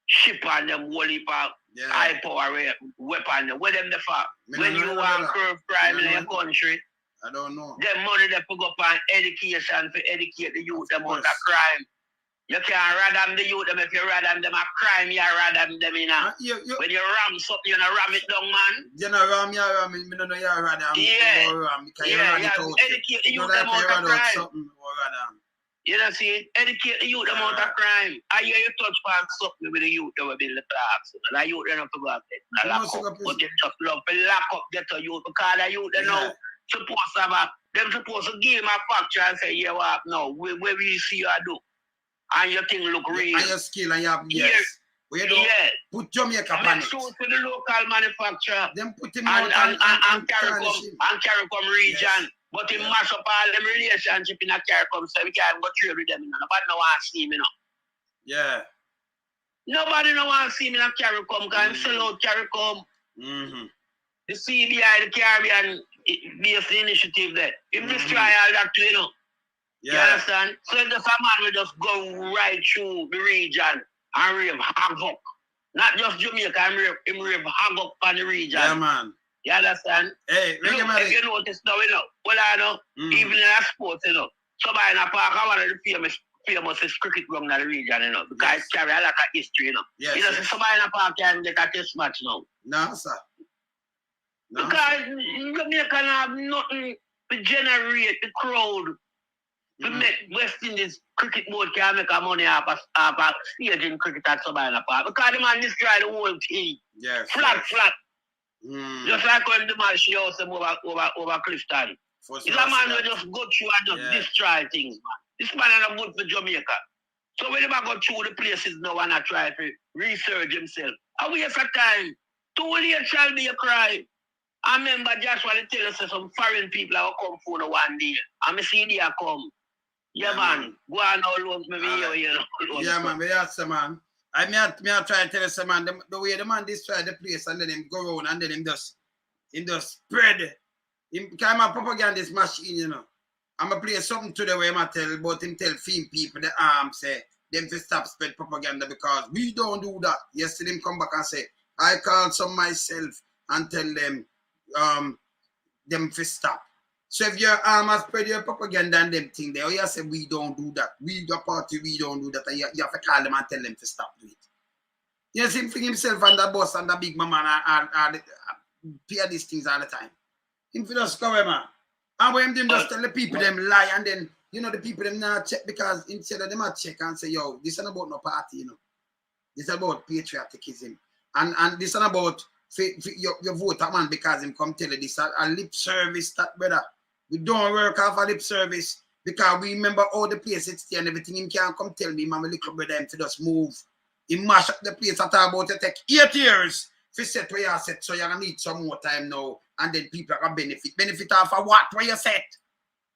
ship and them whole heap of high power weapon, where them the fuck? When you want curve crime in your country, I don't know. Them money they put up on education for educate the youth about the crime. You can't rather the youth them if you rather them a crime, you rather them you know. When you ram something, you know ram it down, man. You know ram, you ram it, me don't know you rather ram because you rather educate the youth about the crime. You know see, educate the youth about the crime. I hear you touch on something with the youth that will be in the class. And the youth they don't forget it. Lock up, but they just love to lock up get the youth because the youth they know supposed to have them supposed to give him a factor and say, yeah, what no, where we see you do. And your thing look real. And your skill and your yes. Where you put Jamaica on it. Make sure to the local manufacturer. Then put him and carry come region. Yes. But he mash up all them relationship in a CARICOM so we can't go trade with them. Nobody no want to see me now. Yeah. Nobody no want to see me in a CARICOM because I'm sell out CARICOM. The CBI, the Caribbean based initiative there. If destroy all that too, you know. Yeah. You understand? So just a man will just go right through the region and rave havoc. Not just Jamaica, him rave havoc on the region. Yeah, man. You understand? Hey, look, if you notice now, you know, well, I know, even in a sports, you know, somebody in a park, one of the famous cricket ground in the region, you know, because it carry a lot of history, you know. Yes, you know, so somebody in a park can get a test match now. No, sir. No, because Jamaica have nothing to generate the crowd. To make West Indies cricket board can make a money off a stage in cricket at somebody in a park. Because the man destroy the whole team. Yes. Flat. Just like when the man she house them over Clifton. It's a man who just go through and just destroy things, man. This man is not good for Jamaica. So when he go through the places now and I try to research himself, a waste of time. Too late shall be a crime. I remember Joshua tell us some foreign people will come for the one day. And I see they come. Yeah, man. Go on all alone, maybe you know. Yeah, man. But that's the man. I try to tell you, man, the way the man destroy the place and then him go around and then him just spread. Because I'm a propagandist machine, you know. I'm going to play something to the way I tell about him tell film people, the arms, say, them to stop spread propaganda because we don't do that. Yesterday him come back and say, I called some myself and tell them, them to stop. So if your arm has spread your propaganda and them thing there, you say we don't do that. We the party, we don't do that. And you have to call them and tell them to stop doing it. You see him fling himself on the bus and the big mama and pay these things all the time. Him for just come man. And when them just tell the people them lie and then you know the people them not check because instead of them a check and say, yo, this is about no party, you know. This is about patriotism. And this is about your vote a man because him come tell you this a lip service that brother. We don't work off a lip service because we remember all the place it's there and everything. Him can't come tell me, my little brother, him to just move. He mash up the place at about to take 8 years to set where you set. So you're going to need some more time now and then people are going to benefit. Benefit off of what? Where you set?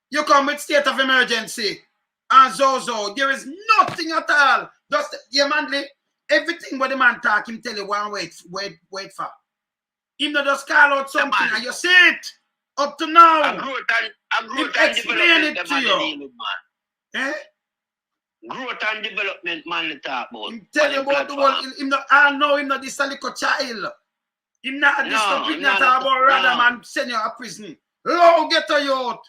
You come with state of emergency and so there is nothing at all. Just, yeah, Manley, everything what the man talk, him tell you one wait for. Him not just call out something and you see it. Up to now, I grew and explain it to you. Growth and development, man, the talk about. Him tell you about the world. Him not, I know him not this a little child. Him not this not talk about rather man send you a prison. Low get a youth.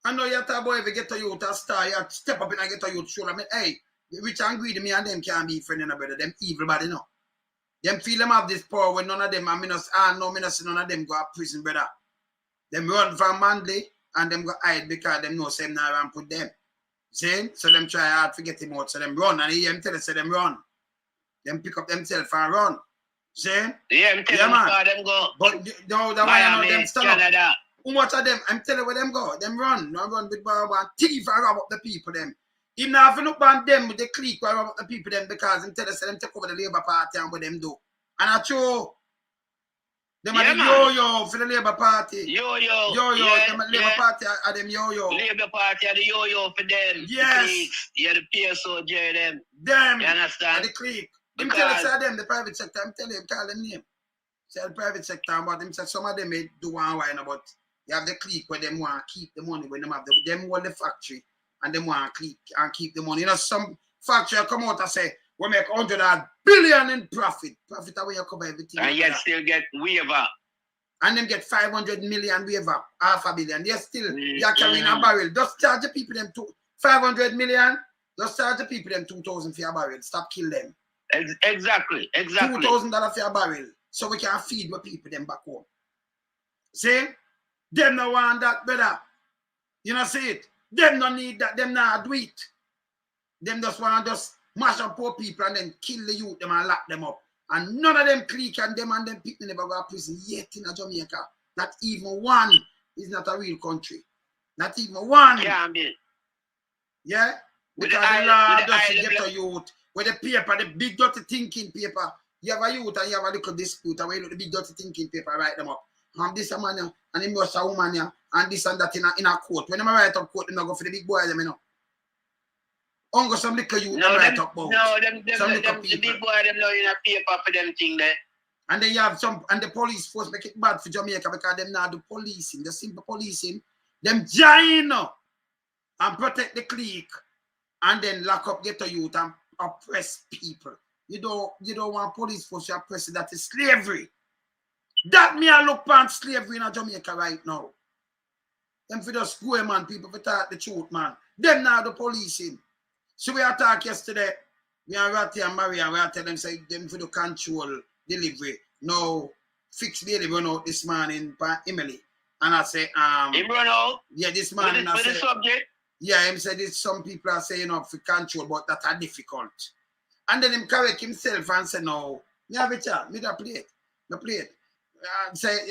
I know you talk about if you get a youth a star, you step up in and get a youth shoulder. I mean, hey, rich and greedy, me and them can't be friends, brother. Them evil body, no. Them feel them have this power when none of them, I not see none of them go to prison, brother. Them run from Manley and them go hide because them know say them not run put them. See? So them try hard to get him out. So them run and he tell us say them run. Them pick up themselves and run. See? Yeah, I'm telling you them go. But no, that why I know them stand up. How much of them? I'm telling you where them go. Them run. They run with Barbara and thief and rob up the people them. Him not have to look on them with the clique and rob up the people them because him tell us them take over the Labour Party and what them do. And I true. Them are the yo-yo for the Labour Party. Yo-yo. Yeah, them Labour Party are them yo-yo. Labour Party are the yo-yo for them. Yes. Yeah, the PSOJ them. Them. You understand? The clique. Him tell us them, the private sector. I'm telling him, call them name. Say the private sector, but him say some of them may do one wine about. You have the clique where them want to keep the money when them have them want the factory and them want to keep the money. You know, some factory come out and say, we make 100 billion in profit. Profit away you cover everything. And yet still get waiver. And them get 500 million waiver, half a billion. They're still, you're carrying a barrel. Just charge the people them 500 million. Just charge the people them 2,000 for a barrel. Stop kill them. Exactly. $2,000 for a barrel. So we can feed the people them back home. See? Them no want that, brother. You know, see it? Them no need that. Them not do it. Them just want to just mash up poor people and then kill the youth them and lock them up. And none of them clique and them people never go to prison yet in Jamaica. Not even one is not a real country. Not even one. Can't be. Yeah? Because the law doesn't get a youth. With the paper, the big dirty thinking paper, you have a youth and you have a little dispute and when you look at the big dirty thinking paper, write them up. And this a man and him was a woman and this and that in a court. When they write up court, they go for the big boy them, you know. Ongo some little youth write up about. No, them the big boy them know in a paper for them thing there. And then you have some, and the police force make it bad for Jamaica because them now do policing, the simple policing. Them join and protect the clique and then lock up ghetto youth and oppress people. You don't want police force to oppress it. That is slavery. That me I look upon slavery in Jamaica right now. Them for just go man, people for talk the truth, man. Them now the policing. So we are talk yesterday. We are Ratty and Maria, we are telling them say them for the control delivery. No, fixed daily run out this morning by Emily. And I say, Him run out? Yeah, this morning I say, the subject? Yeah, him said this some people are saying for control, but that are difficult. And then him correct himself and say, no, me have a chat, me da play it. Me play it. Say,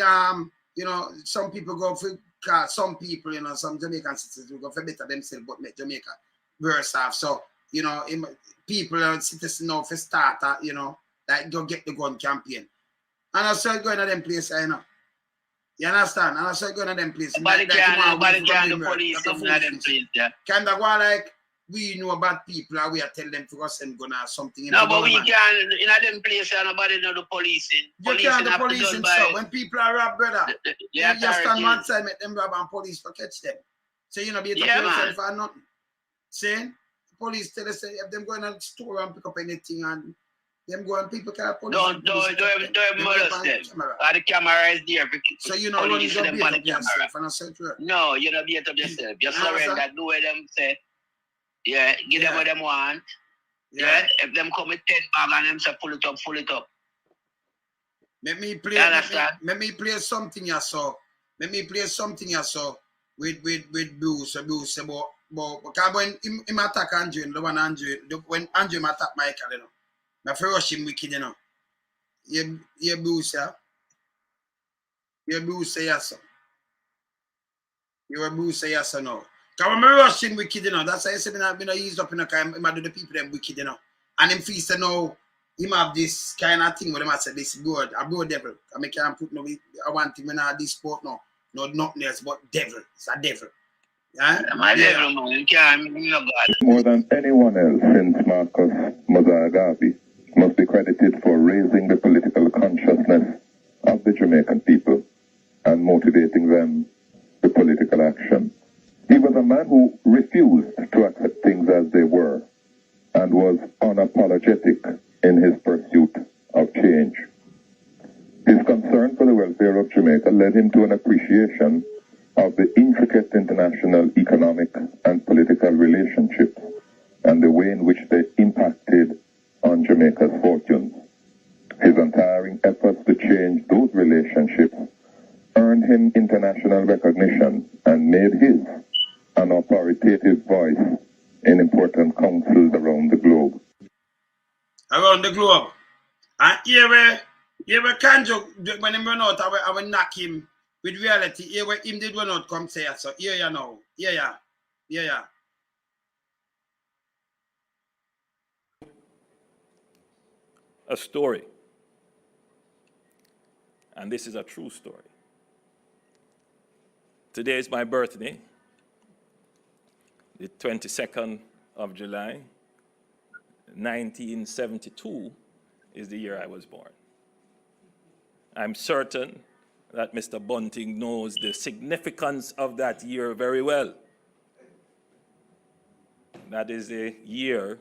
you know, some people go for some people, you know, some Jamaican citizens will go for better themselves, but make Jamaica worse off. So, you know, people are citizens now for starter, you know, like go get the gun campaign. And I started going to them places, you know. You understand? And I started going to them places. Nobody can do police in them places, yeah. Kind of go like, we know about people and we are telling them to go send gun or something. No, but we can, in them places, nobody know the policing. You can't do policing, so when people are robbed, brother, you just stand one side, make them rob and police for catch them. So you know, be able to pay yourself for nothing. See? The police tell us, if them go in a store and pick up anything and them go and people can't police. Don't molest them. The camera is there. So you know, you don't beat up yourself and I said, no, you don't beat up yourself. You surrender, do what them say. Yeah, give them what them want. Yeah. If them come with 10 bag and them say pull it up. Let me play something you saw. With Bruce about because when him attack Andrew, when Andrew attack Michael, you know. I rush him wicked, you know. You Bruce, yeah. You Bruce, yes, sir. You a Bruce, yes, sir, no. Because when I rush him wicked, you know, that's why I said I've been eased up in the car, I do the people them wicked, you know. And him feels to know him have this kind of thing where him say this good, a broad devil. I can't put no I want him in this sport no. No nothing else but devil. It's a devil. Yeah? Devil, man. You can't God. More than anyone else since Marcus Mozaragabi must be credited for raising the political consciousness of the Jamaican people and motivating them to political action. He was a man who refused to accept things as they were and was unapologetic in his pursuit of change. His concern for the welfare of Jamaica led him to an appreciation of the intricate international economic and political relationships and the way in which they impacted on Jamaica's fortunes. His untiring efforts to change those relationships earned him international recognition and made his an authoritative voice in important councils around the globe. Around the globe. And here Kanjo, when him run out, I will knock him with reality. Here where him did run out, come say so. Here you know. Yeah. A story. And this is a true story. Today is my birthday. The 22nd of July, 1972 is the year I was born. I'm certain that Mr. Bunting knows the significance of that year very well. That is the year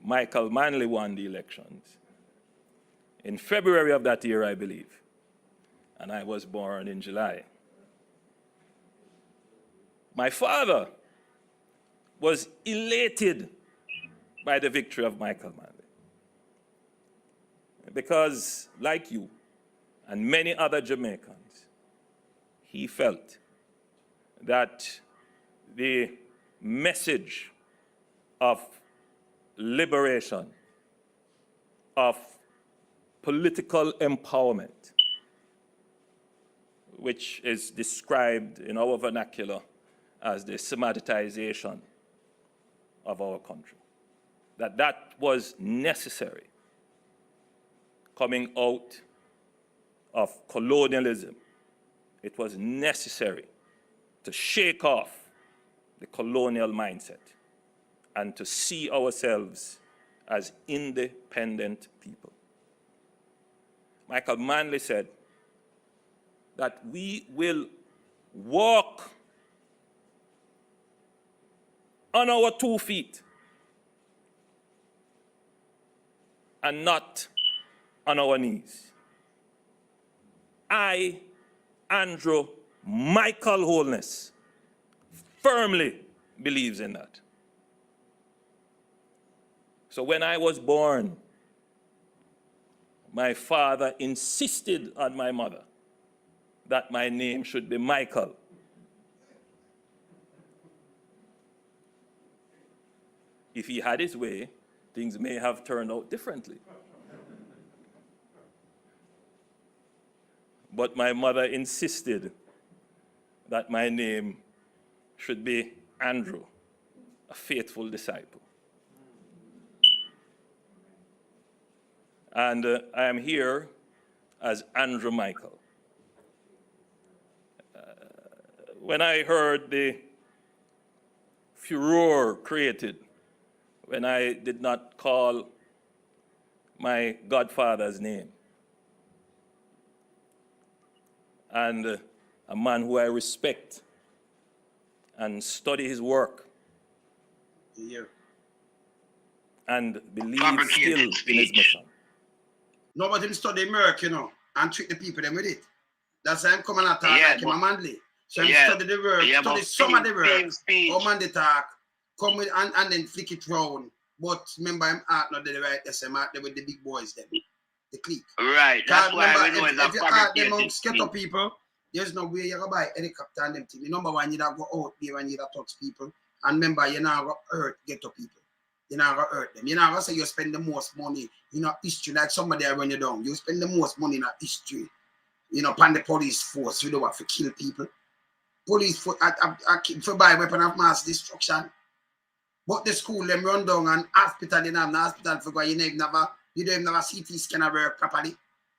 Michael Manley won the elections. In February of that year, I believe. and I was born in July. My father was elated by the victory of Michael Manley because, like you and many other Jamaicans, he felt that the message of liberation, of political empowerment, which is described in our vernacular as the Semitization of our country, that was necessary coming out of colonialism. It was necessary to shake off the colonial mindset and to see ourselves as independent people. Michael Manley said that we will walk on our 2 feet and not on our knees. I, Andrew Michael Holness, firmly believes in that. So when I was born, my father insisted on my mother that my name should be Michael. If he had his way, things may have turned out differently. But my mother insisted that my name should be Andrew, a faithful disciple. And I am here as Andrew Michael. When I heard the furor created when I did not call my godfather's name, and a man who I respect and study his work, and believe still in his mission. No, but him study work, and treat the people them with it. That's why I'm coming at like him a Manley. So him study the work, study some of the work, how man they talk, come with and then flick it round. But remember, him art not the right, that's him out there with the big boys them, the clique. Right, that's why remember, we know it's if you art them amongst fabricated ghetto people, there's no way you're going to buy helicopter and them things. Number one, you don't go out there and you don't touch people. And remember, you're not going to hurt ghetto people. You're not going to hurt them. You're not going to say you spend the most money in a history like somebody that run you down. You spend the most money in a history, upon the police force. You don't have to kill people. Police force, for buy weapon of mass destruction. But the school, them run down and hospital, you have no hospital for you don't even have a CT scanner work properly.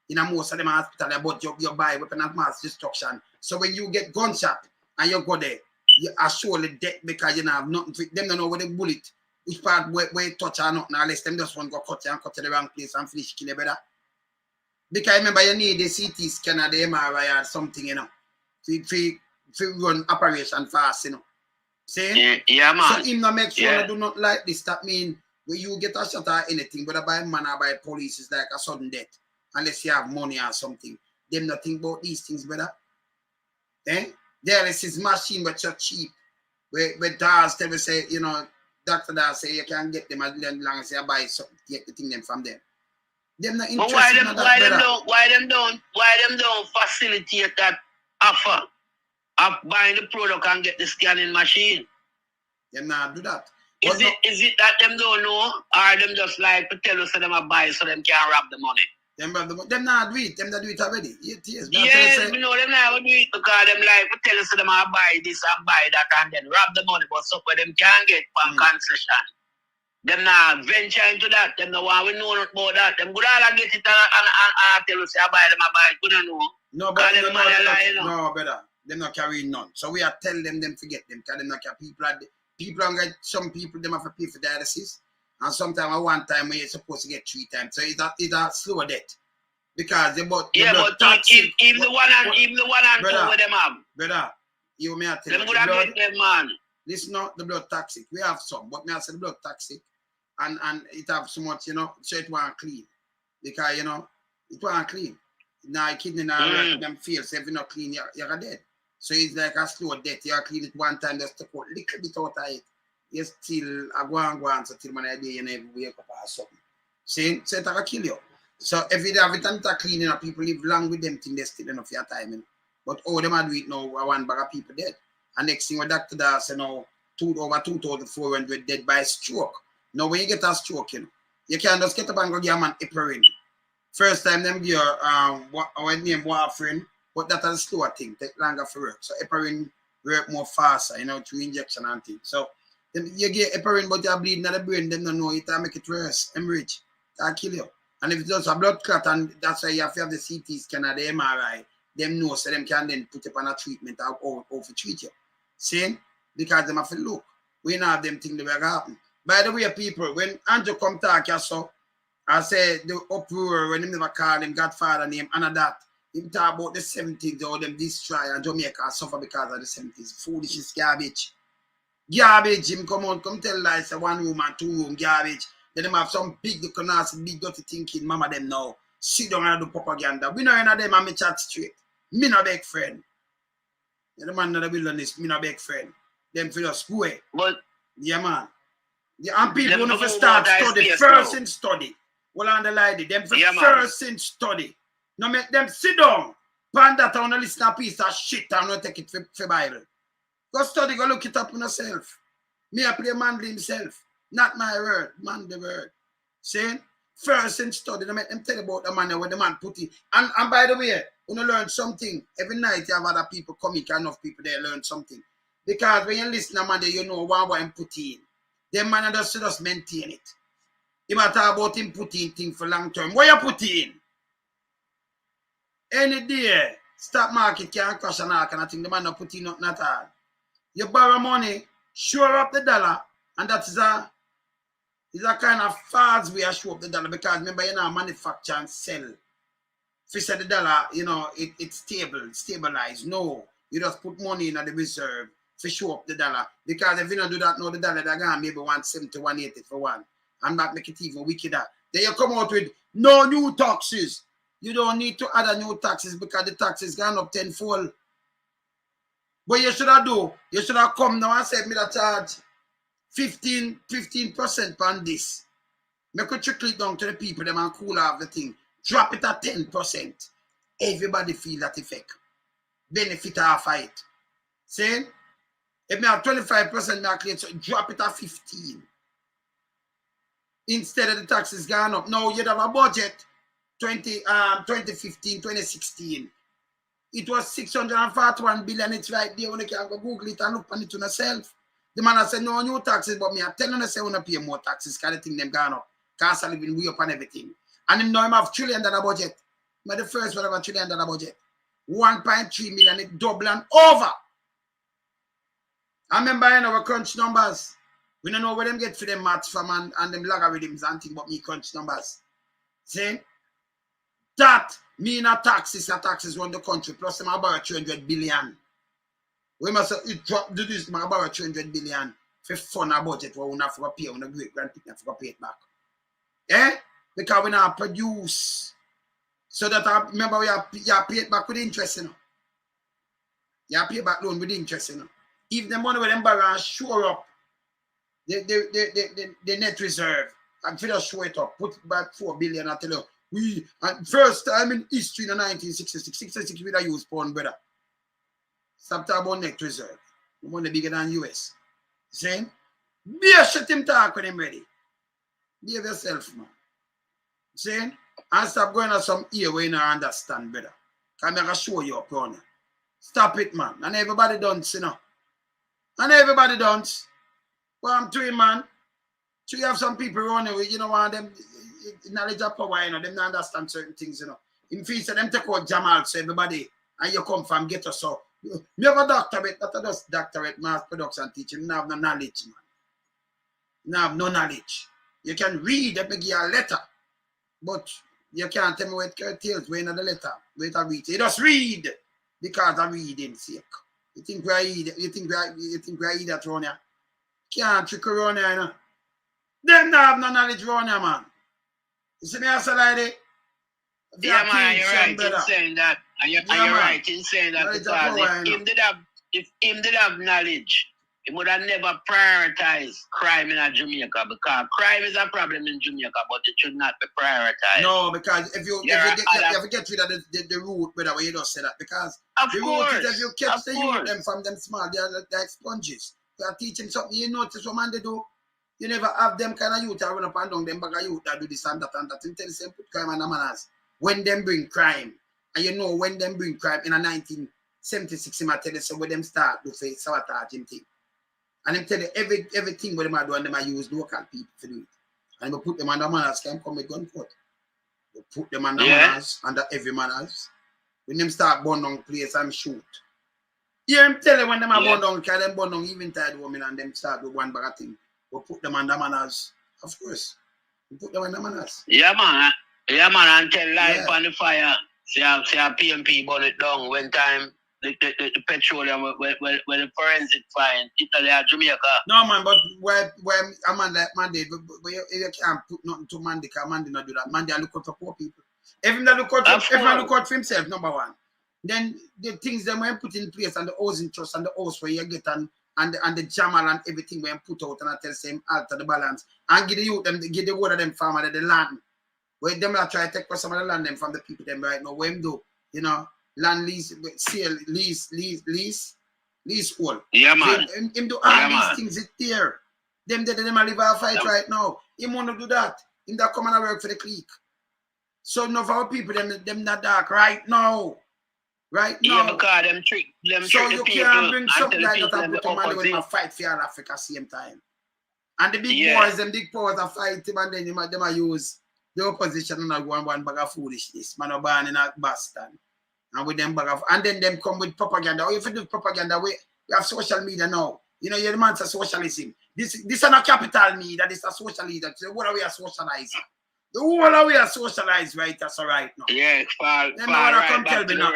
Most of them hospital, but you buy weapon of mass destruction. So when you get gunshot and you go there, you are surely dead because you don't have nothing to them. Don't know where the bullet, which part where you touch or nothing, unless them just want to go cut you and cut to the wrong place and finish kill you better. Because remember, you need the CT scanner, the MRI or something, to run operation fast, See? Yeah, man. So him not make sure do not like this. That mean when you get a shot or anything, whether by man or by police, is like a sudden death. Unless you have money or something. Them not think about these things, brother. There is this machine but so cheap. Where Dars tell me say, Dr. Dars say you can get them as long as you buy something, get the thing them from them. Them not interested in that, why them don't facilitate that offer of buying the product and get the scanning machine? Them not do that. Is it that them don't know, or them just like to tell us that them a buy so them can rob the money? Them not do it. Them not do it already. Yes, we know them not do it because them like to tell us that them a buy this and buy that and then rob the money, but so for them can get from concession. Them not venture into that. Them no want we know not about that. Them good all get it and tell us I buy them, I buy it. We don't know. No, but no, brother. Them not carrying none. So we are telling them to get them because them not carry people and some people them have to pay for dialysis. And sometimes at one time when you're supposed to get 3 times. So it's a slower death. Because they bought but toxic. Even the one and 2 with them have. Brother, you may have to them get them, man. This is not the blood toxic. We have some, but may I say the blood toxic. And it have so much, so it won't clean. Because, it won't clean. Now kidney now them feel so if you're not clean, you're dead. So it's like a slow death. You clean it one time, just take out a little bit out of it. You still go on so till man day you never wake up or something. See? So it'll kill you. So if you have it and cleaning up, people live long with them thing, they still enough your time. You know? But all them do it now, one bag of people dead. And next thing what doctor does, you know, over 2,400 dead by stroke. Now when you get a stroke, you know, you can't just get up and go give a man heparin. First time them give our name warfarin, but that's a slower thing, take longer for work. So heparin work more faster, you know, through injection and things. So you get heparin, but you're bleeding at the brain, them don't know it, and make it worse, hemorrhage, that'll kill you. And if it's just a blood clot, and that's why you have to have the CT scan or the MRI, them know, so them can then put up on a treatment or to treat you. See? Because them have to look. We don't have them things that will happen. By the way, people, when Andrew come talk, I say the uproar when him never call him Godfather name and that. Him talk about the 70s or them destroy and Jamaica suffer because of the 70s. Foolishness, garbage. Garbage, him come on, come tell lies, say 1 room and 2 room, garbage. Then them have some big big dirty thinking, mama them now. Sit down and do propaganda. We know any of them and me chat straight. Me no big friend. The man in the wilderness, me no big friend. Them for just go away. But yeah, man. Yeah, and people want to start study, first in study. Well, on the lady, them for first in study. Now make them sit down. Pan that on a listen a piece of shit and not take it for Bible. Go study, go look it up on yourself. Me I play Manley himself. Not my word, man the word. See? First in study, they make them tell about the man where the man put in. And by the way, you learn something. Every night you have other people coming, enough people there learn something. Because when you listen to man, you know what him put in. Them man just maintain it. You might talk about him putting things for long term. What you put in? Any day, stock market can crash and all kind of thing. The man not put in nothing at all. You borrow money, shore up the dollar, and that is a kind of fast way to show up the dollar because remember you know manufacture and sell. If you say the dollar, you know, it's stable, stabilized. No, you just put money in the reserve to show up the dollar. Because if you don't do that now, the dollar they're going maybe 170, 180 for one. And that make it even wickeder. Then you come out with no new taxes. You don't need to add a new taxes because the taxes gone up tenfold. But you should have do, you should have come now and said me that charge 15% on this. Make it trickle it down to the people them and cool off the thing. Drop it at 10%. Everybody feel that effect. Benefit off of it. See? If me have 25% I clear, so drop it at 15%. Instead of the taxes gone up. Now you'd have a budget 2015, 2016. It was 641 billion. It's right there. When you can go Google it and look on it to yourself. The man has said no new taxes, but me I tell you say I want to pay more taxes because the thing them gone up. Cost of living way up and everything. And him now him have $1 trillion budget. But the first one have $1 trillion budget. 1.3 million, it double and over. I remember in our crunch numbers. We don't know where them get for them maths from and them logarithms and things, but me crunch numbers. See? That mean a taxes run the country, plus them about 300 billion. We must do this, about 300 billion for fund a budget where we not for pay, on a great grandparents for pay it back. Eh? Because we not produce. So that remember we have pay it back with interest, you know. You have pay back loan with interest, you know. If the money with them borrow and shore up the net reserve, and if you just show it up, put back 4 billion, I tell you, we first time in history in 1966, 66 we use pound, brother. Stop talking about net reserve. The money bigger than US. See? Be a shit him talk when him ready. Behave yourself, man. See? And stop going on some ear where you don't understand, brother. Because I'm going to show you up on you. Stop it, man. And everybody done, you know. And everybody done. Well, I'm doing, man. So you have some people running with, you know, one of them knowledge of power, you know, them don't understand certain things, you know. In fees, them take out Jamal, so everybody, and you come from ghetto, so you have a doctorate, that's just doctorate, mass production teaching, you have no knowledge, man. You have no knowledge. You can read, let me give you a letter, but you can't tell me what curtails when in the letter, wait a read. You just read, because I'm reading sake. You think we are idiot, you think we are idiot around here? Can't trick around here, you know. Them don't have no knowledge around here, man. You see me as a lady? Yeah, man, you're right in saying that. And you're right in saying that because if him did have knowledge, he would have never prioritized crime in Jamaica because crime is a problem in Jamaica, but it should not be prioritized. No, because if you get rid of the root, whether you don't say that, because the root is if you kept the youth them from them small, they're like sponges. You are teaching something, you notice what man they do. You never have them kind of youth that run up and down, them bag of youth that do this and that and that. You tell them put crime on the manners. When them bring crime, and you know when them bring crime in a 1976, I tell you so when them start to say sabotage him thing. And them tell you everything what them are doing, them are use local people to do it. And we put them under manners, can come with gun court. We put them under manners, under every manners. When them start burn down place and shoot. Hear him tell you when them are burn down, because them burn down even tired women and them start with one bag of thing. We put them under manners, of course. We put them under manners. Yeah, man. Yeah, man, and tell life on the fire. See a PNP burn it down when time the petroleum when the forensic find Italy or Jamaica. No man, but where a man like Mandy, you can't put nothing to Mandy because Mandy not do that. Mandy look out for poor people. Everyone look out for himself, number one. Then the things that we put in place and the housing trust and the house where you get and the jamal and everything we put out and I tell them alter the balance and give the youth them give the word of them farmer the land. Where them are try to take some of the land them from the people them right now. What him do? You know, land lease, sale, lease all. Yeah, man. Him do all these things it there. Them are live a fight right now. Him want to do that. Him that come and work for the clique. So none of our people them not dark right now. Right now. Yeah, because them trick so you people can't bring something like that and put them on when fight for Africa same time. And the big boys, them big powers are fighting and then them are use the opposition and one bag of foolishness. Man are born in a Boston. And with them bag of and then them come with propaganda. Oh, if you do propaganda, we have social media now. You know, you're the man for socialism. This is not capital media, this is socialism. So what are we are socializing? The whole of we are socialized right that's all right now. Yeah, far right come tell me now.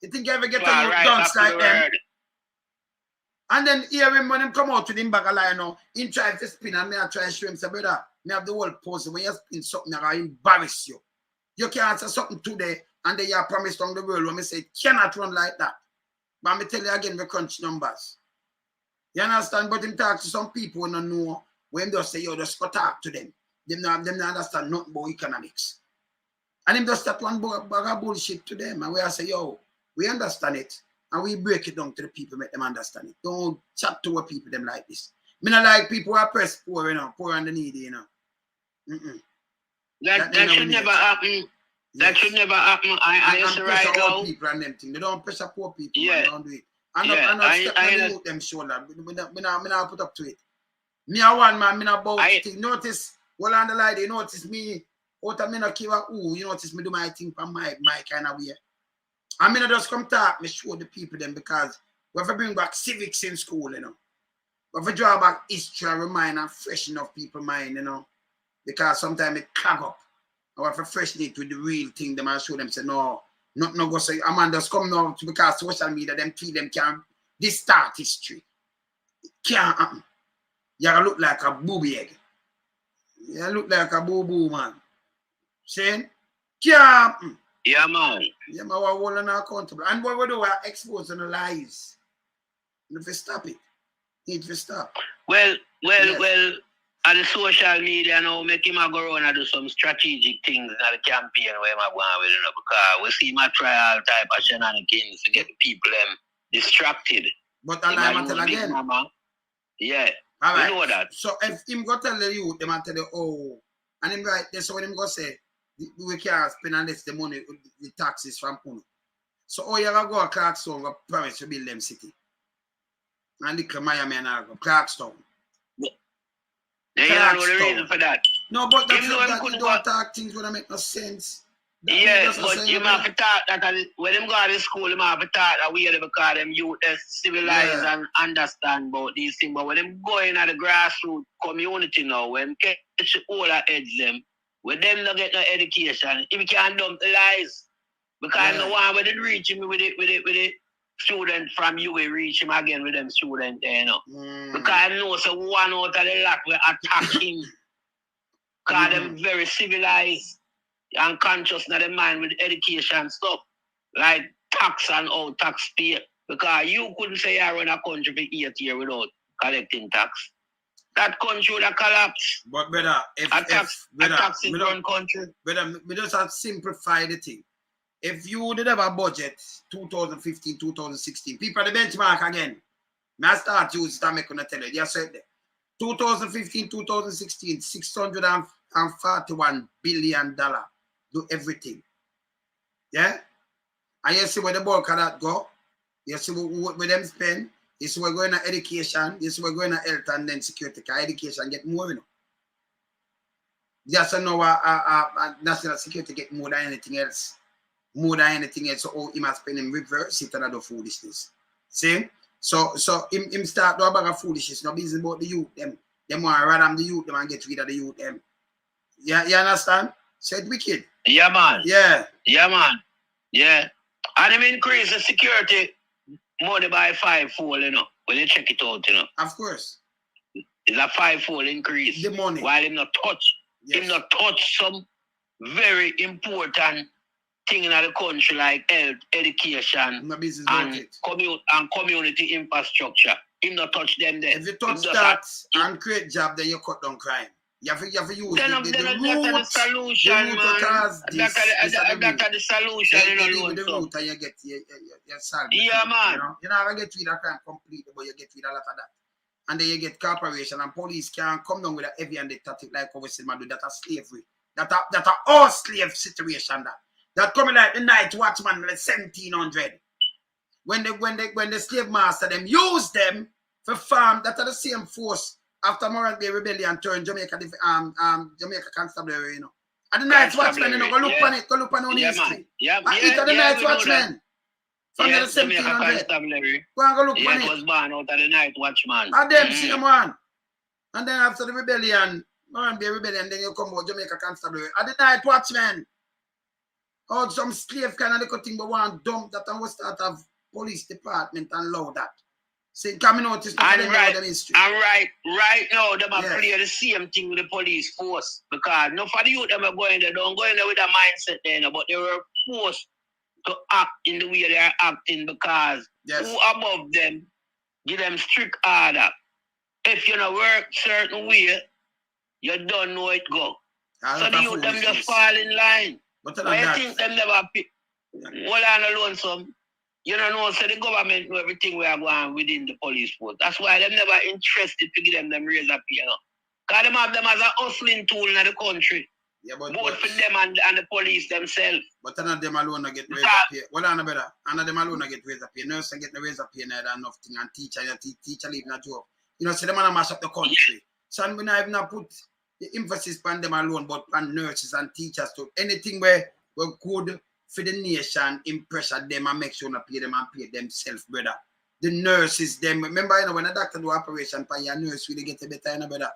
You think you ever get a youth dunks like them? And then hear him when him come out with him bag of lie now, he try to spin and me I try to show him say, brother, me have the whole pose when you spin something that will embarrass you. You can't say something today and then you are promised on the world when me say it cannot run like that. But me tell you again the crunch numbers. You understand? But him talk to some people who don't know when they say, yo, just go talk to them. Them not understand nothing about economics. And him just that one bag of bullshit to them. And we say, yo, we understand it. And we break it down to the people, make them understand it. Don't chat to people them like this. Me not like people who are pressed poor, you know, poor and the needy, you know. That should never happen. That should never happen. I used to write down. People and them thing. They don't pressure poor people. Yeah. They don't do it. I'm not stepping on them shoulder. Me not put up to it. Me a one man, me not bow to notice, well on the line, you notice me, out of me not give a you notice me do my thing from my kind of way. I mean, I just come talk, me show the people them because we have to bring back civics in school, you know. We have to draw back history and remind and freshen up people's mind, you know. Because sometimes it clog up. I have to freshen it with the real thing, them and show them, say, no go say, a man just come now because social media, them feel them can distort history. It can't happen. You look like a booby egg. You look like a boo-boo, man. Saying? Can't happen. Yeah, man. Yeah, man, we're holding accountable. And what we do, we're exposing the lies. You need to stop it. You need to stop. Well, at the social media now, make him go around and do some strategic things in the campaign where I'm going with, you know, because we see him try all type of shenanigans to get the people distracted. But I'll tell again. Yeah. All right. You know that. So if him go tell the youth, them tell you, and him right there, so when him go say, we can't spend unless the money, the taxes from Uno. So you gotta go to Clarkstown, go promise to build them city. And look at Miami and I go, Clarkstown. They don't know the reason for that. No, but that's not you don't talk things when make no sense. Yeah, but you have to talk that when them go to school, you have to talk that way because them youth civilize and understand about these things. But when them go in at the grassroots community now, when catch all the heads them, when them not get no education, if you can't dump the lies. Because no one when they reach him with it student from you will reach him again with them student there, you know. Because I know so one out of the lot will attack him. Because them very civilized. and conscious of the mind with education stuff, like tax and all tax pay. Because you couldn't say I run a country for 8 years without collecting tax. That country would have collapsed. But brother, if a taxes run country. Brother, we just have to simplify the thing. If you did have a budget 2015, 2016, people the benchmark again. I start use to make on tell you. Just said that 2015, 2016, $641 billion do everything. Yeah? And you see where the bulk of that go. You see where them spend. You see we're going to education. You see we're going to health and then security. Because education get more, you know. Just to know national security get more than anything else. More than anything else. So he must spend him reverse it and do foolishness. See? So him start do a bag of foolishness. No business about the youth them. Them want to ram the youth them and get rid of the youth them. Yeah, you understand? So it's wicked. Yeah, man. Yeah. Yeah, man. Yeah. And him increase the security money by 5-fold, you know. When you check it out, you know. Of course. It's a 5-fold increase. The money. While him not touch. Yes. Him not touch some very important thing in the country like health, education, and community infrastructure. Him not touch them there. If you touch that and create job, then you cut down crime. You have to use the root solution, man. That's the solution. You with the root and you get your salary. Yeah, man. You're not going to get rid of crime completely, but you get rid of a lot of that. And then you get corporation and police can come down with a heavy and tactic like how we say, man, that's slavery. That's a all slave situation that coming like the night watchman like 1700. When the slave master them use them for farm, that are the same force after Morant Bay Rebellion turned Jamaica Jamaica Constabulary, you know. And the night watchman, you know, go look on it, go look on history. Yeah, it are the night watchman. From the 1700. Go and go look on it. It was born out of the night watchman. And them see them one. And then after the rebellion, Morant Bay Rebellion, then you come about Jamaica Constabulary. And the night watchman. Oh, some slave kind of little thing, but one dump that and we start of police department and load that. So coming out is not right now, them are play the same thing with the police force. Because no for the youth them are going there, don't go in there with a mindset there, but they were forced to act in the way they are acting because who above them give them strict order. If you don't work certain way, you don't know it go. So the youth them just fall in line. But I think them never pick. Hold on alone, some. You don't know, so the government know everything we are going within the police force. That's why they're never interested to give them razor pay. You know? Because they have them as a hustling tool in the country. Yeah, both for them and the police themselves. But none of them alone get razor pay. Well, on brother. None of them alone get razor pay. Nurse get the razor pay and enough thing. And teacher leaving a job. You know, so they want to mash up the country. So we not even put the emphasis on them alone, but on nurses and teachers too. Anything where we're good for the nation, impressure them and make sure not pay them and pay themselves, brother. The nurses, them. Remember, you know, when a doctor do operation, your nurse really get a better, you know, brother.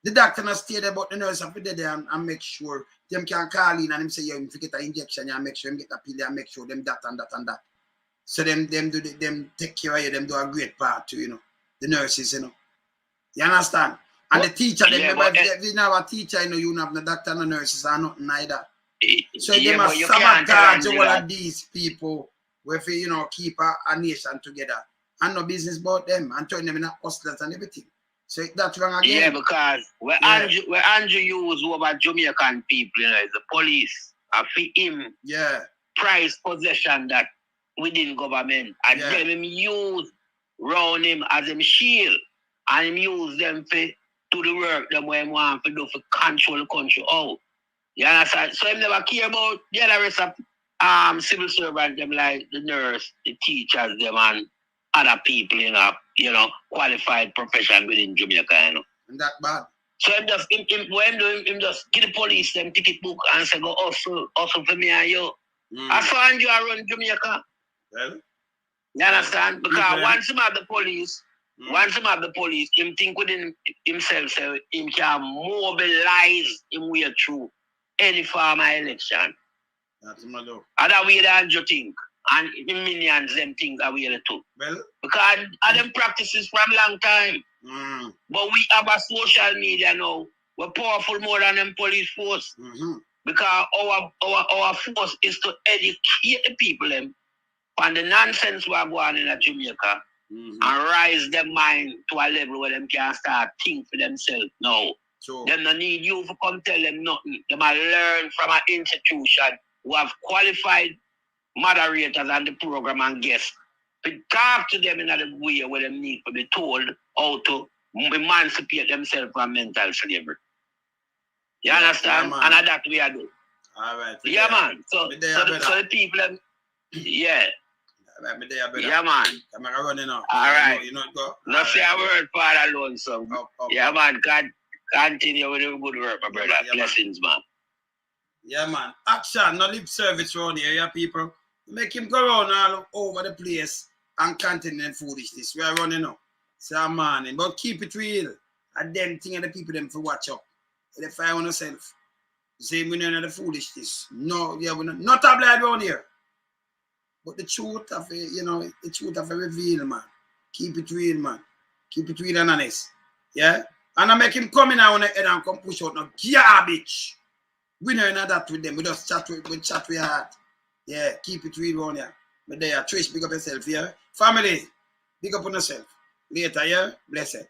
The doctor not stay there, but the nurse have to be there and make sure them can call in and them say, yeah, if you get an injection, and make sure them get a pill and make sure them that and that and that. So them take care of you, them do a great part too, you know. The nurses, you know. You understand? And the teacher, if you have a teacher, you know, you don't have no doctor, no nurses, or nothing either. So they must sabotage all of these people if you know keep a nation together and no business about them and turn them into hustlers and everything. So that's wrong again. Yeah, because where Andrew use over Jamaican people, you know, is the police. And for him, prize possession that within government. And then him use round him as him shield. And him use them for do the work them when want to do for control the country out. You understand? So him never care about the other rest of civil servants, them like the nurse, the teachers, them and other people, you know, qualified profession within Jamaica, you know. And that bad. So him just him just give the police them ticket book and say go hustle for me and you. I find you around Jamaica. Well, you understand? Because once him have the police, him think within himself, so him can mobilize him way through any farmer election. That's my dog. Other way than you think. And the millions them things are way too. Well, because of them practices from long time. But we have a social media now. We're powerful more than them police force. Because our force is to educate the people them on the nonsense we are going in Jamaica and rise their mind to a level where them can start think for themselves now. Sure. Them don't need you to come tell them nothing. They must learn from an institution who have qualified moderators on the program and guests. To talk to them in a way where they need to be told how to emancipate themselves from mental slavery. You understand? Yeah, and that's we are doing. All right. Yeah, man. So the people, yeah. Yeah, man. I'm running now. All right. You know, go. Not say a word, Father alone, so. Yeah, man. God continue with the good work, my brother. Yeah, blessings, man. Yeah, man. Action, not lip service around here, yeah, people. Make him go around all over the place and continue foolishness. We are running now. So, man, but keep it real. And them thing and the people them for watch up. They find on yourself. Say we know the foolishness. No, yeah, we're not tabloid around here. But the truth of it, you know, the truth of it reveal, man. Keep it real, man. Keep it real and honest. Yeah? And I make him come in and come push out no garbage. We know that with them. We just chat with heart. Yeah, keep it real around here. But there, Trish, big up yourself, yeah? Family, big up on yourself. Later, yeah? Bless it.